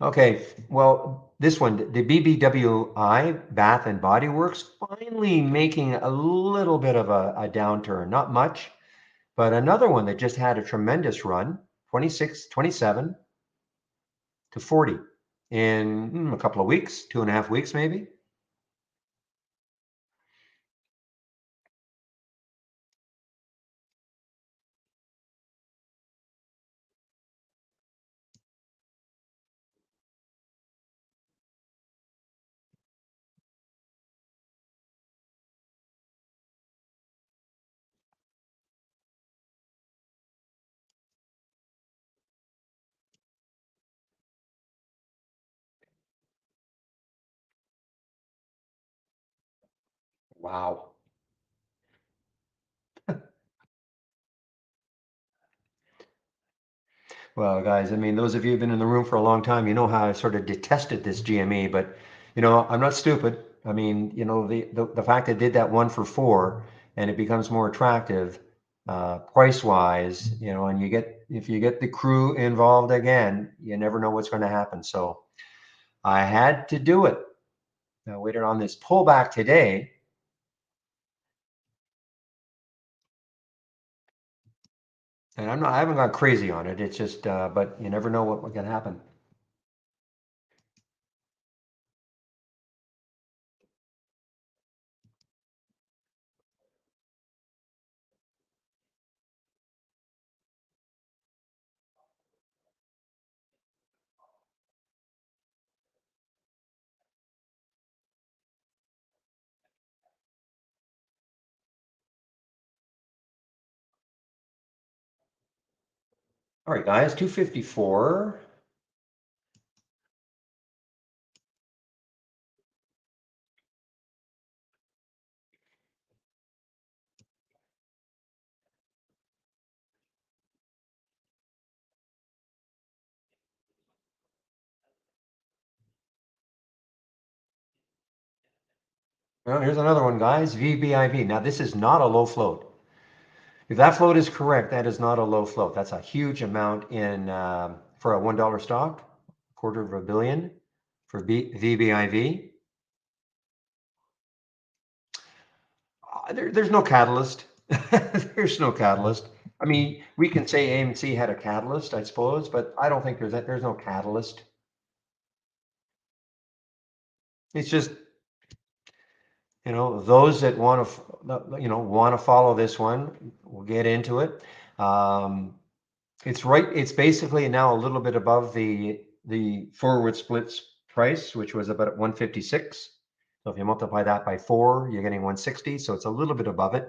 Okay, well, this one, the BBWI, Bath and Body Works, finally making a little bit of a downturn. Not much, but another one that just had a tremendous run, 26, 27 to 40 in a couple of weeks, 2.5 weeks maybe. Wow. Well, guys, I mean, those of you who've been in the room for a long time, you know how I sort of detested this GME, but I'm not stupid. I mean, you know, the fact that it did that 1 for 4 and it becomes more attractive price wise, you know, and if you get the crew involved again, you never know what's going to happen. So I had to do it. I waited on this pullback today. And I haven't gone crazy on it. It's just, but you never know what can happen. All right, guys, 254. Well, here's another one, guys. VBIV. Now, this is not a low float. If that float is correct, that is not a low float. That's a huge amount in for a $1 stock, $250 million for VBIV. There's no catalyst. There's no catalyst. I mean, we can say AMC had a catalyst, I suppose, but I don't think there's no catalyst. It's just, you know, those that want to follow this one, we'll get into it. It's basically now a little bit above the forward splits price, which was about at 156. So if you multiply that by 4, you're getting 160. So it's a little bit above it.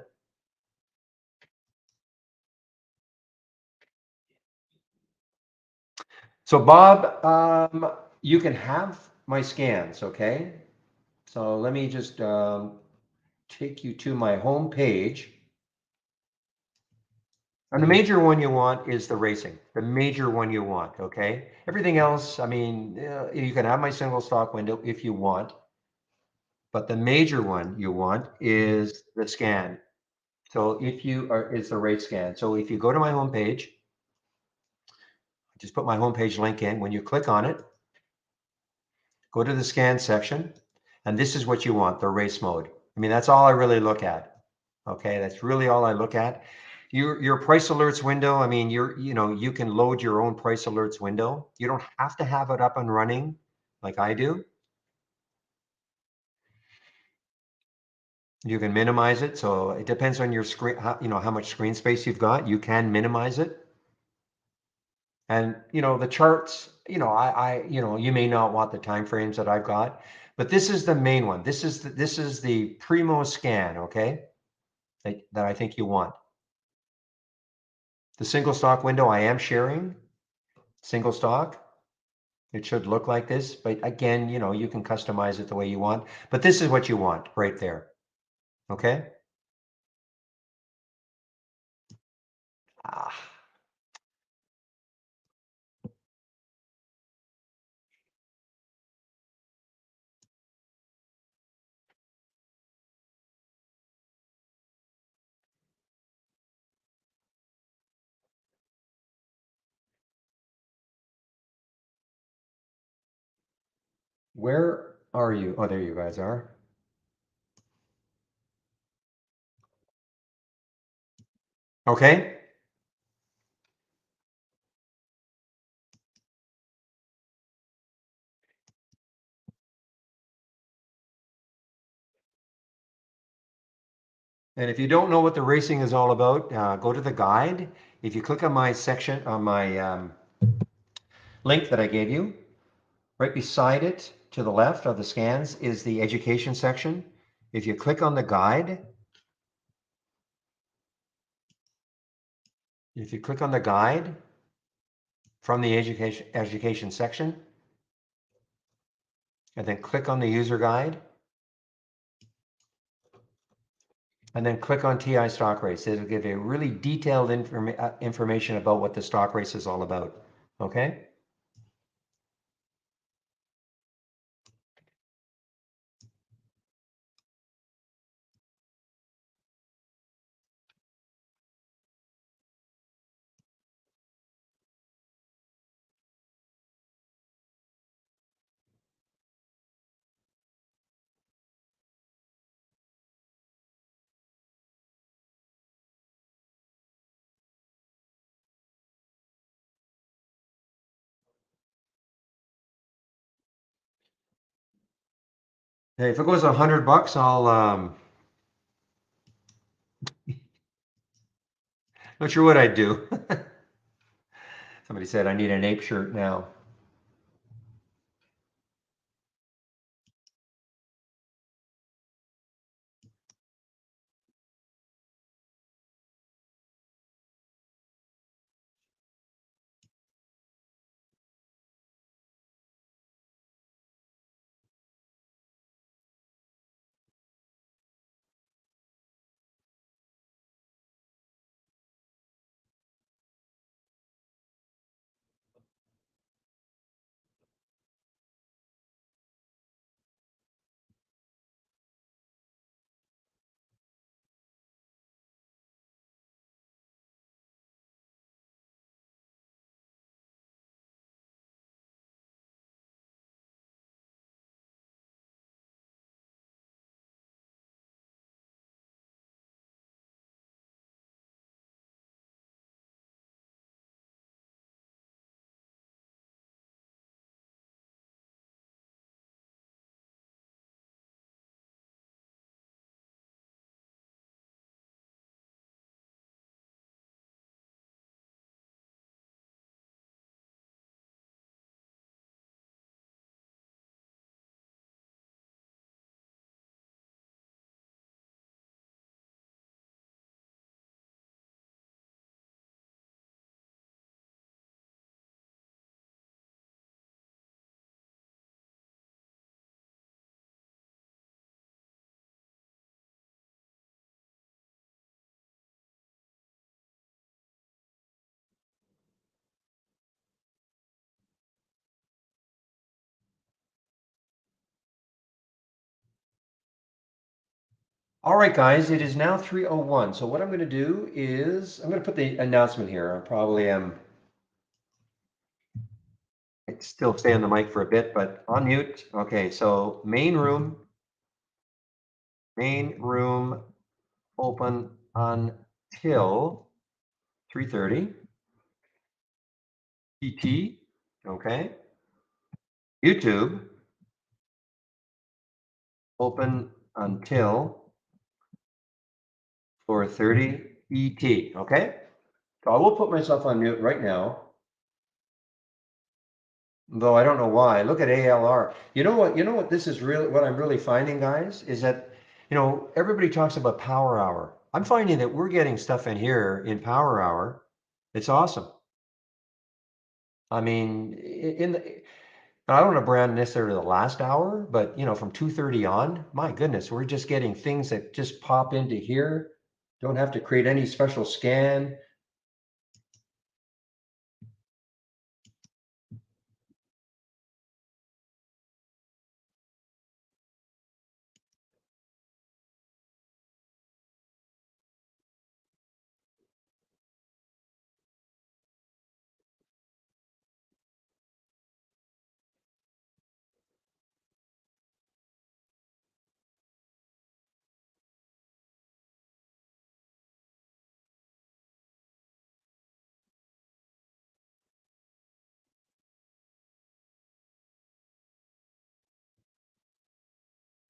So Bob, you can have my scans, okay? So let me just take you to my home page. And the major one you want is the racing. The major one you want, okay? Everything else, I mean, you can have my single stock window if you want, but the major one you want is the scan. So is the rate scan. So if you go to my home page, just put my homepage link in. When you click on it, go to the scan section, and this is what you want, the race mode. I mean, that's all I really look at. Okay, that's really all I look at. Your price alerts window, I mean, you can load your own price alerts window. You don't have to have it up and running like I do. You can minimize it. So it depends on your screen, how much screen space you've got. You can minimize it. And the charts, you may not want the time frames that I've got, but this is the main one. This is the primo scan, okay? That I think you want. The single stock window I am sharing, single stock. It should look like this, but again, you can customize it the way you want, but this is what you want right there. Okay. Ah. Where are you? Oh, there you guys are. Okay. And if you don't know what the racing is all about, go to the guide. If you click on my section, on my link that I gave you, right beside it to the left of the scans is the education section. If you click on the guide, from the education section, and then click on the user guide, and then click on TI stock race. It'll give you really detailed information about what the stock race is all about. Okay. Hey, if it goes $100, I'll not sure what I'd do. Somebody said I need an ape shirt now. All right, guys, it is now 3:01. So what I'm going to do is I'm going to put the announcement here. I probably am. I'd still stay on the mic for a bit, but on mute. Okay, so main room open until 3:30 PT. Okay. YouTube open until 4:30 ET. Okay. So I will put myself on mute right now. Though I don't know why. Look at ALR. You know what? You know what this is really what I'm really finding, guys, is that everybody talks about power hour. I'm finding that we're getting stuff in here in power hour. It's awesome. I mean, I don't want to brand necessarily the last hour, but from 2:30 on, my goodness, we're just getting things that just pop into here. Don't have to create any special scan.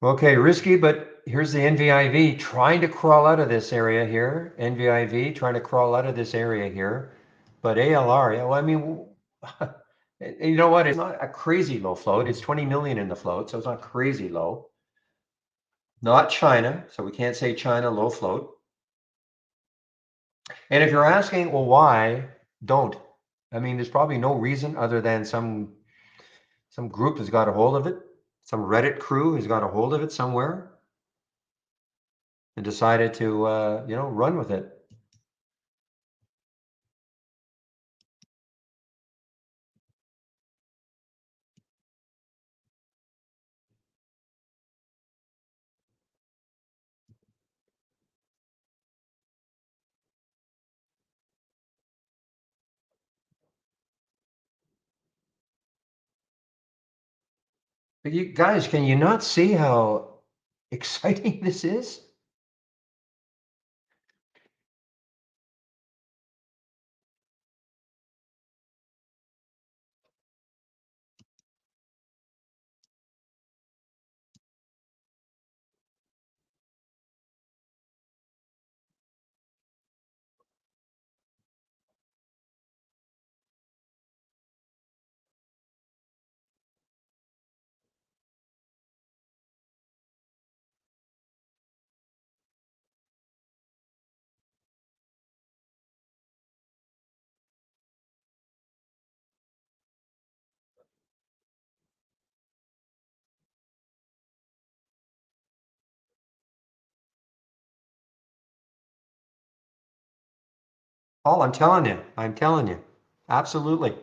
Okay, risky, but here's the NVIV trying to crawl out of this area here. NVIV trying to crawl out of this area here. But ALR, yeah, well, I mean, you know what? It's not a crazy low float. It's 20 million in the float, so it's not crazy low. Not China, so we can't say China low float. And if you're asking, well, why? Don't. I mean, there's probably no reason other than some group has got a hold of it. Some Reddit crew has got a hold of it somewhere and decided to, run with it. But you guys, can you not see how exciting this is? Paul, I'm telling you, absolutely.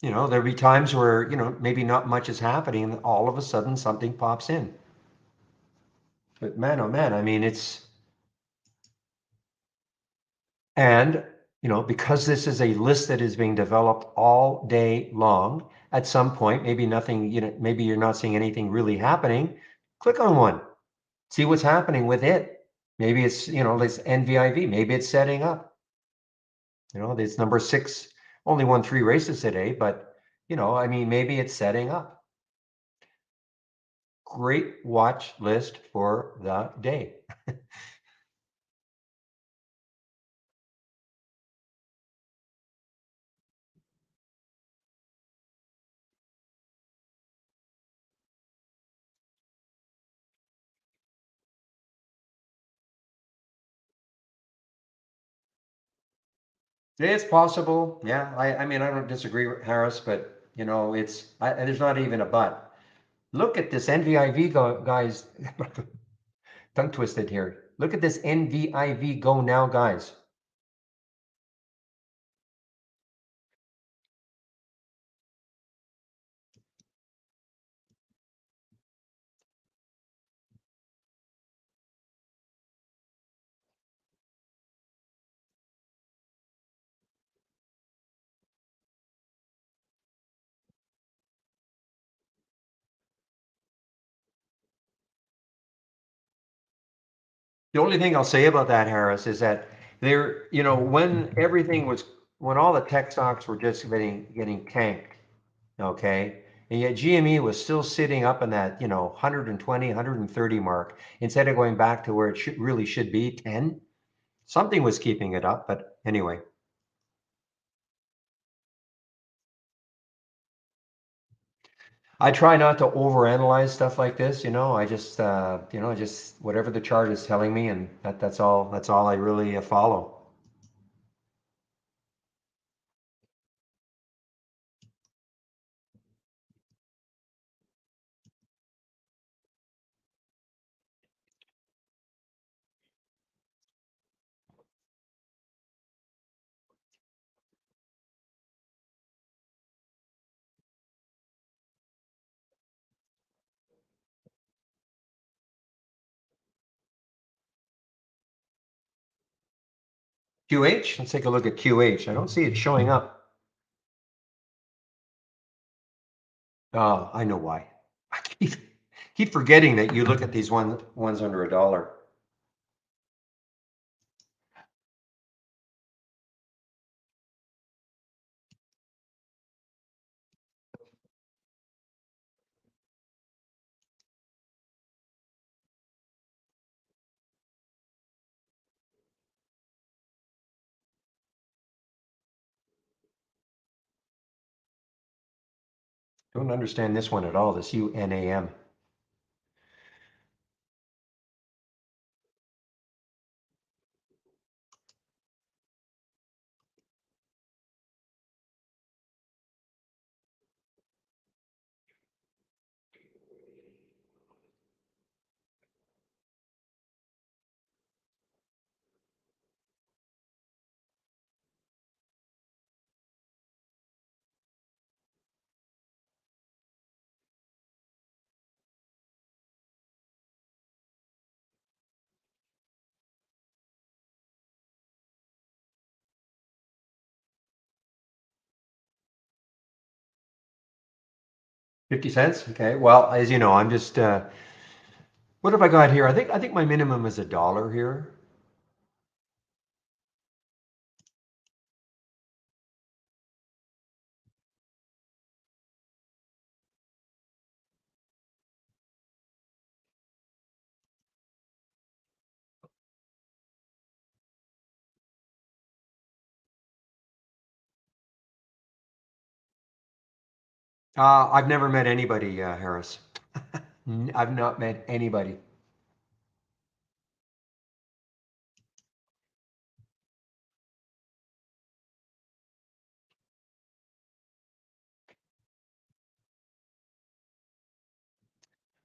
You know, there'll be times where, you know, maybe not much is happening, and all of a sudden something pops in. But man, oh man, I mean, and, you know, because this is a list that is being developed all day long, at some point, maybe nothing, you know, maybe you're not seeing anything really happening. Click on one, see what's happening with it. Maybe it's, you know, this NVIV, maybe it's setting up. You know, it's number 6, only won 3 races today, but, you know, I mean, maybe it's setting up. Great watch list for the day. It's possible. Yeah, I mean, I don't disagree with Harris, but you know, there's not even a but. Look at this NVIV guys, tongue twisted here. Look at this NVIV go now, guys. The only thing I'll say about that, Harris, is that there, you know, when all the tech stocks were just getting tanked, okay, and yet GME was still sitting up in that, you know, 120, 130 mark instead of going back to where it really should be, 10. Something was keeping it up, but anyway. I try not to overanalyze stuff like this, you know. I just, you know, just whatever the chart is telling me, and that's all. That's all I really follow. QH. Let's take a look at QH. I don't see it showing up. Oh, I know why. I keep forgetting that you look at these ones under $1. Don't understand this one at all. This UNAM. $0.50. Okay. Well, as you know, I'm just. What have I got here? I think my minimum is $1 here. I've never met anybody, Harris. I've not met anybody.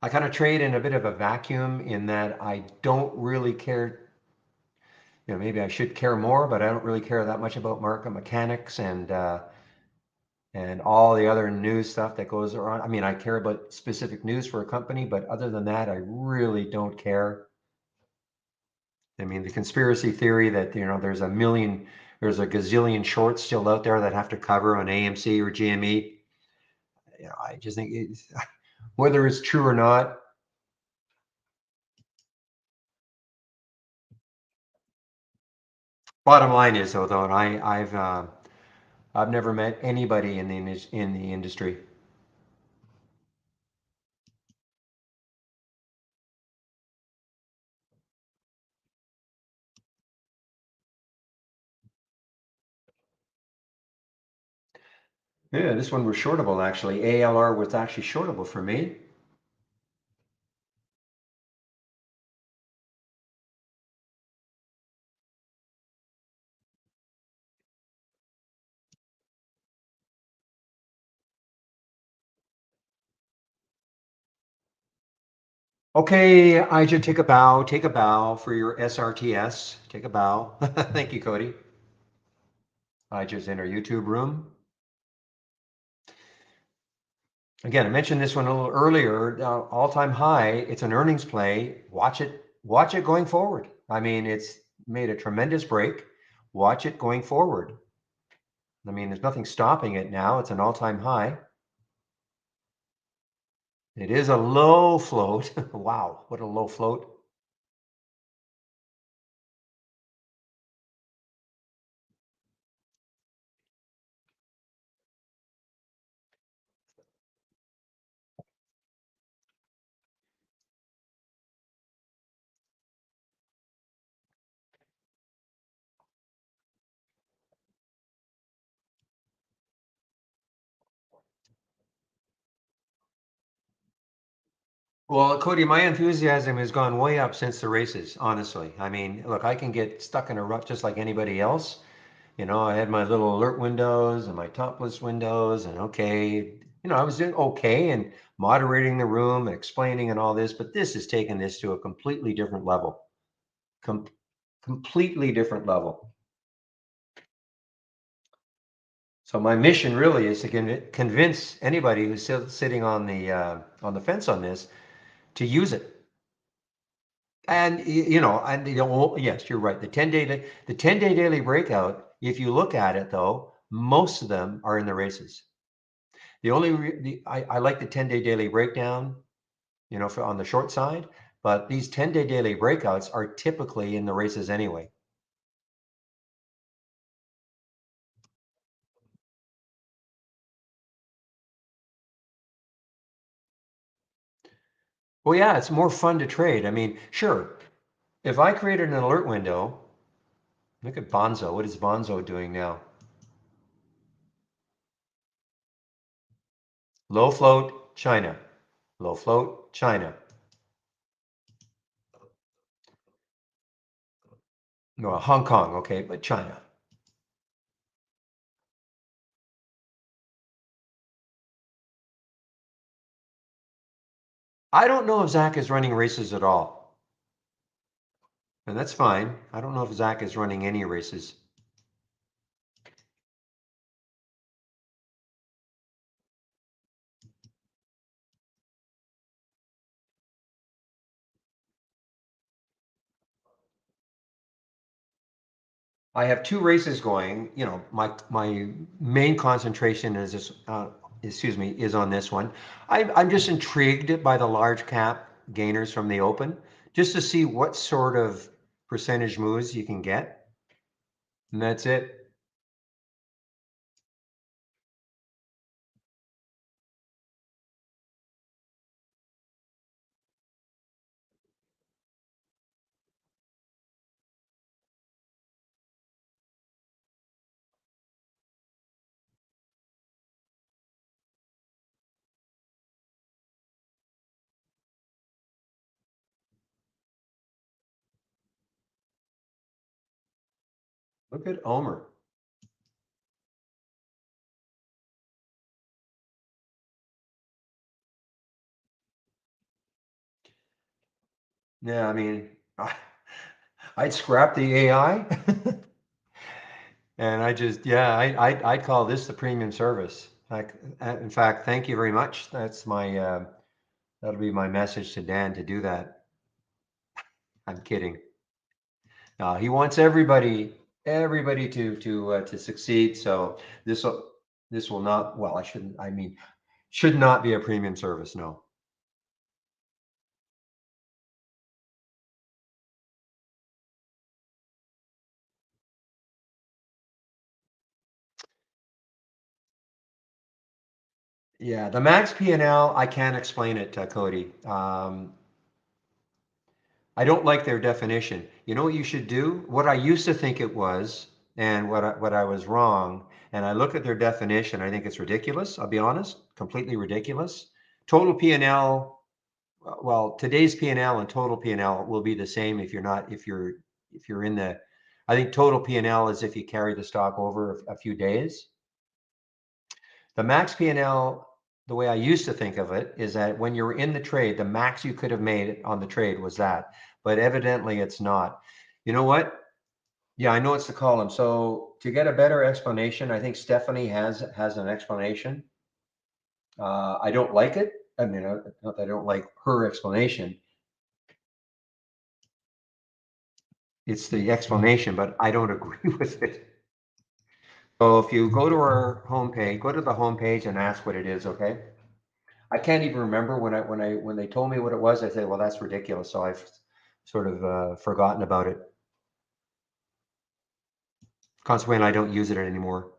I kind of trade in a bit of a vacuum in that I don't really care. Maybe I should care more, but I don't really care that much about market mechanics and all the other news stuff that goes around. I mean, I care about specific news for a company, but other than that, I really don't care. I mean, the conspiracy theory that, there's a gazillion shorts still out there that have to cover on AMC or GME. I just think whether it's true or not. Bottom line is though, and I've never met anybody in the industry. Yeah, this one was shortable actually. ALR was actually shortable for me. Okay, I should take a bow. Take a bow for your SRTS. Take a bow. Thank you, Cody. I just in our YouTube room. Again, I mentioned this one a little earlier. All-time high. It's an earnings play. Watch it. Watch it going forward. I mean, it's made a tremendous break. Watch it going forward. I mean, there's nothing stopping it now. It's an all-time high. It is a low float. Wow, what a low float. Well, Cody, my enthusiasm has gone way up since the races, honestly. I mean, look, I can get stuck in a rut just like anybody else. I had my little alert windows and my top list windows, and okay, I was doing okay and moderating the room and explaining and all this, but this has taken this to a completely different level. Completely different level. So my mission really is to convince anybody who's sitting on the fence on this to use it. And yes, you're right. The 10-day daily breakout. If you look at it, though, most of them are in the races. I like the 10-day daily breakdown, for on the short side, but these 10-day daily breakouts are typically in the races anyway. Well, yeah, it's more fun to trade. I mean, sure, if I created an alert window, look at Bonzo. What is Bonzo doing now? Low float, China. Low float, China. No, Hong Kong, okay, but China. I don't know if Zach is running races at all. And that's fine. I don't know if Zach is running any races. I have two races going. My main concentration is this. Is on this one. I'm just intrigued by the large cap gainers from the open, just to see what sort of percentage moves you can get, and that's it. Look at Omer. Yeah, I mean, I'd scrap the AI. And I just, yeah, I'd call this the premium service. Like, in fact, thank you very much. That's my, that'll be my message to Dan to do that. I'm kidding. He wants everybody to succeed. So this will, this will not, well, I shouldn't, I mean, should not be a premium service. No. Yeah, the max P&L, I can't explain it, Cody. I don't like their definition. You know what you should do? What I used to think it was, and what I was wrong, and I look at their definition, I think it's ridiculous. I'll be honest, completely ridiculous. Total P&L, well, today's P&L and total P&L will be the same if you're not, if you're in the, I think total P&L is if you carry the stock over a few days. The max P&L, the way I used to think of it, is that when you're in the trade, the max you could have made on the trade was that. But evidently it's not. You know what? Yeah, I know it's the column. So to get a better explanation, I think Stephanie has an explanation. I don't like it. I mean, not that I don't like her explanation. It's the explanation, but I don't agree with it. So if you go to our homepage, go to the homepage and ask what it is, okay? I can't even remember when they told me what it was. I said, well, that's ridiculous. So I've sort of forgotten about it. Consequently, I don't use it anymore.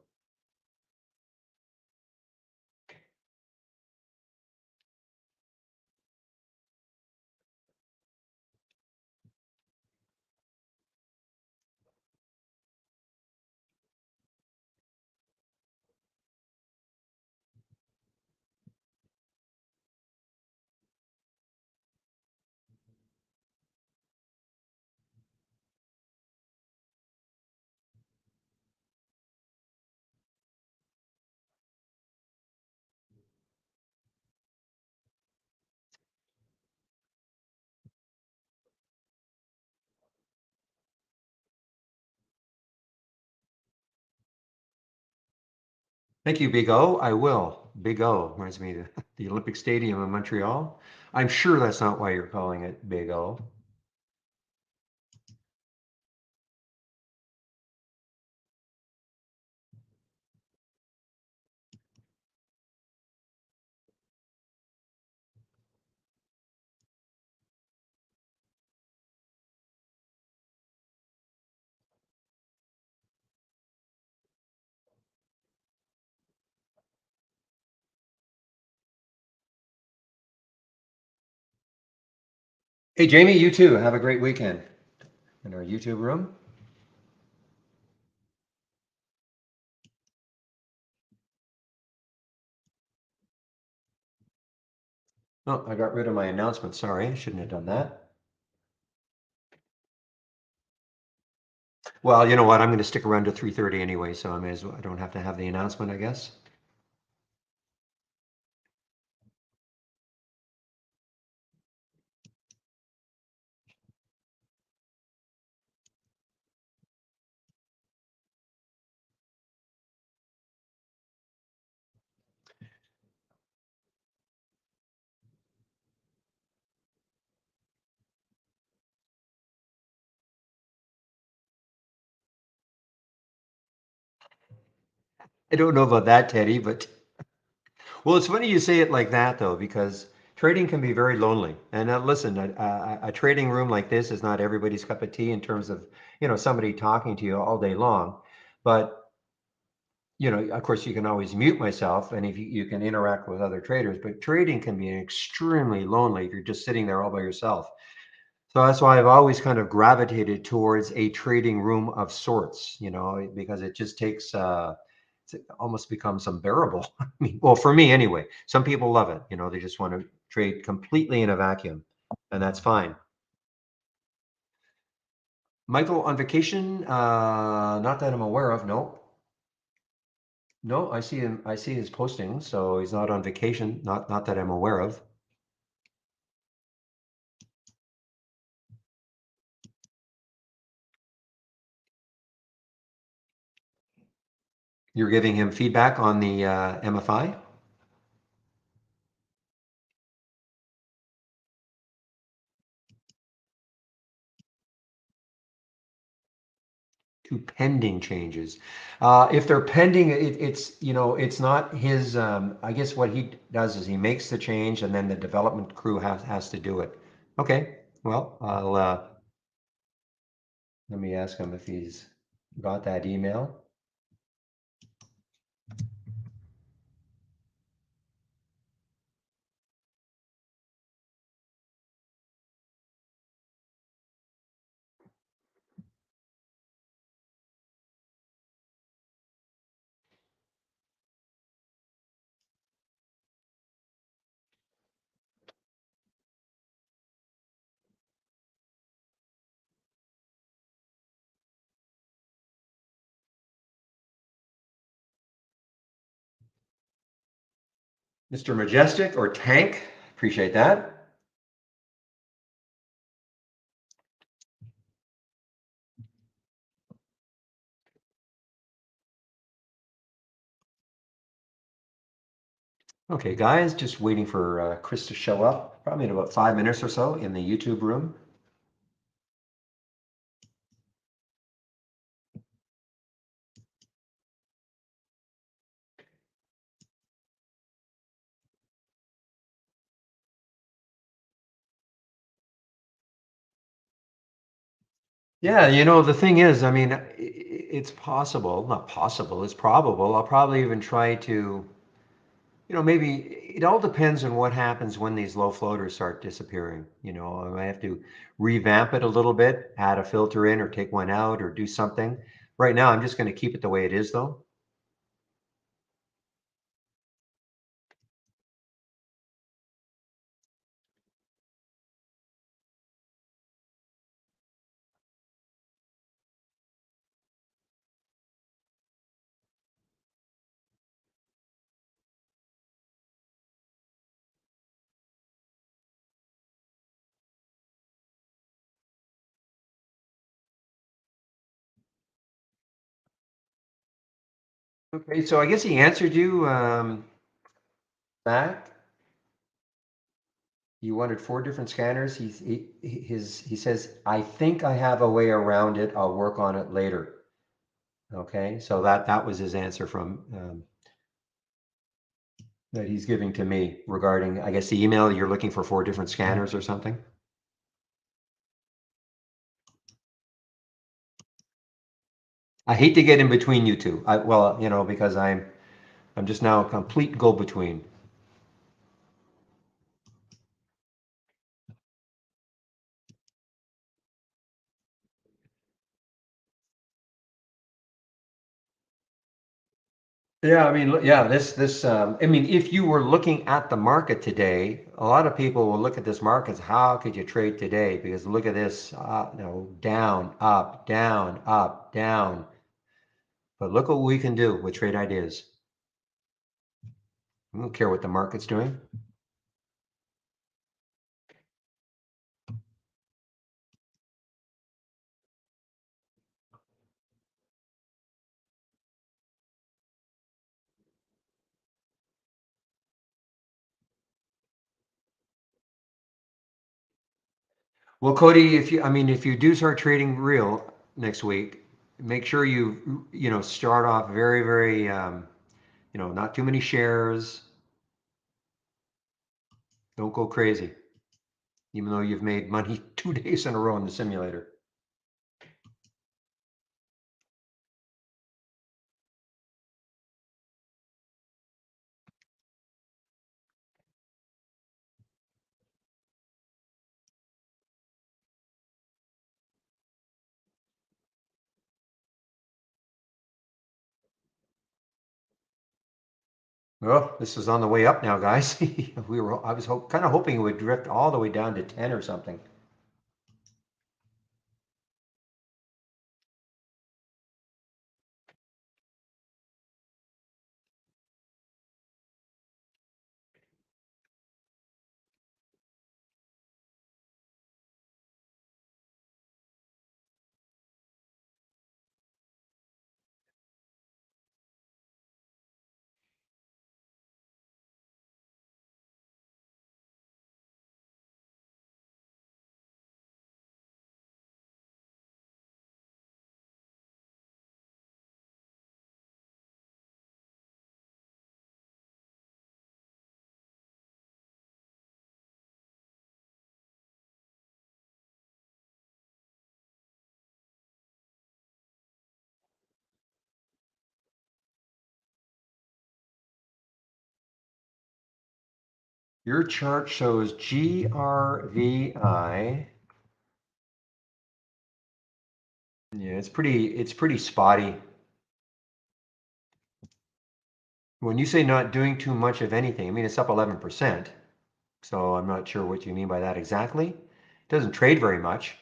Thank you, Big O. I will. Big O reminds me of the Olympic Stadium in Montreal. I'm sure that's not why you're calling it Big O. Hey, Jamie, you too. Have a great weekend in our YouTube room. Oh, I got rid of my announcement. Sorry, I shouldn't have done that. Well, you know what? I'm going to stick around to 3:30 anyway, so I may as well. I don't have to have the announcement, I guess. I don't know about that, Teddy, but well, it's funny you say it like that, though, because trading can be very lonely. And listen, a trading room like this is not everybody's cup of tea in terms of, somebody talking to you all day long. But, of course, you can always mute myself and if you can interact with other traders, but trading can be extremely lonely if you're just sitting there all by yourself. So that's why I've always kind of gravitated towards a trading room of sorts, because it just takes, it almost becomes unbearable. I mean, well, for me anyway. Some people love it. They just want to trade completely in a vacuum, and that's fine. Michael on vacation? Not that I'm aware of. No, no. I see him. I see his posting, so he's not on vacation. Not that I'm aware of. You're giving him feedback on the MFI? Two pending changes. If they're pending, it's not his, I guess what he does is he makes the change and then the development crew has to do it. Okay, well, let me ask him if he's got that email. Mr. Majestic or Tank, appreciate that. Okay, guys, just waiting for Chris to show up, probably in about 5 minutes or so in the YouTube room. Yeah, the thing is, I mean, it's possible, not possible, it's probable. I'll probably even try to, maybe it all depends on what happens when these low floaters start disappearing. I might have to revamp it a little bit, add a filter in or take one out or do something. Right now, I'm just going to keep it the way it is, though. Okay, so I guess he answered you back. You wanted 4 different scanners. He says, I think I have a way around it. I'll work on it later. Okay, so that was his answer from that he's giving to me regarding, I guess, the email. You're looking for 4 different scanners or something. I hate to get in between you two. Well, because I'm just now a complete go-between. Yeah, I mean, yeah, I mean, if you were looking at the market today, a lot of people will look at this market as how could you trade today? Because look at this, down, up, down, up, down. But look what we can do with trade ideas. I don't care what the market's doing. Well, Cody, if you do start trading real next week, make sure you start off very, very, not too many shares. Don't go crazy, even though you've made money 2 days in a row in the simulator. Well, this is on the way up now, guys. I was kind of hoping it would drift all the way down to 10 or something. Your chart shows GRVI. Yeah, it's pretty spotty. When you say not doing too much of anything, I mean, it's up 11%. So I'm not sure what you mean by that exactly. It doesn't trade very much.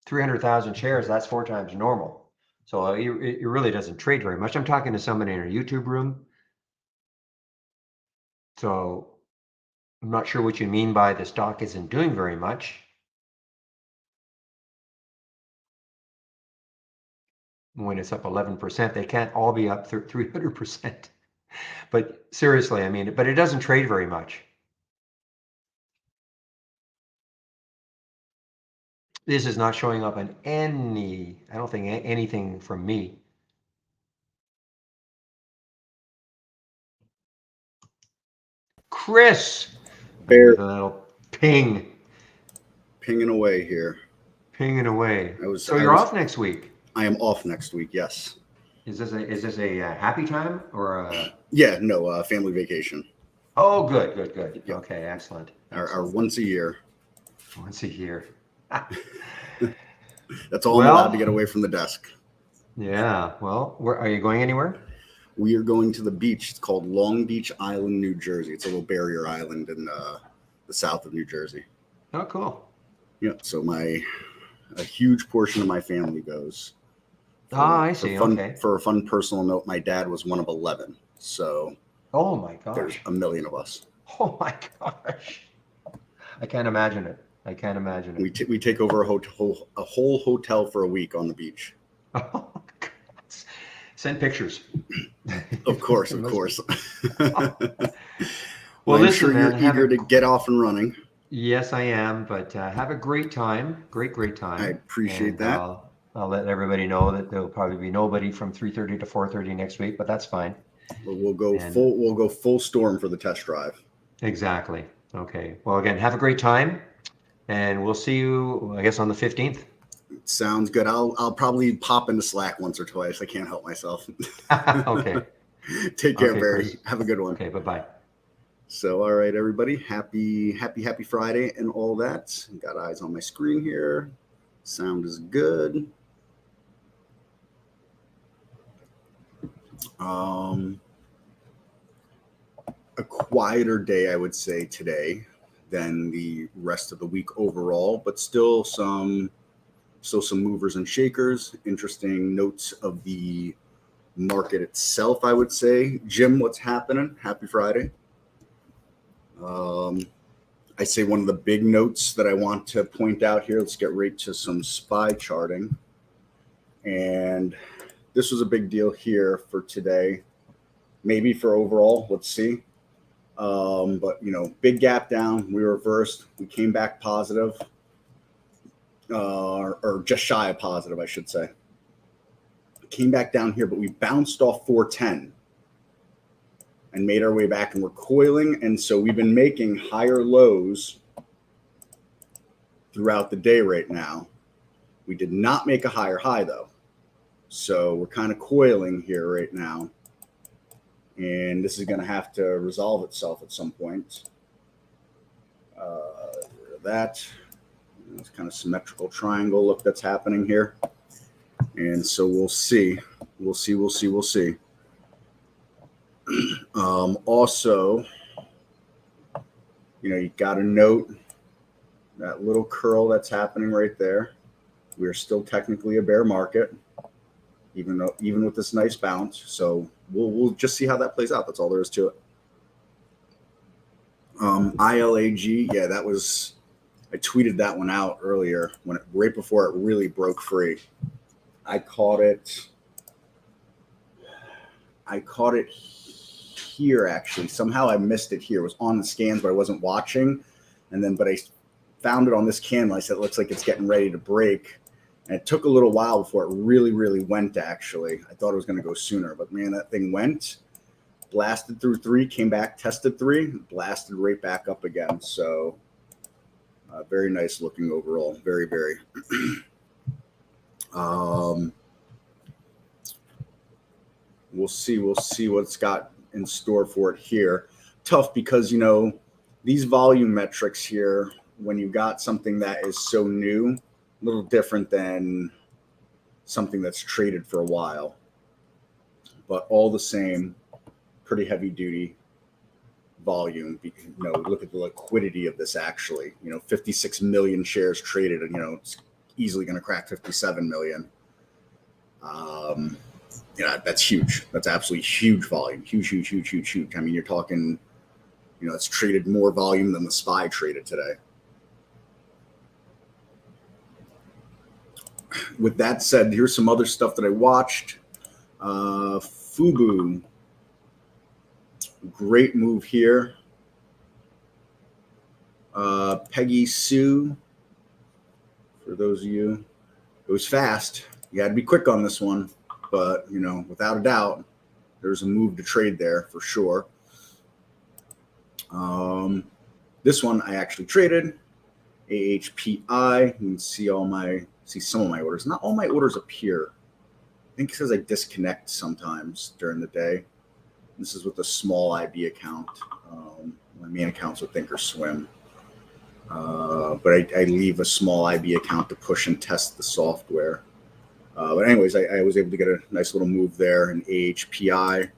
300,000 shares, that's 4 times normal. So it really doesn't trade very much. I'm talking to somebody in a YouTube room. So I'm not sure what you mean by the stock isn't doing very much. When it's up 11%, they can't all be up 300%. But seriously, I mean, but it doesn't trade very much. This is not showing up in any, I don't think anything from me. Chris, and Bear with a little ping, pinging away here. pinging away. I was. So you're off next week. I am off next week. Yes. Is this a happy time or a? Yeah. No. Family vacation. Oh, good. Yep. Okay, excellent. Our once a year. Once a year. That's all I'm allowed to get away from the desk. Yeah. Well, where are you going anywhere? We are going to the beach. It's called Long Beach Island, New Jersey. It's a little barrier island in the south of New Jersey. Oh, cool. Yeah. So a huge portion of my family goes. I see. Okay. For a fun personal note, my dad was one of 11. So. Oh my gosh. There's a million of us. Oh my gosh. I can't imagine it. We take over a whole hotel for a week on the beach. Oh, send pictures. Of course. Well, I'm listen, sure man, you're eager to get off and running. Yes, I am. But have a great time. Great time. I appreciate that. I'll let everybody know that there'll probably be nobody from 3:30 to 4:30 next week, but that's fine. We'll go full storm for the test drive. Exactly. Okay. Well, again, have a great time, and we'll see you, I guess, on the 15th. Sounds good. I'll probably pop into Slack once or twice. I can't help myself. Okay. Take care, Okay, Barry. Chris. Have a good one. Okay. Bye-bye. So, all right, everybody. Happy Friday and all that. Got eyes on my screen here. Sound is good. A quieter day, I would say, today than the rest of the week overall, but still some movers and shakers. Interesting notes of the market itself, I would say. Jim, what's happening? Happy Friday. I say one of the big notes that I want to point out here. Let's get right to some SPY charting. And this was a big deal here for today. Maybe for overall, let's see. But big gap down. We reversed. We came back positive, or just shy of positive, I should say. Came back down here, but we bounced off 410 and made our way back, and we're coiling. And so we've been making higher lows throughout the day right now. We did not make a higher high though. So we're kind of coiling here right now. And this is going to have to resolve itself at some point. That. It's kind of symmetrical triangle look that's happening here. And so we'll see. Also, you got to note that little curl that's happening right there. We're still technically a bear market, even with this nice bounce. So we'll just see how that plays out. That's all there is to it. ILAG, yeah, I tweeted that one out earlier right before it really broke free. I caught it here, actually. Somehow I missed it here. It was on the scans, but I wasn't watching. But I found it on this candle. I said, it looks like it's getting ready to break. And it took a little while before it really, really went, actually. I thought it was going to go sooner. But, man, that thing went, blasted through 3, came back, tested 3, blasted right back up again. So, very nice looking overall. Very, very. We'll see what it's got in store for it here. Tough because, these volume metrics here, when you got something that is so new, a little different than something that's traded for a while, but all the same, pretty heavy duty volume. Look at the liquidity of this actually. 56 million shares traded, and it's easily going to crack 57 million. That's huge. That's absolutely huge volume. Huge. I mean, you're talking, it's traded more volume than the SPY traded today. With that said, here's some other stuff that I watched. Fubu, great move here. Peggy Sue, for those of you, it was fast. You had to be quick on this one, but without a doubt, there's a move to trade there for sure. This one I actually traded, AHPI. You can see some of my orders. Not all my orders appear. I think it says I disconnect sometimes during the day. This is with a small IB account. My main account's with Thinkorswim. But I leave a small IB account to push and test the software. But anyways, I was able to get a nice little move there in AHPI.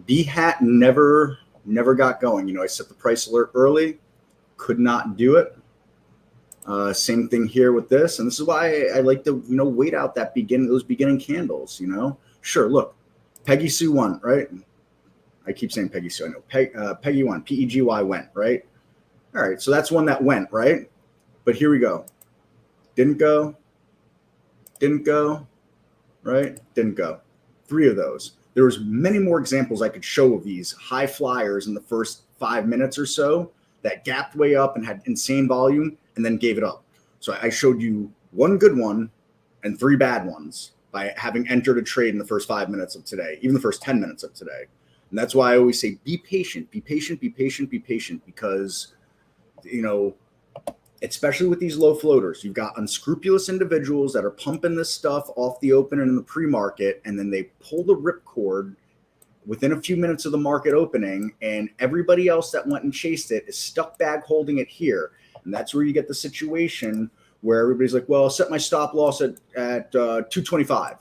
BHAT never got going. I set the price alert early, could not do it. Same thing here with this, and this is why I like to wait out those beginning candles. Sure, look, Peggy Sue won, right? I keep saying Peggy Sue. I know Peggy won. PEGY went, right? All right, so that's one that went, right? But here we go. Didn't go, right? Didn't go. 3 of those. There was many more examples I could show of these high flyers in the first 5 minutes or so that gapped way up and had insane volume and then gave it up. So I showed you 1 good one and 3 bad ones by having entered a trade in the first 5 minutes of today, even the first 10 minutes of today. And that's why I always say, be patient, because, especially with these low floaters, you've got unscrupulous individuals that are pumping this stuff off the open and in the pre-market, and then they pull the ripcord within a few minutes of the market opening, and everybody else that went and chased it is stuck bag holding it here. And that's where you get the situation where everybody's like, well, I'll set my stop loss at 225.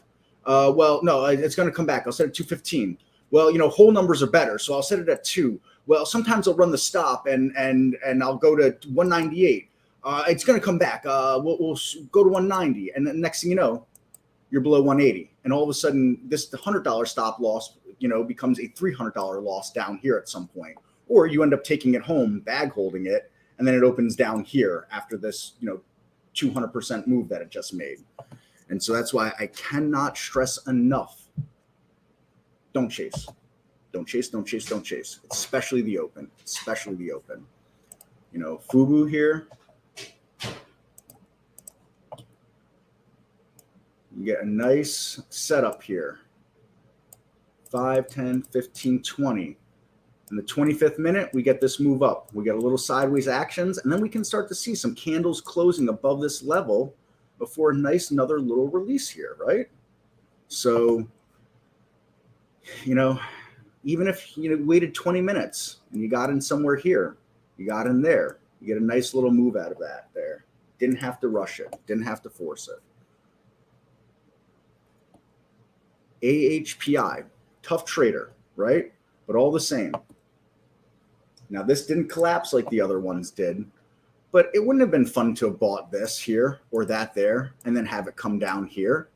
Well, no, it's going to come back. I'll set it at 215. Well, whole numbers are better, so I'll set it at 2. Well, sometimes I'll run the stop and I'll go to 198. It's going to come back. We'll go to 190, and then next thing you know, you're below 180, and all of a sudden, this $100 stop loss, becomes a $300 loss down here at some point, or you end up taking it home, bag holding it, and then it opens down here after this, 200% move that it just made. And so that's why I cannot stress enough. Don't chase. Don't chase. Especially the open. Fubu here. You get a nice setup here. 5, 10, 15, 20. In the 25th minute, we get this move up. We get a little sideways actions, and then we can start to see some candles closing above this level before a nice another little release here, right? So, even if you waited 20 minutes and you got in somewhere here, you got in there, you get a nice little move out of that there. Didn't have to rush it, didn't have to force it. AHPI, tough trader, right? But all the same. Now, this didn't collapse like the other ones did, but it wouldn't have been fun to have bought this here or that there and then have it come down here,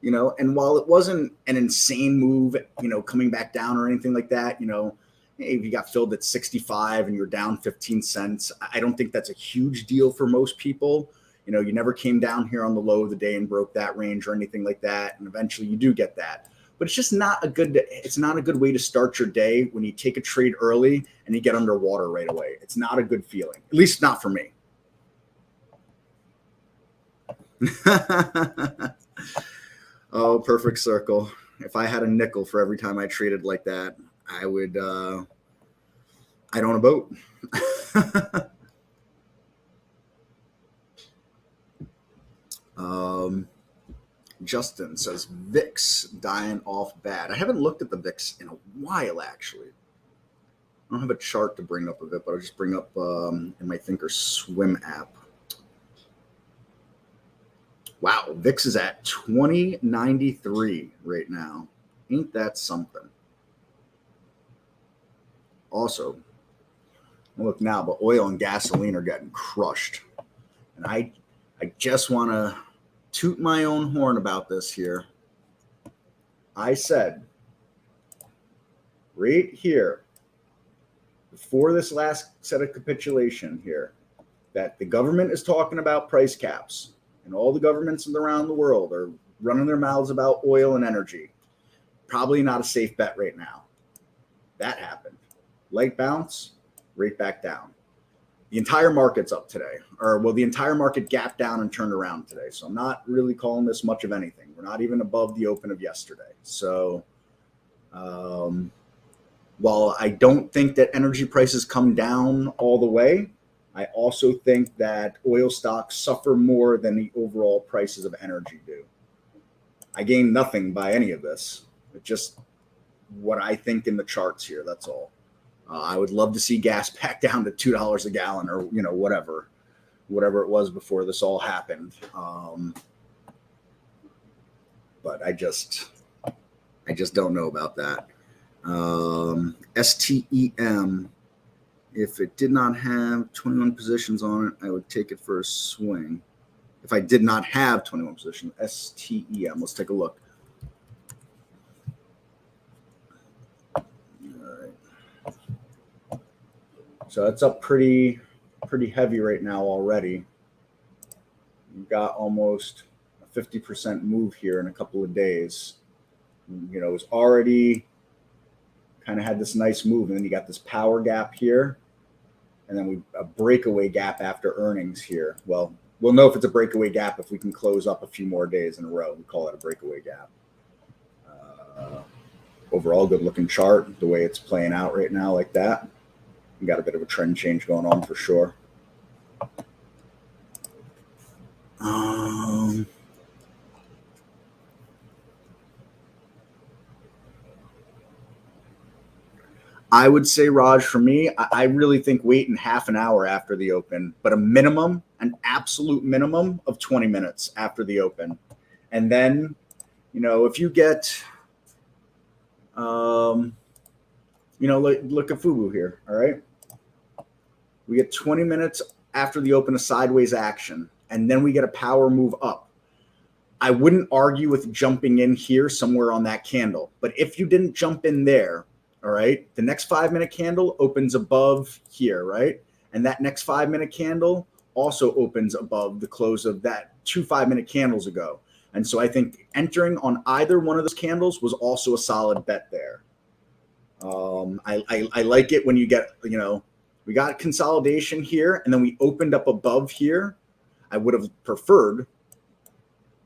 and while it wasn't an insane move, coming back down or anything like that, if you got filled at 65 and you're down 15 cents, I don't think that's a huge deal for most people. You never came down here on the low of the day and broke that range or anything like that. And eventually you do get that. But it's just not a good way to start your day when you take a trade early and you get underwater right away. It's not a good feeling, at least not for me. Oh, perfect circle. If I had a nickel for every time I traded like that, I would, I'd own a boat. Justin says VIX dying off bad. I haven't looked at the VIX in a while, actually. I don't have a chart to bring up of it, but I'll just bring up in my Thinkorswim app. Wow, VIX is at 2093 right now. Ain't that something? Also, look now, but oil and gasoline are getting crushed. And I just want to toot my own horn about this here. I said right here, before this last set of capitulation here, that the government is talking about price caps, and all the governments around the world are running their mouths about oil and energy. Probably not a safe bet right now. That happened. Light bounce, right back down. The entire market's up today, the entire market gapped down and turned around today. So I'm not really calling this much of anything. We're not even above the open of yesterday. So while I don't think that energy prices come down all the way, I also think that oil stocks suffer more than the overall prices of energy do. I gain nothing by any of this. It's just what I think in the charts here. That's all. I would love to see gas back down to $2 a gallon, or whatever it was before this all happened. But I just don't know about that. STEM, if it did not have 21 positions on it, I would take it for a swing. If I did not have 21 positions, STEM, let's take a look. So it's up pretty heavy right now already. You've got almost a 50% move here in a couple of days. It was already kind of had this nice move, and then you got this power gap here, and then a breakaway gap after earnings here. Well, we'll know if it's a breakaway gap if we can close up a few more days in a row. We call that a breakaway gap. Overall, good looking chart, the way it's playing out right now like that. We got a bit of a trend change going on for sure. I would say, Raj, for me, I really think waiting half an hour after the open, but an absolute minimum of 20 minutes after the open. And then, if you get, look at FUBU here, all right? We get 20 minutes after the open of sideways action, and then we get a power move up. I wouldn't argue with jumping in here somewhere on that candle, but if you didn't jump in there, all right, the next 5-minute candle opens above here, right? And that next 5-minute candle also opens above the close of that 2 5-minute candles ago. And so I think entering on either one of those candles was also a solid bet there. I like it when you get, we got consolidation here, and then we opened up above here. I would have preferred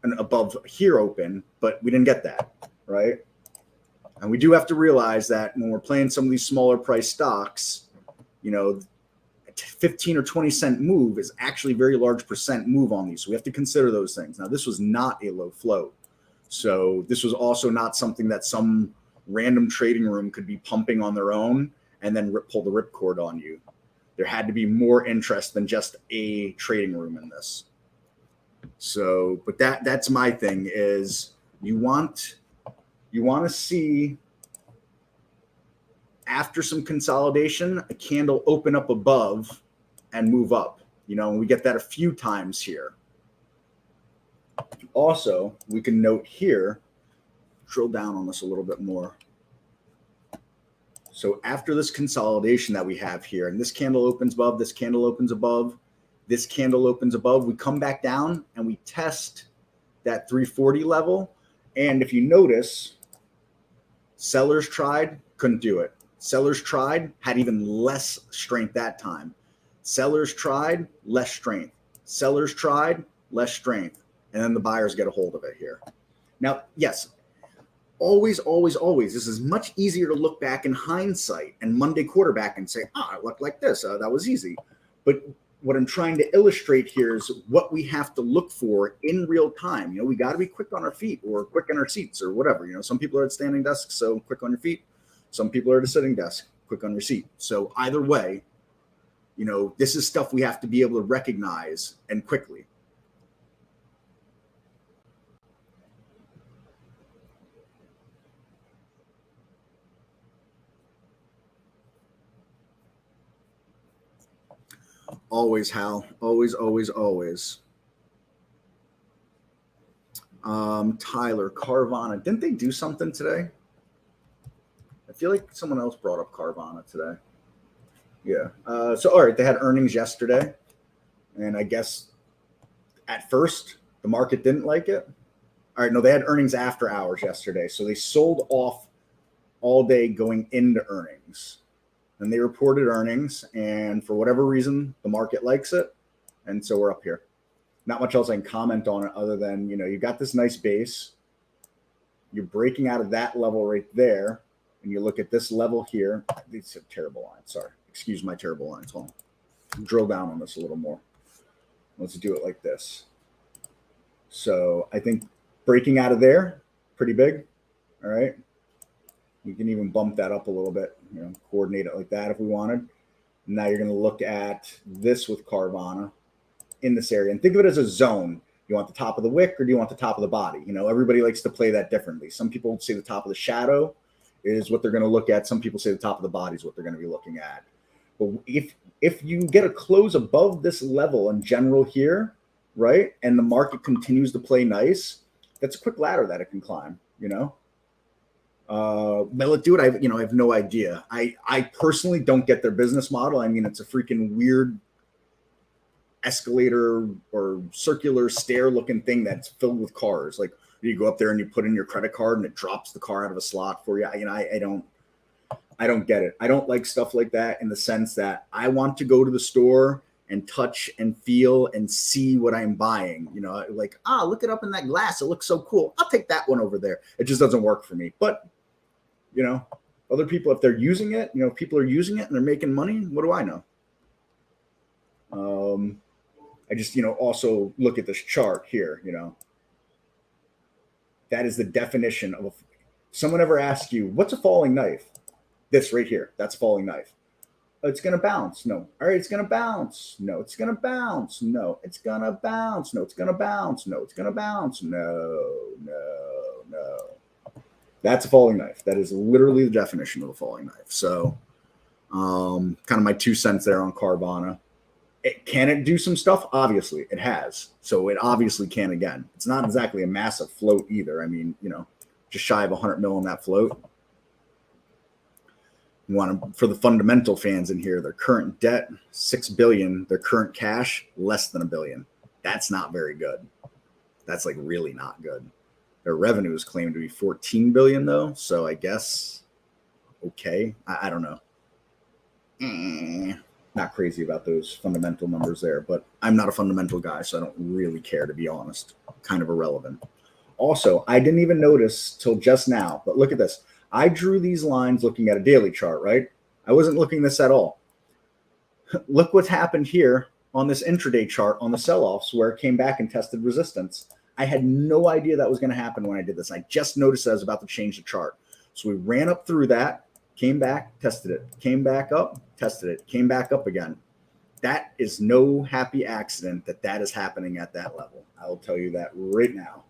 an above here open, but we didn't get that, right? And we do have to realize that when we're playing some of these smaller price stocks, a 15 or 20 cent move is actually a very large percent move on these. So we have to consider those things. Now, this was not a low float. So this was also not something that some random trading room could be pumping on their own and then pull the ripcord on you. There had to be more interest than just a trading room in this. So, but that's my thing is you want to see after some consolidation, a candle open up above and move up, and we get that a few times here. Also, we can note here, drill down on this a little bit more. So after this consolidation that we have here, and this candle opens above, this candle opens above, this candle opens above, we come back down and we test that 340 level. And if you notice, sellers tried, couldn't do it. Sellers tried, had even less strength that time. Sellers tried, less strength. Sellers tried, less strength. And then the buyers get a hold of it here. Now, yes, always, this is much easier to look back in hindsight and Monday quarterback and say, it looked like this. That was easy. But what I'm trying to illustrate here is what we have to look for in real time. We got to be quick on our feet or quick in our seats or whatever. Some people are at standing desks, so quick on your feet. Some people are at a sitting desk, quick on receipt. So either way, you know, this is stuff we have to be able to recognize and quickly. Always, Hal. Always, always, always. Tyler, Carvana. Didn't they do something today? I feel like someone else brought up Carvana today. Yeah. So, all right, they had earnings yesterday. And I guess at first the market didn't like it. All right, no, they had earnings after hours yesterday. So they sold off all day going into earnings. And they reported earnings. And for whatever reason, the market likes it. And so we're up here. Not much else I can comment on it other than, you know, you got this nice base. You're breaking out of that level right there. And you look at this level here. These are terrible lines. Sorry. Excuse my terrible lines. Hold on. Drill down on this a little more. Let's do it like this. So I think breaking out of there, pretty big. All right. We can even bump that up a little bit, you know, coordinate it like that if we wanted. Now you're going to look at this with Carvana in this area and think of it as a zone. You want the top of the wick or do you want the top of the body? You know, everybody likes to play that differently. Some people say the top of the shadow is what they're going to look at. Some people say the top of the body is what they're going to be looking at. But if you get a close above this level in general here, right, and the market continues to play nice, that's a quick ladder that it can climb, you know. Will it do it? I have no idea. I personally don't get their business model. I mean, it's a freaking weird escalator or circular stair looking thing that's filled with cars. Like you go up there and you put in your credit card and it drops the car out of a slot for you. You know, I don't get it. I don't like stuff like that in the sense that I want to go to the store and touch and feel and see what I'm buying. You know, like, look it up in that glass. It looks so cool. I'll take that one over there. It just doesn't work for me. But, you know, other people, if they're using it, you know, if people are using it and they're making money, what do I know? I just, you know, also look at this chart here, you know. That is the definition of someone ever asks you, what's a falling knife? This right here, that's a falling knife. It's going to bounce. No. All right, it's going to bounce. No, it's going to bounce. No, it's going to bounce. No, it's going to bounce. No, it's going to bounce. No. That's a falling knife. That is literally the definition of a falling knife. So kind of my 2 cents there on Carvana. Can it do some stuff? Obviously, it has. So it obviously can again. It's not exactly a massive float either. I mean, you know, just shy of 100 mil on that float. You want to, for the fundamental fans in here, their current debt, $6 billion, their current cash, less than $1 billion. That's not very good. That's like really not good. Their revenue is claimed to be 14 billion though. So I guess, okay. I don't know. Not crazy about those fundamental numbers there, but I'm not a fundamental guy, so I don't really care, to be honest. Kind of irrelevant. Also, I didn't even notice till just now, but look at this. I drew these lines looking at a daily chart, right? I wasn't looking at this at all. Look what's happened here on this intraday chart on the sell-offs where it came back and tested resistance. I had no idea that was going to happen when I did this. I just noticed that I was about to change the chart. So we ran up through that, came back, tested it, came back up, tested it, came back up again. That is no happy accident that is happening at that level. I will tell you that right now.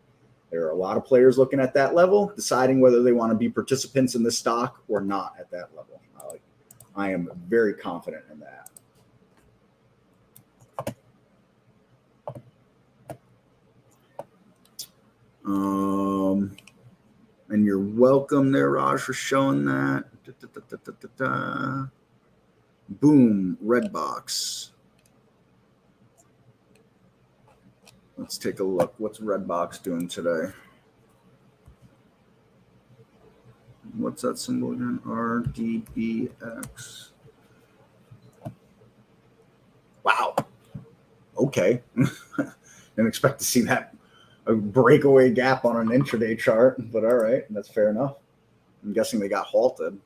There are a lot of players looking at that level, deciding whether they want to be participants in the stock or not at that level. I am very confident in that. And you're welcome there, Raj, for showing that. Boom, red box. Let's take a look. What's Redbox doing today? What's that symbol again? RDBX. Wow. Okay. Didn't expect to see that a breakaway gap on an intraday chart, but all right, that's fair enough. I'm guessing they got halted.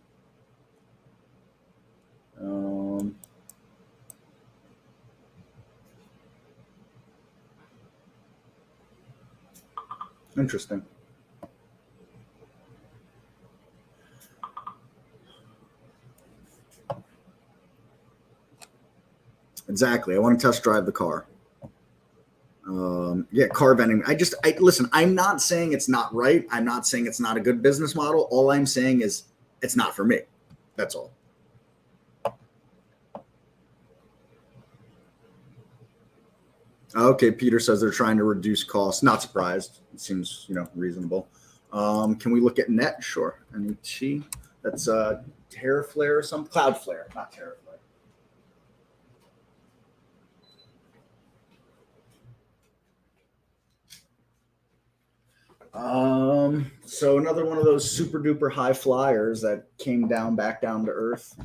Interesting. exactly. I want to test drive the car. Yeah, car vending. Listen, I'm not saying it's not right. I'm not saying it's not a good business model. All I'm saying is it's not for me. That's all. Okay, Peter says they're trying to reduce costs. Not surprised. It seems, reasonable. Can we look at net? Sure. NET. That's Terraflare or something. Cloudflare, not Terraflare. So another one of those super duper high flyers that came back down to earth.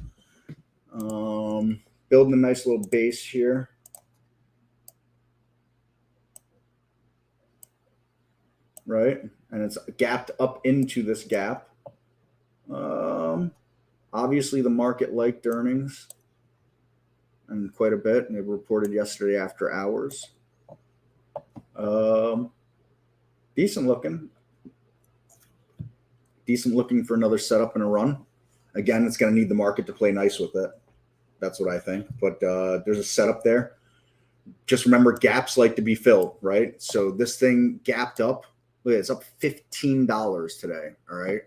Building a nice little base here. Right? And it's gapped up into this gap. Obviously the market liked earnings and quite a bit, and they reported yesterday after hours. Decent looking for another setup and a run. Again, it's going to need the market to play nice with it. That's what I think. But there's a setup there. Just remember, gaps like to be filled, right? So this thing gapped up. Look, it's up $15 today. All right.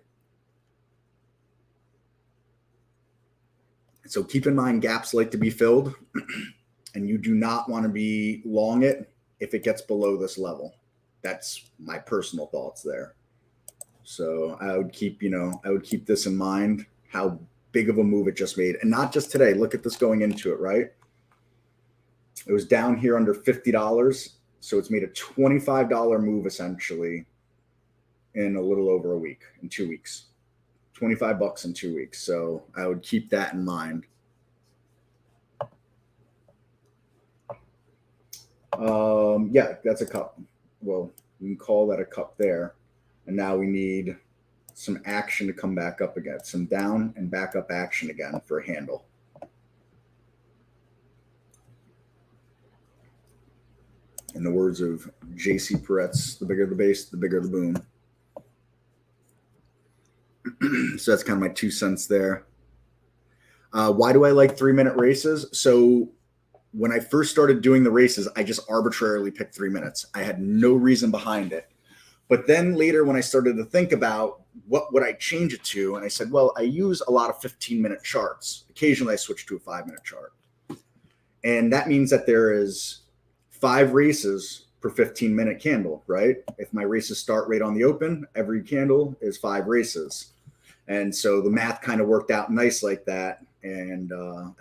So keep in mind, gaps like to be filled, and you do not want to be long it if it gets below this level. That's my personal thoughts there. So I would keep this in mind, how big of a move it just made. And not just today. Look at this going into it, right? It was down here under $50. So it's made a $25 move essentially in a little over a week, in 2 weeks. $25 in 2 weeks. So I would keep that in mind. Yeah, that's a cup. Well, we can call that a cup there. And now we need some action to come back up again, some down and back up action again for a handle. In the words of J.C. Peretz, the bigger the base, the bigger the boom. So that's kind of my 2 cents there. Why do I like 3-minute races? So when I first started doing the races, I just arbitrarily picked 3 minutes. I had no reason behind it. But then later when I started to think about what would I change it to, and I said, well, I use a lot of 15-minute charts. Occasionally I switch to a 5-minute chart. And that means that there is 5 races per 15-minute candle, right? If my races start right on the open, every candle is 5 races. And so the math kind of worked out nice like that. And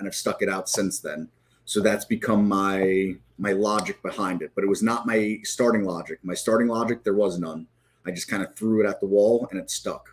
I've stuck it out since then. So that's become my logic behind it. But it was not my starting logic. My starting logic, there was none. I just kind of threw it at the wall and it stuck.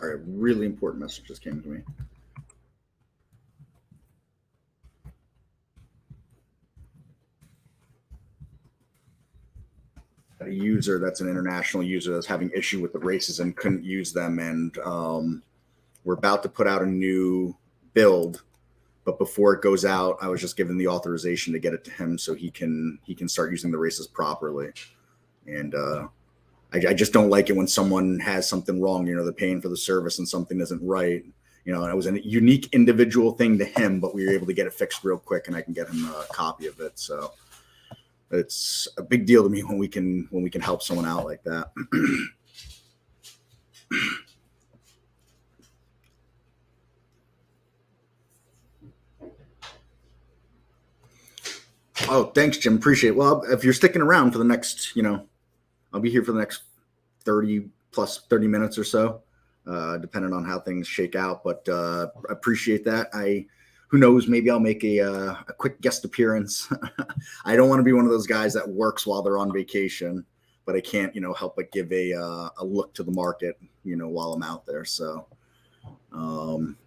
All right, really important message just came to me. A user that's an international user that's having issue with the races and couldn't use them, and we're about to put out a new build, but before it goes out, I was just given the authorization to get it to him so he can start using the races properly. And I just don't like it when someone has something wrong. They're paying for the service and something isn't right. And it was a unique individual thing to him, but we were able to get it fixed real quick, and I can get him a copy of it. So it's a big deal to me when we can help someone out like that. Oh, thanks, Jim. Appreciate it. Well, if you're sticking around for the next, I'll be here for the next 30 minutes or so, depending on how things shake out. But I appreciate that. Who knows, maybe I'll make a quick guest appearance. I don't want to be one of those guys that works while they're on vacation, but I can't, help but give a look to the market, while I'm out there. So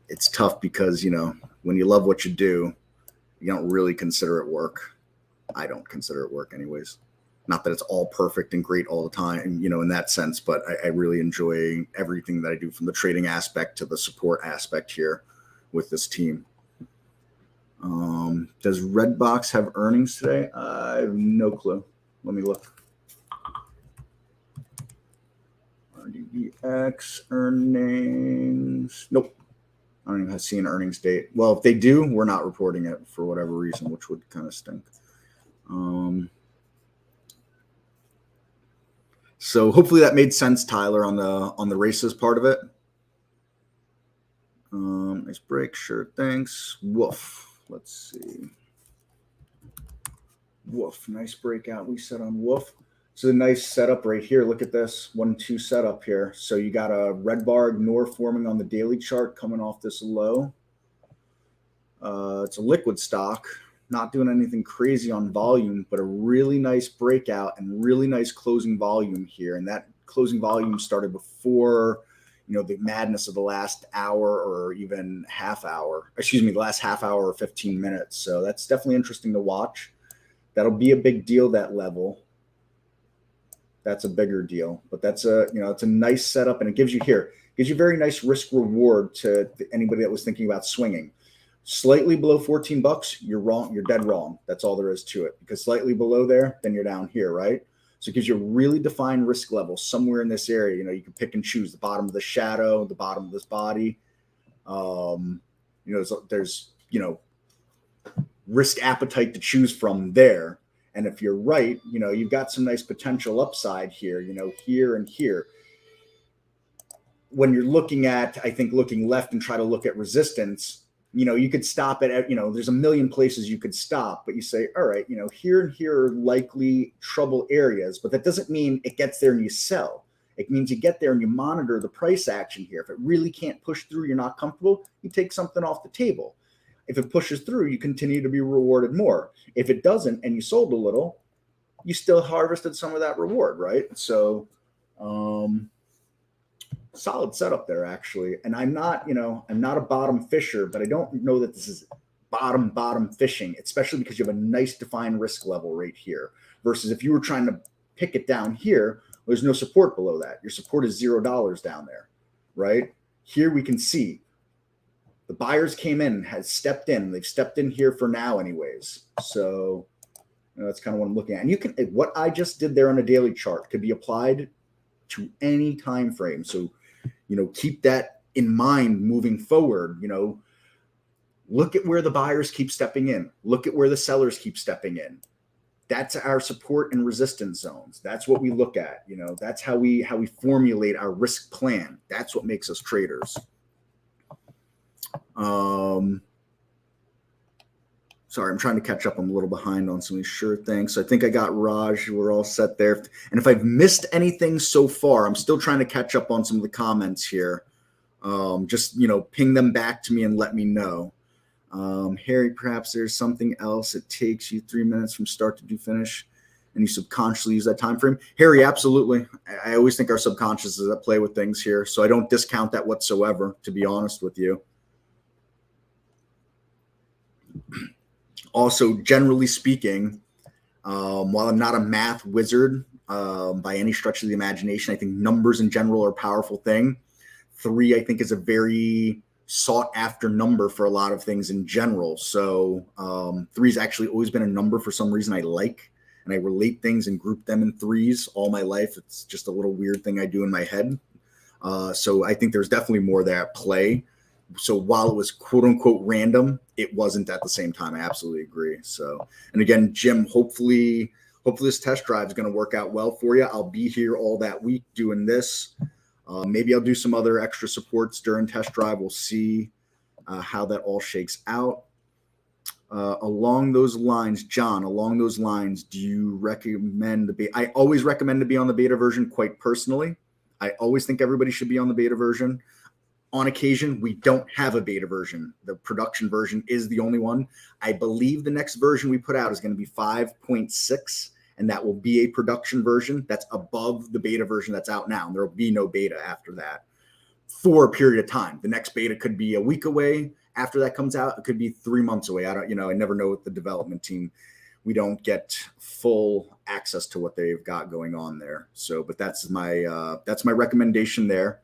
it's tough because, when you love what you do, you don't really consider it work. I don't consider it work anyways. Not that it's all perfect and great all the time, in that sense, but I really enjoy everything that I do, from the trading aspect to the support aspect here with this team. Does Redbox have earnings today? I have no clue. Let me look. RDBX earnings. Nope. I don't even see an earnings date. Well, if they do, we're not reporting it for whatever reason, which would kind of stink. So hopefully that made sense, Tyler, on the races part of it. Nice break, sure, thanks. Woof. Let's see. Woof, nice breakout we set on Woof. So a nice setup right here. Look at this 1-2 setup here. So you got a red bar ignore forming on the daily chart coming off this low. It's a liquid stock, not doing anything crazy on volume, but a really nice breakout and really nice closing volume here. And that closing volume started before, the madness of the last hour or even the last half hour or 15 minutes. So that's definitely interesting to watch. That'll be a big deal, that level. That's a bigger deal, but it's a nice setup, and it gives you very nice risk reward to anybody that was thinking about swinging. Slightly below $14, you're wrong. You're dead wrong. That's all there is to it, because slightly below there, then you're down here, right? So it gives you a really defined risk level somewhere in this area. You can pick and choose the bottom of the shadow, the bottom of this body. There's risk appetite to choose from there. And if you're right, you've got some nice potential upside here, here and here. When you're looking left and try to look at resistance, you could stop at, there's a million places you could stop, but you say, all right, here and here are likely trouble areas, but that doesn't mean it gets there and you sell. It means you get there and you monitor the price action here. If it really can't push through, you're not comfortable, you take something off the table. If it pushes through, you continue to be rewarded more. If it doesn't and you sold a little, you still harvested some of that reward, right? So solid setup there, actually. And I'm not a bottom fisher, but I don't know that this is bottom fishing, especially because you have a nice defined risk level right here. Versus if you were trying to pick it down here, there's no support below that. Your support is $0 down there, right? Here we can see the buyers came in, has stepped in. They've stepped in here for now anyways. So that's kind of what I'm looking at. And what I just did there on a daily chart could be applied to any time frame. So, keep that in mind moving forward. Look at where the buyers keep stepping in. Look at where the sellers keep stepping in. That's our support and resistance zones. That's what we look at. That's how we formulate our risk plan. That's what makes us traders. Sorry, I'm trying to catch up. I'm a little behind on some of these sure things. So I think I got Raj. We're all set there. And if I've missed anything so far, I'm still trying to catch up on some of the comments here. Just, ping them back to me and let me know. Harry, perhaps there's something else. It takes you 3 minutes from start to finish, and you subconsciously use that time frame. Harry, absolutely. I always think our subconscious is at play with things here, so I don't discount that whatsoever, to be honest with you. Also, generally speaking, while I'm not a math wizard by any stretch of the imagination, I think numbers in general are a powerful thing. 3, I think, is a very sought after number for a lot of things in general. So 3's actually always been a number for some reason I like, and I relate things and group them in 3s all my life. It's just a little weird thing I do in my head. So I think there's definitely more there at play. So while it was quote unquote random, it wasn't at the same time. I absolutely agree. So, and again, Jim, hopefully this test drive is going to work out well for you. I'll be here all that week doing this. Maybe I'll do some other extra supports during test drive. We'll see how that all shakes out. Along those lines, John, do you recommend the beta? I always recommend to be on the beta version quite personally. I always think everybody should be on the beta version. On occasion, we don't have a beta version. The production version is the only one. I believe the next version we put out is going to be 5.6, and that will be a production version that's above the beta version that's out now. And there will be no beta after that for a period of time. The next beta could be a week away. After that comes out, it could be 3 months away. I never know with the development team. we don't get full access to what they've got going on there. So, but that's my recommendation there.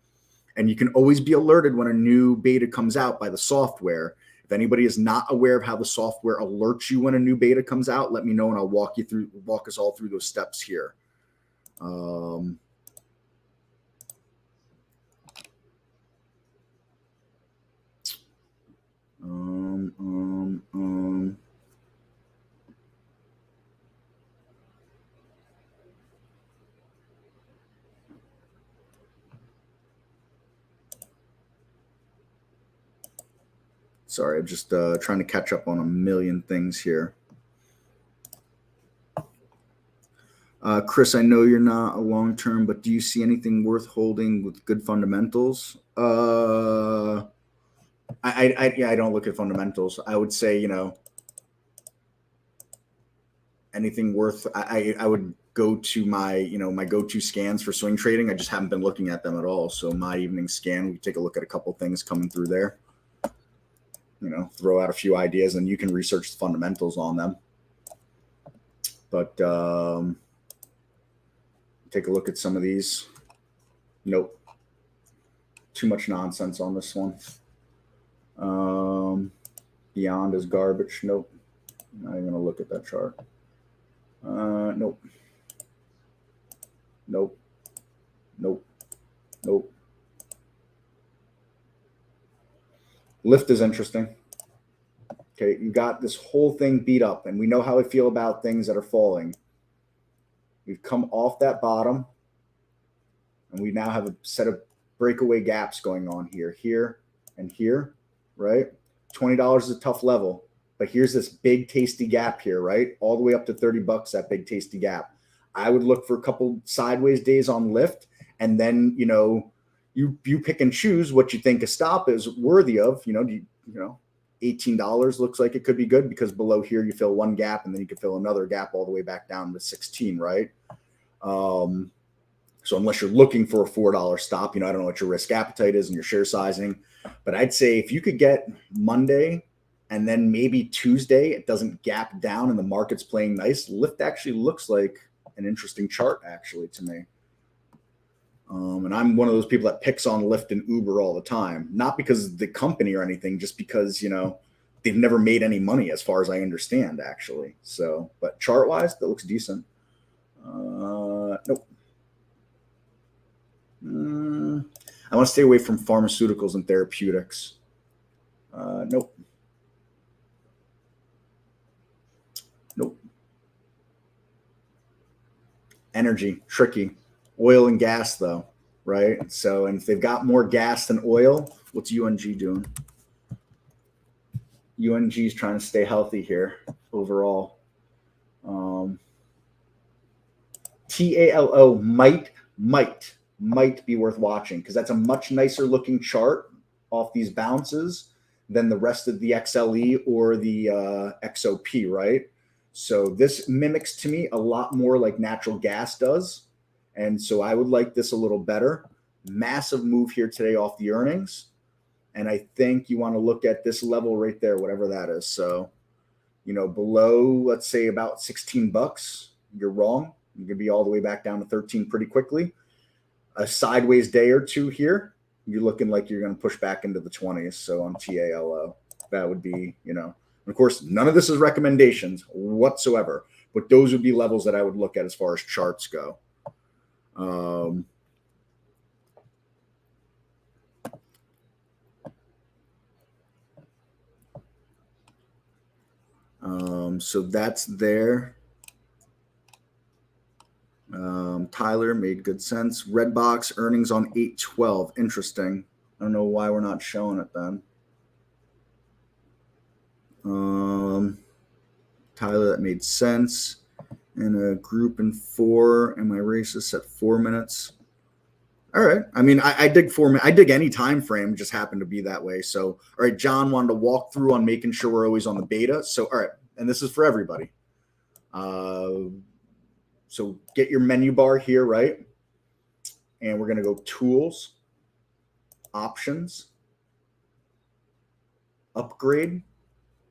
And you can always be alerted when a new beta comes out by the software. If anybody is not aware of how the software alerts you when a new beta comes out, let me know and I'll walk us all through those steps here. Sorry, I'm just trying to catch up on a million things here. Chris, I know you're not a long-term, but do you see anything worth holding with good fundamentals? I don't look at fundamentals. I would say, you know, anything worth, I would go to my go-to scans for swing trading. I just haven't been looking at them at all. So my evening scan, we take a look at a couple things coming through there. You know, throw out a few ideas and you can research the fundamentals on them. But take a look at some of these. Nope. Too much nonsense on this one. Beyond is garbage. Nope. Not even going to look at that chart. Nope. Nope. Nope. Nope. Lift is interesting. Okay, you got this whole thing beat up, and we know how I feel about things that are falling. We've come off that bottom, and we now have a set of breakaway gaps going on here, and here, right? $20 is a tough level, but here's this big tasty gap here, right? All the way up to $30, that big tasty gap. I would look for a couple sideways days on lift, and then, you know, you pick and choose what you think a stop is worthy of. You know, $18 looks like it could be good because below here you fill one gap and then you can fill another gap all the way back down to 16, right? So unless you're looking for a $4 stop, you know, I don't know what your risk appetite is and your share sizing, but I'd say if you could get Monday and then maybe Tuesday, it doesn't gap down and the market's playing nice, lift actually looks like an interesting chart actually to me. And I'm one of those people that picks on Lyft and Uber all the time, not because of the company or anything, just because, you know, they've never made any money as far as I understand, actually. So, but chart wise, that looks decent. Nope. I want to stay away from pharmaceuticals and therapeutics. Nope. Nope. Energy, tricky. Oil and gas, though, right? So, and if they've got more gas than oil, what's UNG doing? UNG is trying to stay healthy here overall. TALO might be worth watching because that's a much nicer looking chart off these bounces than the rest of the XLE or the XOP, right? So this mimics to me a lot more like natural gas does. And so I would like this a little better. Massive move here today off the earnings. And I think you want to look at this level right there, whatever that is. So, you know, below, let's say about $16, you're wrong. You could be all the way back down to 13 pretty quickly. A sideways day or two here, you're looking like you're going to push back into the 20s. So on TALO, that would be, you know, of course, none of this is recommendations whatsoever, but those would be levels that I would look at as far as charts go. So that's there. Tyler made good sense. Redbox earnings on 8/12. Interesting. I don't know why we're not showing it then. Tyler, that made sense. In a group in 4, and my race is set 4 minutes. All right. I mean, I dig 4 minutes. I dig any time frame. Just happened to be that way. So, all right, John wanted to walk through on making sure we're always on the beta. So, all right, and this is for everybody. So get your menu bar here, right? And we're going to go tools, options, upgrade,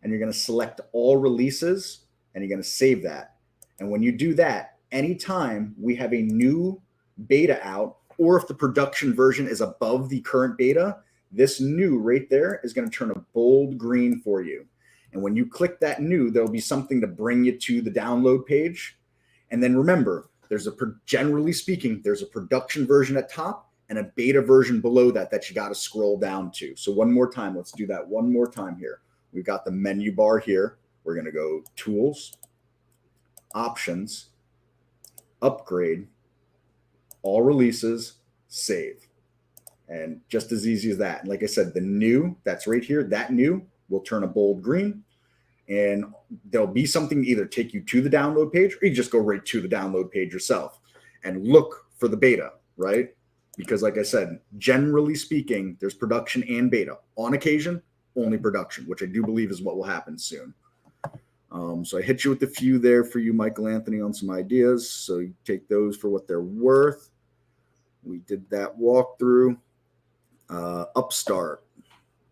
and you're going to select all releases. and you're going to save that. And when you do that, anytime we have a new beta out, or if the production version is above the current beta, this new right there is going to turn a bold green for you. And when you click that new, there'll be something to bring you to the download page. And then remember, generally speaking, there's a production version at top and a beta version below that you got to scroll down to. So one more time, let's do that one more time here. We've got the menu bar here. We're going to go Tools, Options, Upgrade, All Releases, Save. And just as easy as that. And like I said, the new, that's right here, that new will turn a bold green. And there'll be something to either take you to the download page, or you just go right to the download page yourself and look for the beta, right? Because like I said, generally speaking, there's production and beta. On occasion, only production, which I do believe is what will happen soon. So I hit you with a few there for you, Michael Anthony, on some ideas. So you take those for what they're worth. We did that walkthrough. Upstart.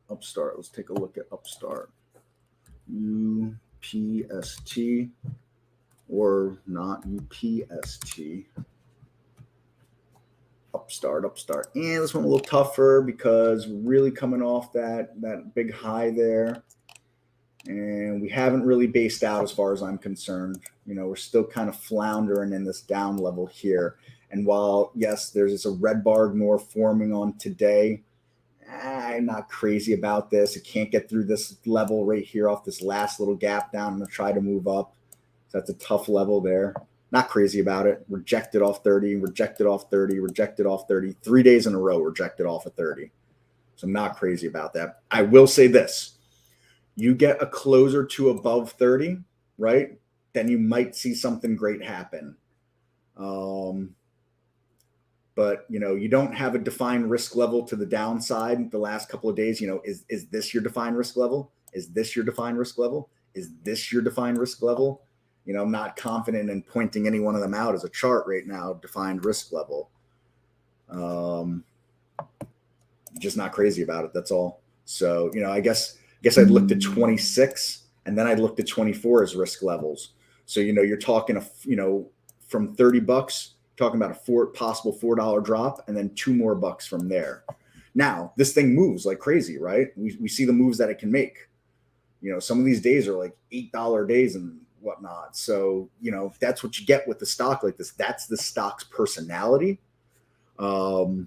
Let's take a look at Upstart. UPST, or not UPST. Upstart. And this one a little tougher because really coming off that big high there. And we haven't really based out as far as I'm concerned. We're still kind of floundering in this down level here. And while, yes, there's a red bar ignore forming on today, I'm not crazy about this. It can't get through this level right here off this last little gap down. I'm going to try to move up. So that's a tough level there. Not crazy about it. Rejected off 30, rejected off 30, rejected off 30. 3 days in a row, rejected off of 30. So I'm not crazy about that. I will say this. You get a closer to above 30, right? Then you might see something great happen. But, you don't have a defined risk level to the downside the last couple of days. Is this your defined risk level? Is this your defined risk level? Is this your defined risk level? I'm not confident in pointing any one of them out as a chart right now, defined risk level. Just not crazy about it. That's all. So, I guess I'd looked at 26 and then I'd looked at 24 as risk levels. So, you're talking, from $30, talking about a possible $4 drop and then $2 more from there. Now, this thing moves like crazy, right? We see the moves that it can make. Some of these days are like $8 days and whatnot. So, that's what you get with the stock like this. That's the stock's personality. So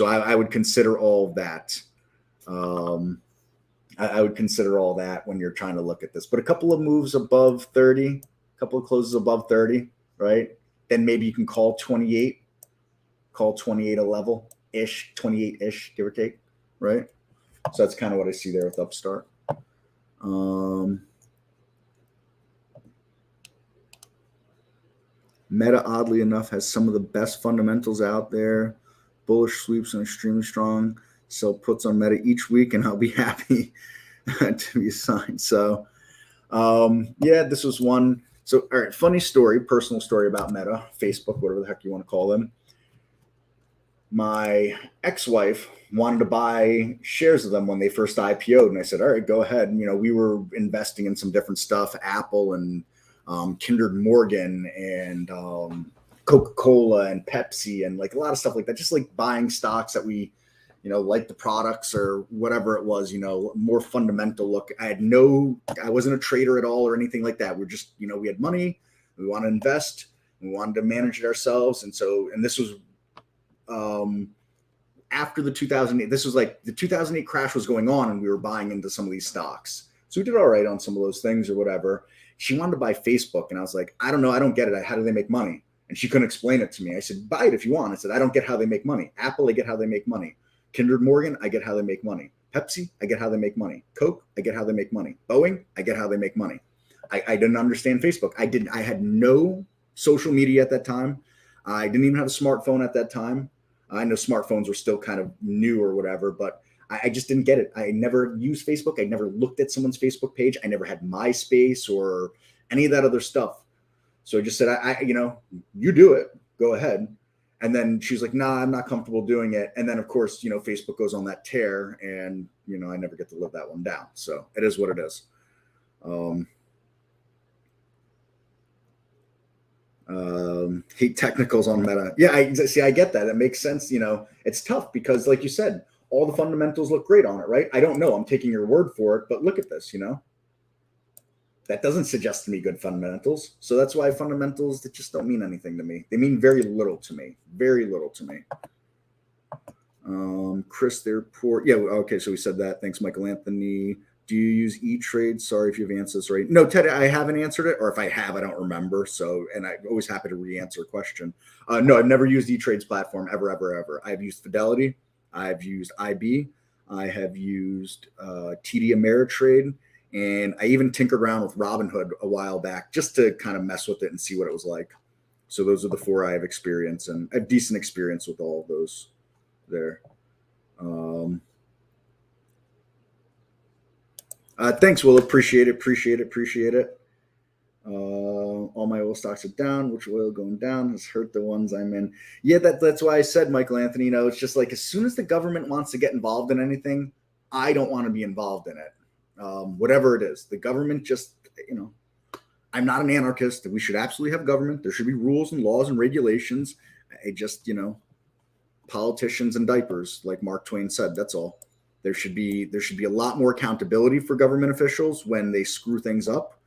I would consider all of that. I would consider all that when you're trying to look at this. But a couple of moves above 30, a couple of closes above 30, right? Then maybe you can call 28 a level-ish, 28-ish, give or take, right? So that's kind of what I see there with Upstart. Meta, oddly enough, has some of the best fundamentals out there. Bullish sweeps and extremely strong. Sell puts on Meta each week, and I'll be happy to be assigned. So, this was one. So, all right, funny story, personal story about Meta, Facebook, whatever the heck you want to call them. My ex-wife wanted to buy shares of them when they first IPO'd, and I said, all right, go ahead. And, we were investing in some different stuff, Apple and Kinder Morgan and Coca-Cola and Pepsi and like a lot of stuff like that, just like buying stocks that we, like the products or whatever it was, more fundamental look. I wasn't a trader at all or anything like that. We're just, we had money, we want to invest, we wanted to manage it ourselves. And this was after the 2008, this was like the 2008 crash was going on and we were buying into some of these stocks. So we did all right on some of those things or whatever. She wanted to buy Facebook. And I was like, I don't know. I don't get it. How do they make money? And she couldn't explain it to me. I said, buy it if you want. I said, I don't get how they make money. Apple, I get how they make money. Kinder Morgan, I get how they make money. Pepsi, I get how they make money. Coke, I get how they make money. Boeing, I get how they make money. I didn't understand Facebook. I had no social media at that time. I didn't even have a smartphone at that time. I know smartphones were still kind of new or whatever, but I just didn't get it. I never used Facebook. I never looked at someone's Facebook page. I never had MySpace or any of that other stuff. So I just said, you do it. Go ahead. And then she's like, nah, I'm not comfortable doing it. And then, of course, Facebook goes on that tear and, I never get to live that one down. So it is what it is. Hate technicals on Meta. Yeah, I get that. That makes sense. You know, it's tough because, like you said, all the fundamentals look great on it, right? I don't know. I'm taking your word for it, but look at this. You know, that doesn't suggest to me good fundamentals. So that's why fundamentals that just don't mean anything to me. They mean very little to me. Very little to me. Chris, they're poor. Yeah. Okay. So we said that. Thanks, Michael Anthony. Do you use E-Trade? Sorry if you've answered this right. No, Ted, I haven't answered it, or if I have, I don't remember. So, and I'm always happy to re-answer a question. No, I've never used E-Trade's platform ever, ever, ever. I've used Fidelity. I've used IB. I have used TD Ameritrade. And I even tinkered around with Robinhood a while back just to kind of mess with it and see what it was like. So those are the four I have experience, and I have decent experience with all of those there. Thanks, Will. Appreciate it. All my oil stocks are down. Which oil going down has hurt the ones I'm in. Yeah, that's why I said, Michael Anthony, you know, it's just like as soon as the government wants to get involved in anything, I don't want to be involved in it. Whatever it is, the government just, you know, I'm not an anarchist. We should absolutely have government. There should be rules and laws and regulations. I just, you know, politicians and diapers, like Mark Twain said. That's all. There should be a lot more accountability for government officials when they screw things up.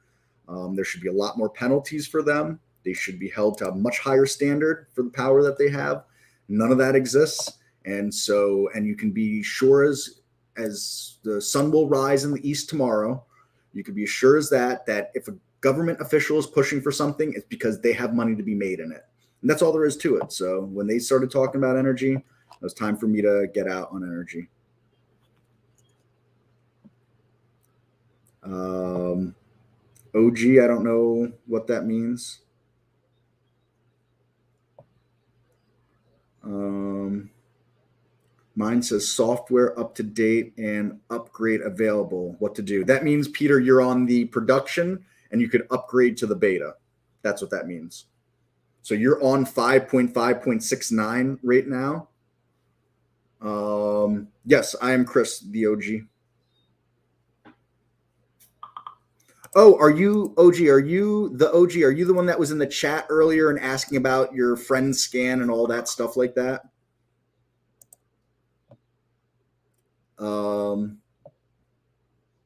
There should be a lot more penalties for them. They should be held to a much higher standard for the power that they have. None of that exists. And you can be sure as the sun will rise in the east tomorrow, you can be sure as that if a government official is pushing for something, it's because they have money to be made in it. And that's all there is to it. So when they started talking about energy, it was time for me to get out on energy. OG, I don't know what that means. Mine says software up to date and upgrade available. What to do? That means, Peter, you're on the production and you could upgrade to the beta. That's what that means. So you're on 5.5.69 right now. Yes, I am Chris, the OG. Oh, are you OG? Are you the OG? Are you the one that was in the chat earlier and asking about your friend scan and all that stuff like that?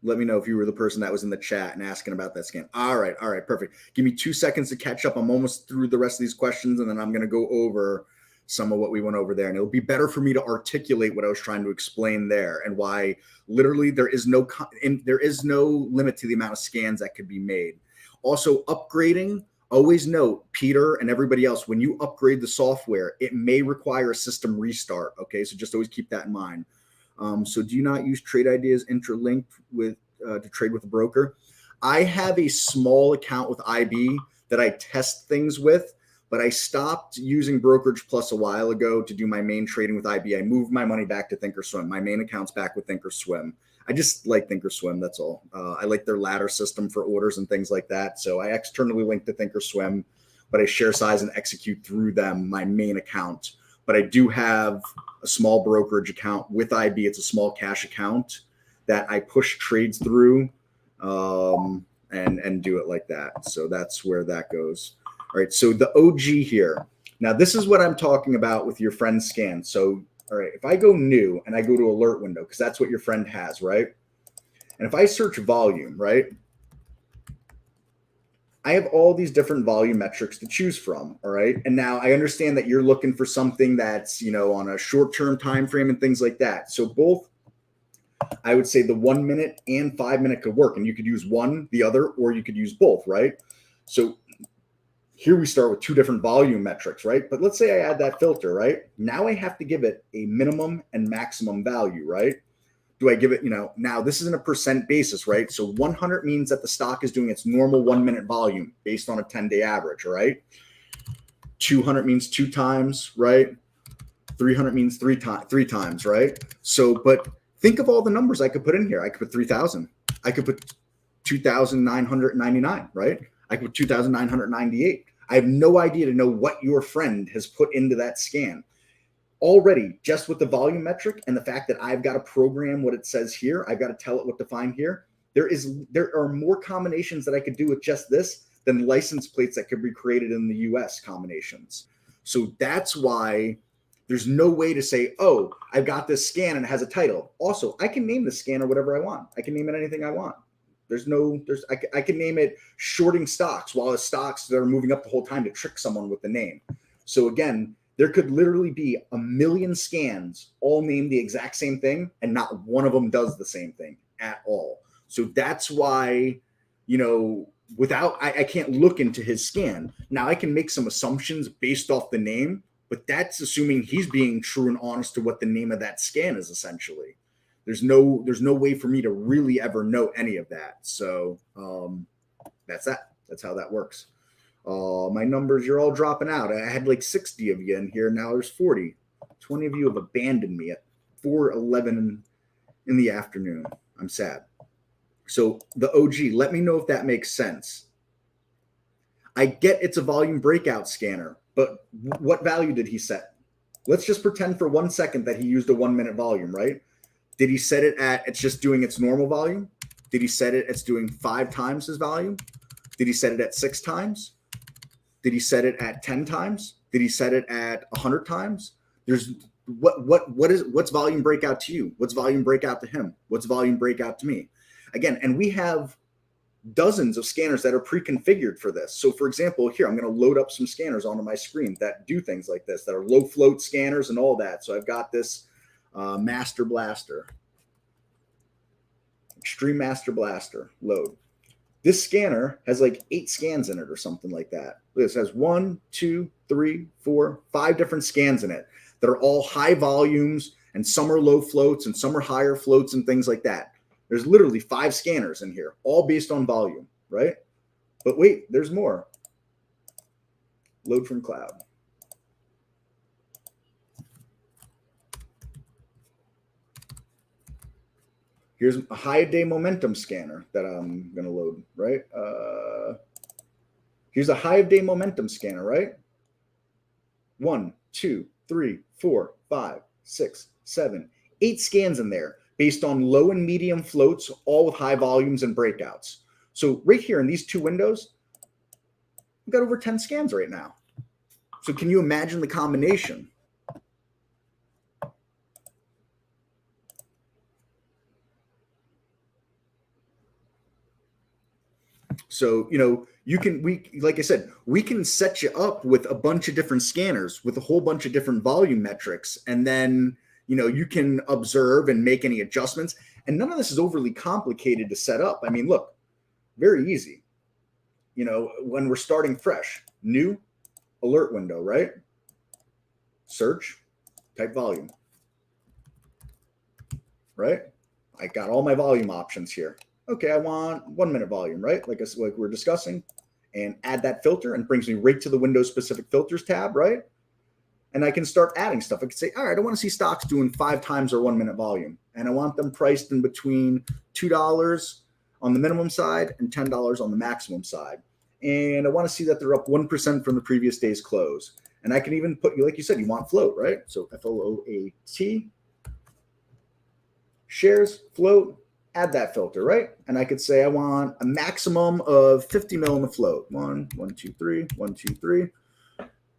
Let me know if you were the person that was in the chat and asking about that scan. All right, perfect. Give me 2 seconds to catch up. I'm almost through the rest of these questions, and then I'm going to go over some of what we went over there. And it'll be better for me to articulate what I was trying to explain there and why literally there is no limit to the amount of scans that could be made. Also, upgrading, always note, Peter and everybody else, when you upgrade the software, it may require a system restart. Okay, so just always keep that in mind. So do you not use trade ideas interlinked with to trade with a broker? I have a small account with IB that I test things with, but I stopped using Brokerage Plus a while ago to do my main trading with IB. I moved my money back to Thinkorswim. My main account's back with Thinkorswim. I just like Thinkorswim, that's all. I like their ladder system for orders and things like that. So I externally link to Thinkorswim, but I share size and execute through them, my main account. But I do have a small brokerage account with IB. It's a small cash account that I push trades through and do it like that. So that's where that goes. All right, so the OG here. Now, this is what I'm talking about with your friend scan. So, all right, if I go new and I go to alert window, because that's what your friend has, right? And if I search volume, right? I have all these different volume metrics to choose from, all right? And now I understand that you're looking for something that's, you know, on a short-term time frame and things like that. So both, I would say the 1 minute and 5 minute could work, and you could use one, the other, or you could use both, right? So here we start with two different volume metrics, right? But let's say I add that filter, right? Now I have to give it a minimum and maximum value, right? Do I give it, you know, now this isn't a percent basis, right? So 100 means that the stock is doing its normal 1 minute volume based on a 10-day average, right? 200 means 2 times, right? 300 means three times, right? So, but think of all the numbers I could put in here. I could put 3,000. I could put 2,999, right? I could put 2,998. I have no idea to know what your friend has put into that scan. Already, just with the volume metric and the fact that I've got to program what it says here, I've got to tell it what to find here. There are more combinations that I could do with just this than license plates that could be created in the US combinations. So that's why there's no way to say, oh, I've got this scan and it has a title. Also, I can name the scanner whatever I want. I can name it anything I want. I can name it shorting stocks while the stocks that are moving up the whole time to trick someone with the name. So again, there could literally be 1 million scans all named the exact same thing, and not one of them does the same thing at all. So that's why, I can't look into his scan. Now I can make some assumptions based off the name, but that's assuming he's being true and honest to what the name of that scan is essentially. There's no way for me to really ever know any of that. So that's that. That's how that works. My numbers, you're all dropping out. I had like 60 of you in here. Now there's 40. 20 of you have abandoned me at 4:11 in the afternoon. I'm sad. So the OG, let me know if that makes sense. I get it's a volume breakout scanner, but what value did he set? Let's just pretend for 1 second that he used a 1 minute volume, right? Did he set it at it's just doing its normal volume? Did he set it it's doing 5 times his volume? Did he set it at 6 times? Did he set it at 10 times? Did he set it at 100 times? There's what's volume breakout to you? What's volume breakout to him? What's volume breakout to me? Again, and we have dozens of scanners that are pre-configured for this. So for example, here, I'm going to load up some scanners onto my screen that do things like this, that are low float scanners and all that. So I've got this Master Blaster, Extreme Master Blaster load. This scanner has like 8 scans in it or something like that. This has 1, 2, 3, 4, 5 different scans in it that are all high volumes, and some are low floats and some are higher floats and things like that. There's literally 5 scanners in here, all based on volume, right? But wait, there's more. Load from cloud. Here's a high-day momentum scanner that I'm going to load, right? Here's a high-day momentum scanner, right? 1, 2, 3, 4, 5, 6, 7, 8 scans in there based on low and medium floats, all with high volumes and breakouts. So right here in these 2 windows, we've got over 10 scans right now. So can you imagine the combination? So, like I said, we can set you up with a bunch of different scanners with a whole bunch of different volume metrics. And then, you can observe and make any adjustments. And none of this is overly complicated to set up. I mean, look, very easy. When we're starting fresh, new alert window, right? Search, type volume, right? I got all my volume options here. Okay, I want 1 minute volume, right? Like we're discussing, and add that filter, and brings me right to the Windows specific filters tab, right? And I can start adding stuff. I can say, all right, I want to see stocks doing 5 times or 1 minute volume, and I want them priced in between $2 on the minimum side and $10 on the maximum side. And I want to see that they're up 1% from the previous day's close. And I can even put, like you said, you want float, right? So FLOAT, shares, float, add that filter, right? And I could say I want a maximum of 50 mil in the float. 1, 1, 2, 3, 1, 2, 3.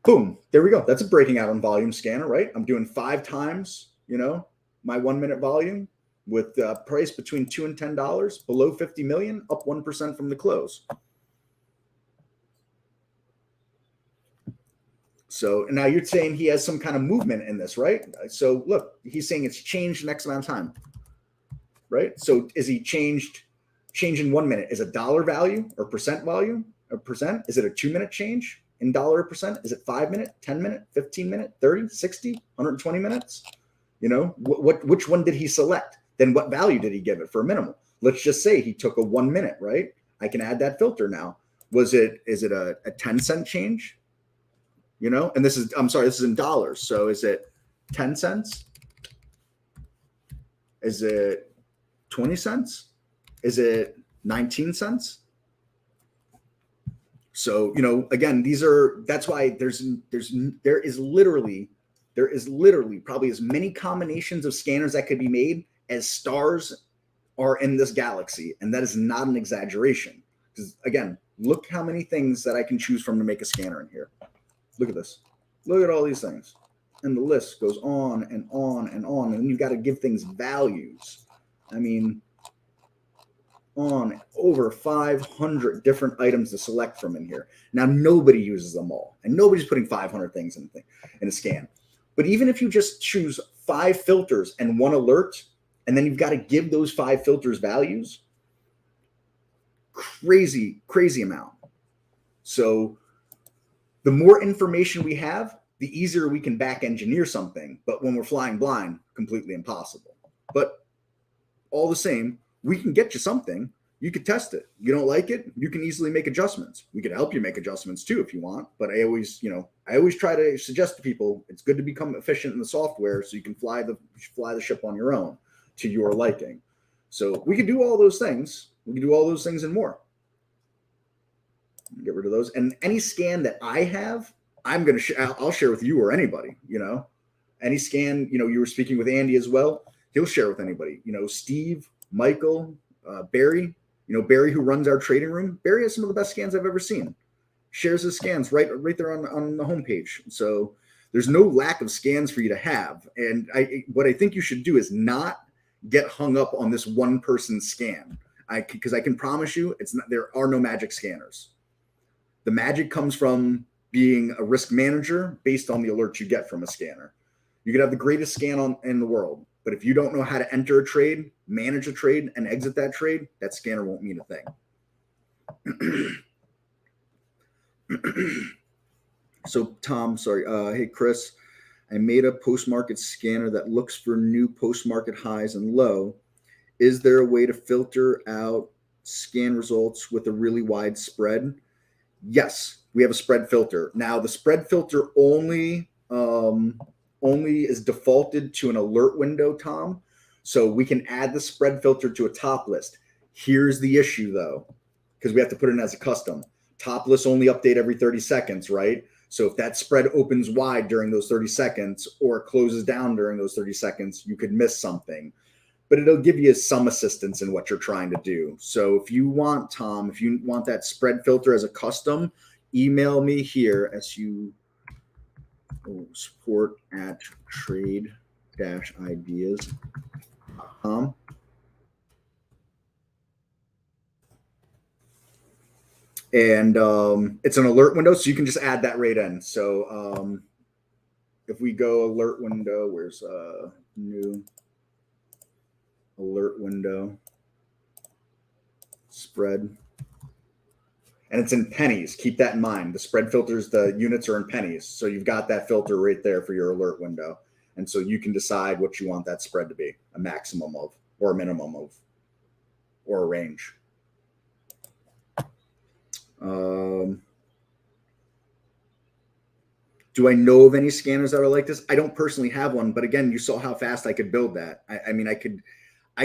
Boom. There we go. That's a breaking out on volume scanner, right? I'm doing 5 times, my 1 minute volume with price between $2 and $10, below 50 million, up 1% from the close. So now you're saying he has some kind of movement in this, right? So look, he's saying it's changed the next amount of time, right? So is he change in 1 minute? Is a dollar value or percent value or percent? Is it a 2 minute change in dollar or percent? Is it 5 minute, 10 minute, 15 minute, 30, 60, 120 minutes? Which one did he select? Then what value did he give it for a minimal? Let's just say he took a 1 minute, right? I can add that filter now. Is it a 10-cent change? And this is in dollars. So is it 10 cents? Is it 20 cents? Is it 19 cents? So, again, that's why there is literally probably as many combinations of scanners that could be made as stars are in this galaxy. And that is not an exaggeration. Because again, Look how many things that I can choose from to make a scanner in here. Look at this. Look at all these things. And the list goes on and on and on. And you've got to give things values. I mean, on over 500 different items to select from in here. Now, nobody uses them all. And nobody's putting 500 things in a scan. But even if you just choose 5 filters and 1 alert, and then you've got to give those 5 filters values, crazy amount. So the more information we have, the easier we can back engineer something. But when we're flying blind, completely impossible. But all the same, we can get you something. You could test it. You don't like it, you can easily make adjustments. We could help you make adjustments too if you want. But I always try to suggest to people it's good to become efficient in the software so you can fly the ship on your own to your liking. So we can do all those things. We can do all those things and more. Get rid of those. And any scan that I have, I'll share with you or anybody. Any scan. You were speaking with Andy as well. He'll share with anybody. Steve, Michael, Barry. Barry, who runs our trading room. Barry has some of the best scans I've ever seen. Shares his scans right there on the homepage. So there's no lack of scans for you to have. And what I think you should do is not get hung up on this one person scan. Because I can promise you, there are no magic scanners. The magic comes from being a risk manager based on the alerts you get from a scanner. You could have the greatest scan in the world, but if you don't know how to enter a trade, manage a trade, and exit that trade, that scanner won't mean a thing. So Tom, sorry. Hey, Chris, I made a post-market scanner that looks for new post-market highs and low. Is there a way to filter out scan results with a really wide spread? Yes, we have a spread filter. Now, the spread filter only is defaulted to an alert window, Tom. So we can add the spread filter to a top list. Here's the issue, though, because we have to put it in as a custom. Top lists only update every 30 seconds, right? So if that spread opens wide during those 30 seconds or closes down during those 30 seconds, you could miss something. But it'll give you some assistance in what you're trying to do. So if you want, Tom, that spread filter as a custom, email me here, support@trade-ideas.com. And it's an alert window, so you can just add that right in. So if we go alert window, where's new alert window, spread, and it's in pennies. Keep that in mind. The spread filters, the units are in pennies. So you've got that filter right there for your alert window. And so you can decide what you want that spread to be, a maximum of, or a minimum of, or a range. Do I know of any scanners that are like this? I don't personally have one, but again, you saw how fast I could build that. I mean, I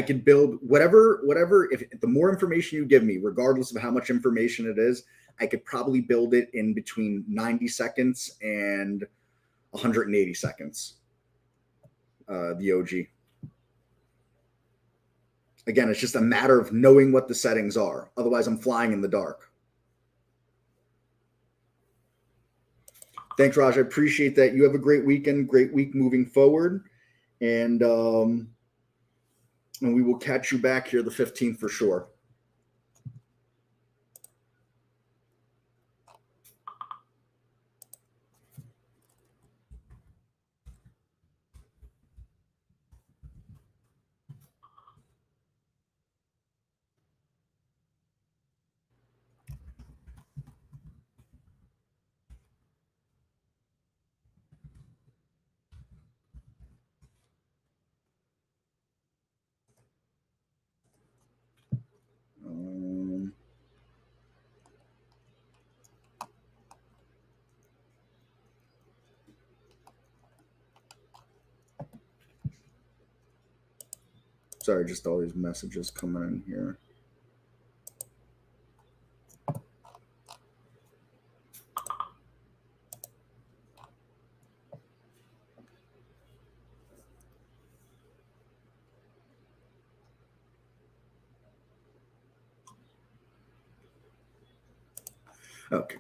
could build whatever, if the more information you give me, regardless of how much information it is, I could probably build it in between 90 seconds and 180 seconds. The OG. Again, it's just a matter of knowing what the settings are. Otherwise, I'm flying in the dark. Thanks, Raj. I appreciate that. You have a great weekend, great week moving forward. And we will catch you back here the 15th for sure. Sorry, just all these messages coming in here. Okay.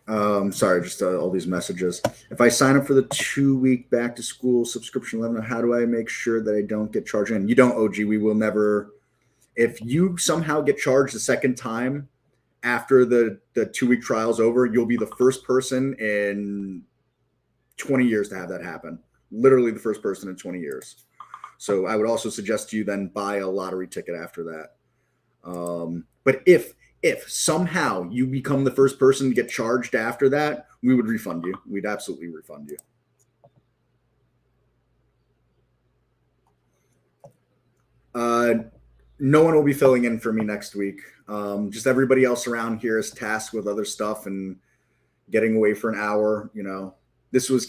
Sorry, just all these messages. If I sign up for the 2-week back to school subscription, how do I make sure that I don't get charged? And you don't, OG. We will never. If you somehow get charged a second time after the 2-week trial's over, you'll be the first person in 20 years to have that happen. Literally the first person in 20 years. So I would also suggest you then buy a lottery ticket after that. But if somehow you become the first person to get charged after that, we would refund you. We'd absolutely refund you. No one will be filling in for me next week. Just everybody else around here is tasked with other stuff and getting away for an hour. This was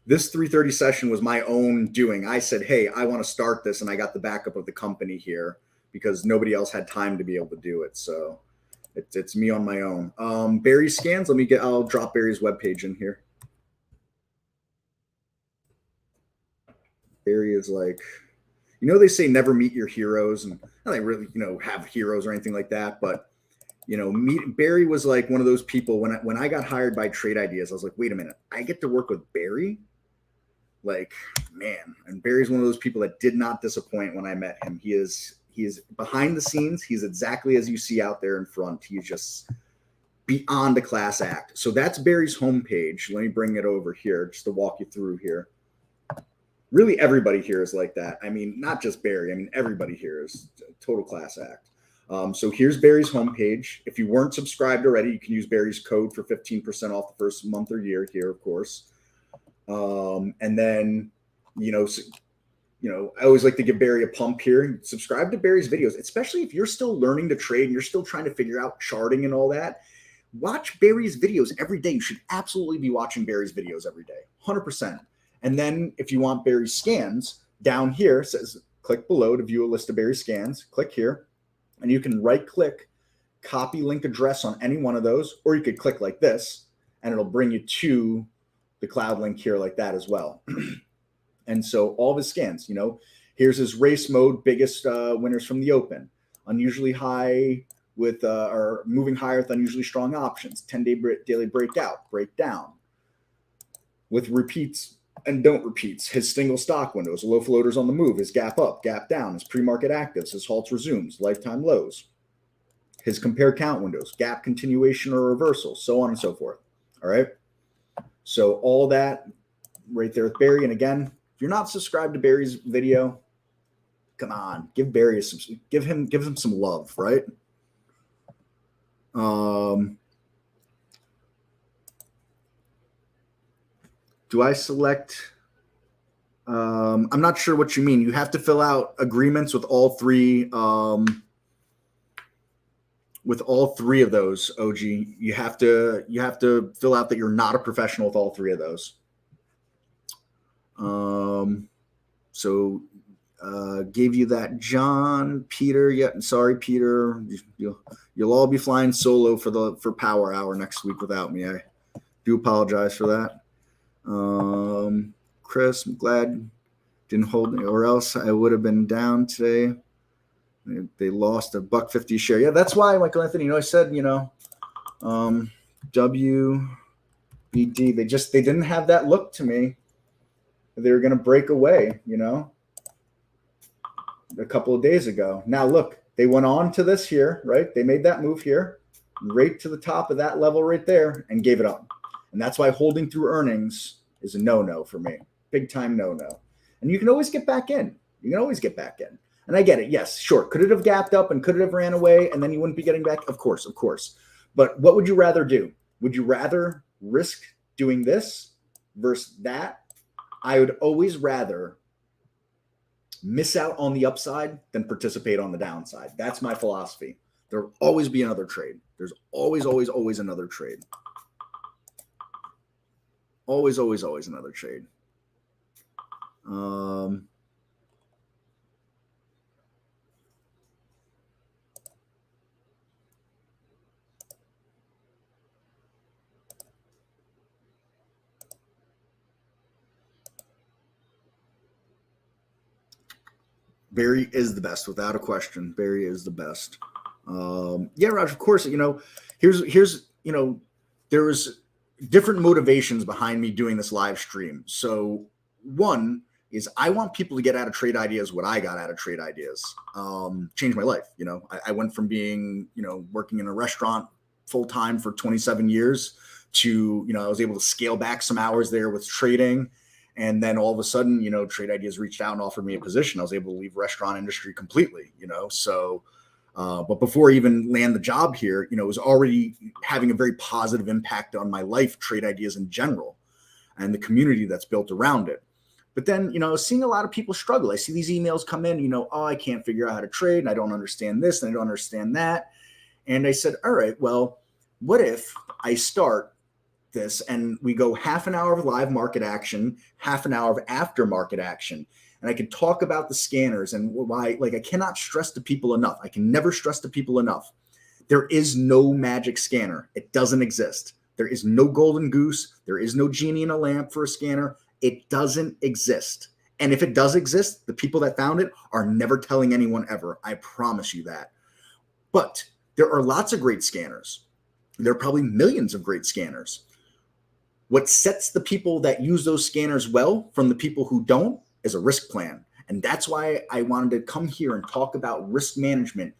this 3:30 session was my own doing. I said, hey, I want to start this, and I got the backup of the company here because nobody else had time to be able to do it. So it's me on my own. Barry scans. I'll drop Barry's webpage in here. Barry is like, they say never meet your heroes, and not they really, have heroes or anything like that. But, Barry was like one of those people when I got hired by Trade Ideas, I was like, wait a minute, I get to work with Barry? Like, man. And Barry's one of those people that did not disappoint when I met him. He is behind the scenes. He's exactly as you see out there in front. He's just beyond a class act. So that's Barry's homepage. Let me bring it over here just to walk you through here. Really, everybody here is like that. I mean, not just Barry. I mean, everybody here is a total class act. So here's Barry's homepage. If you weren't subscribed already, you can use Barry's code for 15% off the first month or year here, of course. And then, I always like to give Barry a pump here. Subscribe to Barry's videos, especially if you're still learning to trade and you're still trying to figure out charting and all that. Watch Barry's videos every day. You should absolutely be watching Barry's videos every day, 100%. And then if you want Barry's scans, down here says click below to view a list of Barry's scans. Click here, and you can right-click, copy link address on any one of those, or you could click like this, and it'll bring you to the cloud link here like that as well. And so all of his scans, here's his race mode, biggest winners from the open, unusually high with or moving higher with unusually strong options, 10-day daily breakdown with repeats and don't repeats, his single stock windows, low floaters on the move, his gap up, gap down, his pre-market actives, his halts resumes, lifetime lows, his compare count windows, gap continuation or reversal, so on and so forth. All right. So all that right there with Barry. And again, if you're not subscribed to Barry's video, come on, give Barry give him some love, right? Do I select? I'm not sure what you mean. You have to fill out agreements with all three. With all three of those, OG, you have to fill out that you're not a professional with all three of those. So gave you that, John, Peter. Yeah, sorry, Peter. You'll all be flying solo for Power Hour next week without me. I do apologize for that. Chris, I'm glad didn't hold me, or else I would have been down today. They lost a $1.50 share. Yeah, that's why, Michael Anthony. I said, WBD. They didn't have that look to me. They were going to break away, a couple of days ago. Now look, they went on to this here, right? They made that move here, right to the top of that level right there, and gave it up. And that's why holding through earnings is a no-no for me. Big time no-no. And you can always get back in. And I get it. Yes, sure. Could it have gapped up and could it have ran away and then you wouldn't be getting back? Of course. But what would you rather do? Would you rather risk doing this versus that? I would always rather miss out on the upside than participate on the downside. That's my philosophy. There will always be another trade. There's always another trade. Always another trade. Barry is the best, without a question. Barry is the best. Yeah, Raj, of course, here's there was different motivations behind me doing this live stream. So one is I want people to get out of trade ideas what I got out of trade ideas. Changed my life. I went from being, working in a restaurant full time for 27 years to, I was able to scale back some hours there with trading. And then all of a sudden, Trade Ideas reached out and offered me a position. I was able to leave restaurant industry completely, so but before I even land the job here, it was already having a very positive impact on my life, Trade Ideas in general, and the community that's built around it. But then, I was seeing a lot of people struggle. I see these emails come in, oh, I can't figure out how to trade, and I don't understand this, and I don't understand that. And I said, all right, well, what if I start this and we go half an hour of live market action, half an hour of after market action, and I could talk about the scanners and why, I cannot stress to people enough. I can never stress to people enough. There is no magic scanner. It doesn't exist. There is no golden goose. There is no genie in a lamp for a scanner. It doesn't exist. And if it does exist, the people that found it are never telling anyone ever. I promise you that. But there are lots of great scanners. There are probably millions of great scanners. What sets the people that use those scanners well from the people who don't is a risk plan. And that's why I wanted to come here and talk about risk management,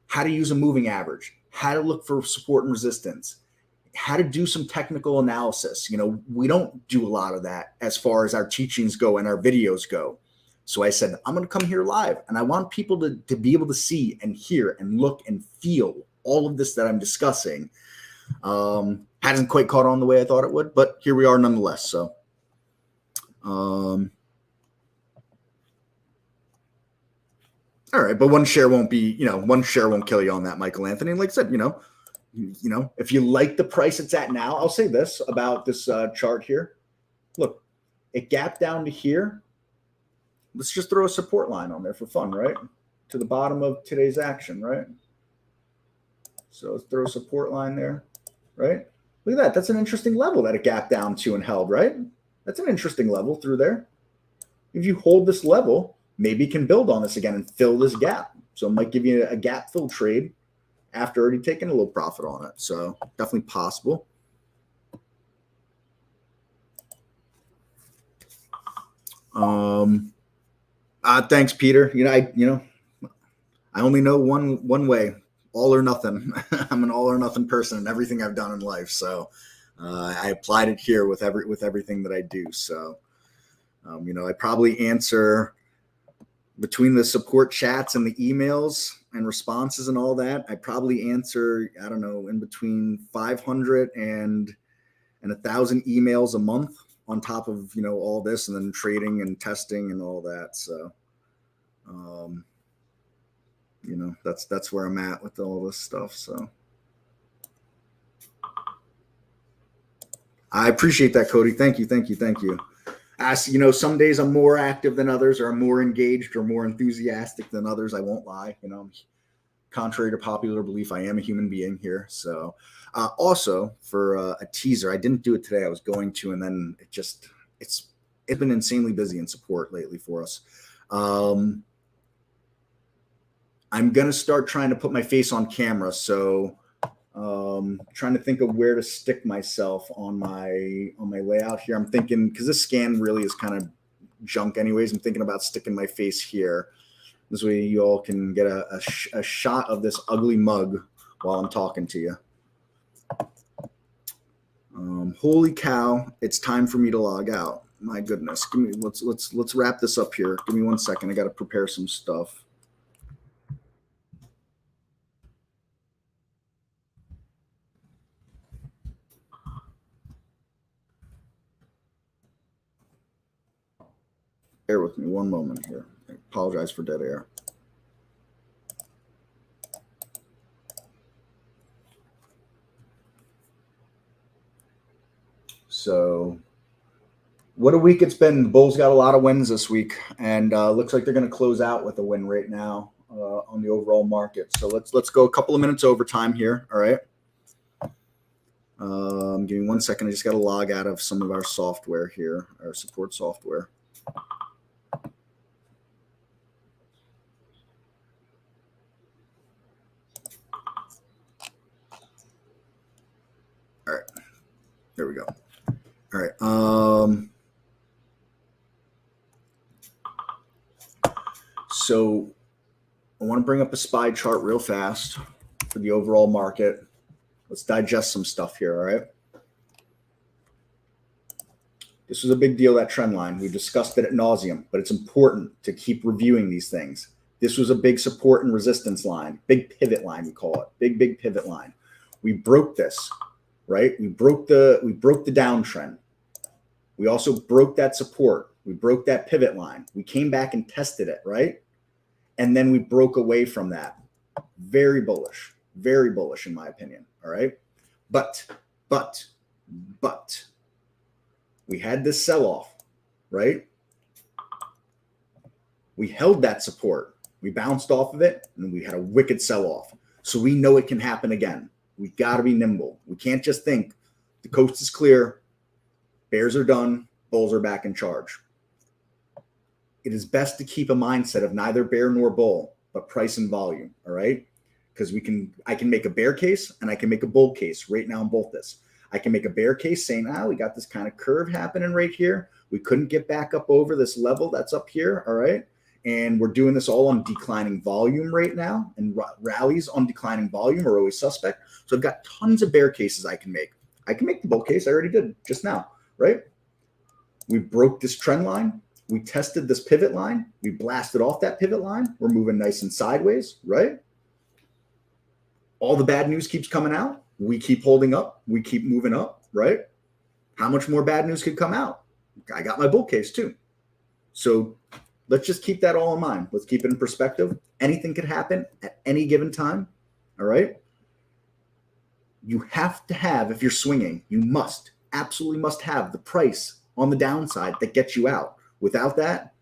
how to use a moving average, how to look for support and resistance, how to do some technical analysis. We don't do a lot of that as far as our teachings go and our videos go. So I said, I'm going to come here live, and I want people to be able to see and hear and look and feel all of this that I'm discussing. Hasn't quite caught on the way I thought it would, but here we are nonetheless. So, all right, but one share won't kill you on that, Michael Anthony. Like I said, if you like the price it's at now, I'll say this about this chart here. Look, it gapped down to here. Let's just throw a support line on there for fun, right? To the bottom of today's action, right? So let's throw a support line there, right? Look at that. That's an interesting level that it gapped down to and held, right? That's an interesting level through there. If you hold this level, maybe you can build on this again and fill this gap. So it might give you a gap fill trade after already taking a little profit on it. So definitely possible. Thanks, Peter. I only know one way. All or nothing. I'm an all or nothing person in everything I've done in life. So I applied it here with everything that I do. So, I probably answer between the support chats and the emails and responses and all that. I probably answer, I don't know, in between 500 and 1,000 emails a month on top of, all this, and then trading and testing and all that. So, that's where I'm at with all this stuff. So I appreciate that, Cody. Thank you. As some days I'm more active than others, or I'm more engaged or more enthusiastic than others. I won't lie. Contrary to popular belief, I am a human being here. So also for a teaser, I didn't do it today. I was going to, and then it's been insanely busy in support lately for us. I'm going to start trying to put my face on camera. So trying to think of where to stick myself on my layout here. I'm thinking, because this scan really is kind of junk anyways, I'm thinking about sticking my face here. This way you all can get a shot of this ugly mug while I'm talking to you. Holy cow, it's time for me to log out. My goodness. Let's wrap this up here. Give me 1 second. I got to prepare some stuff. Bear with me 1 moment here. I apologize for dead air. So what a week it's been. The Bulls got a lot of wins this week, and looks like they're going to close out with a win right now on the overall market. So let's go a couple of minutes overtime here. All right. Give me 1 second. I just got to log out of some of our software here, our support software. All right. There we go. All right. So I want to bring up a SPY chart real fast for the overall market. Let's digest some stuff here, all right? This was a big deal, that trend line. We discussed it ad nauseum, but it's important to keep reviewing these things. This was a big support and resistance line, big pivot line, we call it, big pivot line. We broke this, right? We broke the downtrend. We also broke that support. We broke that pivot line. We came back and tested it, right? And then we broke away from that. Very bullish in my opinion, all right? But we had this sell-off, right? We held that support. We bounced off of it, and we had a wicked sell-off. So we know it can happen again. We got to be nimble. We can't just think the coast is clear, bears are done, bulls are back in charge. It is best to keep a mindset of neither bear nor bull, but price and volume, all right? Because I can make a bear case and I can make a bull case right now in both this. I can make a bear case saying, we got this kind of curve happening right here. We couldn't get back up over this level that's up here, all right? And we're doing this all on declining volume right now, and rallies on declining volume are always suspect. So I've got tons of bear cases I can make. I can make the bull case. I already did just now, right? We broke this trend line. We tested this pivot line. We blasted off that pivot line. We're moving nice and sideways, right? All the bad news keeps coming out. We keep holding up. We keep moving up, right? How much more bad news could come out? I got my bull case too. So let's just keep that all in mind. Let's keep it in perspective. Anything could happen at any given time, all right? You have to have, if you're swinging, you absolutely must have the price on the downside that gets you out. Without that,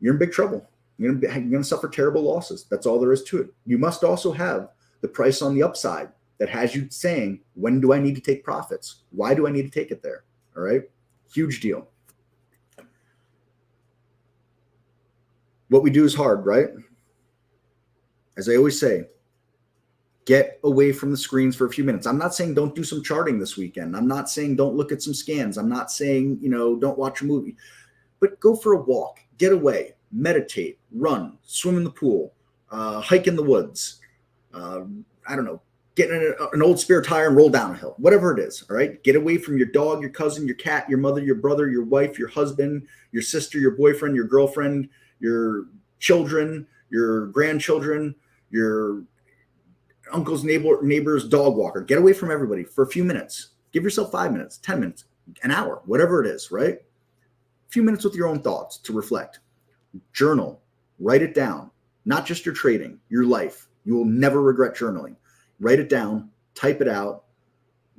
you're in big trouble. You're going to suffer terrible losses. That's all there is to it. You must also have the price on the upside that has you saying, when do I need to take profits? Why do I need to take it there? All right. Huge deal. What we do is hard, right? As I always say, get away from the screens for a few minutes. I'm not saying don't do some charting this weekend. I'm not saying don't look at some scans. I'm not saying, don't watch a movie, but go for a walk, get away, meditate, run, swim in the pool, hike in the woods. I don't know, get in an old spare tire and roll down a hill, whatever it is. All right. Get away from your dog, your cousin, your cat, your mother, your brother, your wife, your husband, your sister, your boyfriend, your girlfriend, your children, your grandchildren, your uncle's neighbor's dog walker. Get away from everybody for a few minutes. Give yourself 5 minutes, 10 minutes, an hour, whatever it is, right? A few minutes with your own thoughts to reflect. Journal, write it down, not just your trading, your life. You will never regret journaling. Write it down, type it out,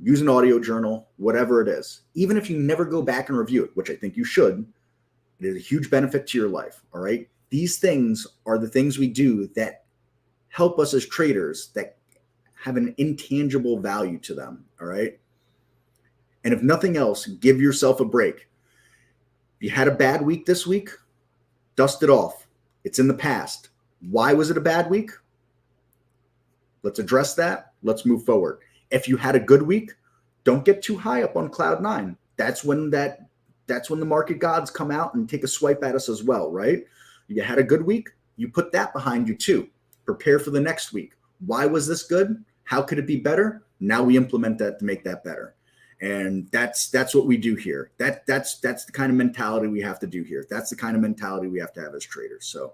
use an audio journal, whatever it is. Even if you never go back and review it, which I think you should, it is a huge benefit to your life, all right? These things are the things we do that help us as traders, that have an intangible value to them, all right? And if nothing else, give yourself a break. If you had a bad week this week, dust it off. It's in the past. Why was it a bad week? Let's address that. Let's move forward. If you had a good week, don't get too high up on cloud nine. That's when the market gods come out and take a swipe at us as well, right? You had a good week, you put that behind you too. Prepare for the next week. Why was this good? How could it be better? Now we implement that to make that better. And that's what we do here. That's the kind of mentality we have to do here. That's the kind of mentality we have to have as traders. So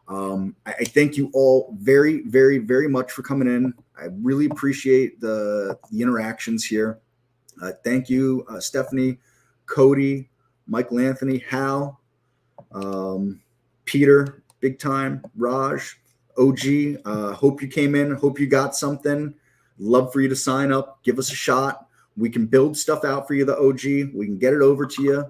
I thank you all very, very, very much for coming in. I really appreciate the interactions here. Thank you, Stephanie, Cody, Michael Anthony, Hal, Peter, big time, Raj, OG. Hope you came in. Hope you got something. Love for you to sign up. Give us a shot. We can build stuff out for you, the OG. We can get it over to you.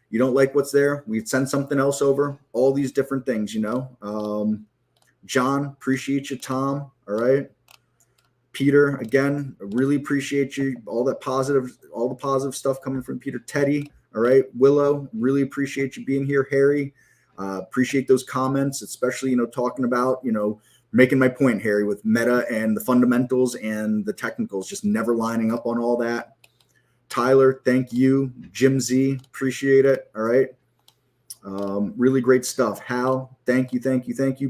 You don't like what's there, we'd send something else over. All these different things, John, appreciate you. Tom, all right. Peter, again, really appreciate you. All the positive stuff coming from Peter. Teddy, all right. Willow, really appreciate you being here. Harry, appreciate those comments, especially, talking about, making my point, Harry, with meta and the fundamentals and the technicals just never lining up on all that. Tyler, thank you. Jim Z, appreciate it. All right. Really great stuff. Hal, thank you.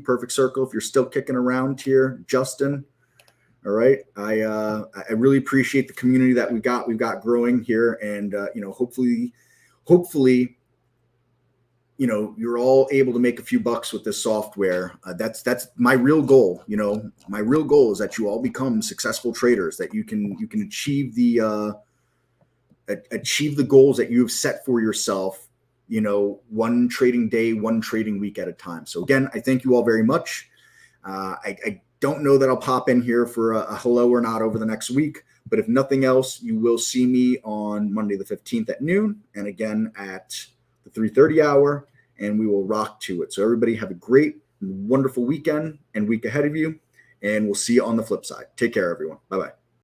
Perfect Circle, if you're still kicking around here. Justin, all right. I really appreciate the community that we've got growing here, and hopefully, you're all able to make a few bucks with this software. That's my real goal. My real goal is that you all become successful traders, that you can achieve the goals that you have set for yourself, one trading day, one trading week at a time. So again, I thank you all very much. I don't know that I'll pop in here for a hello or not over the next week, but if nothing else, you will see me on Monday the 15th at noon, and again at the 3:30 hour, and we will rock to it. So everybody have a great, wonderful weekend and week ahead of you, and we'll see you on the flip side. Take care, everyone. Bye-bye.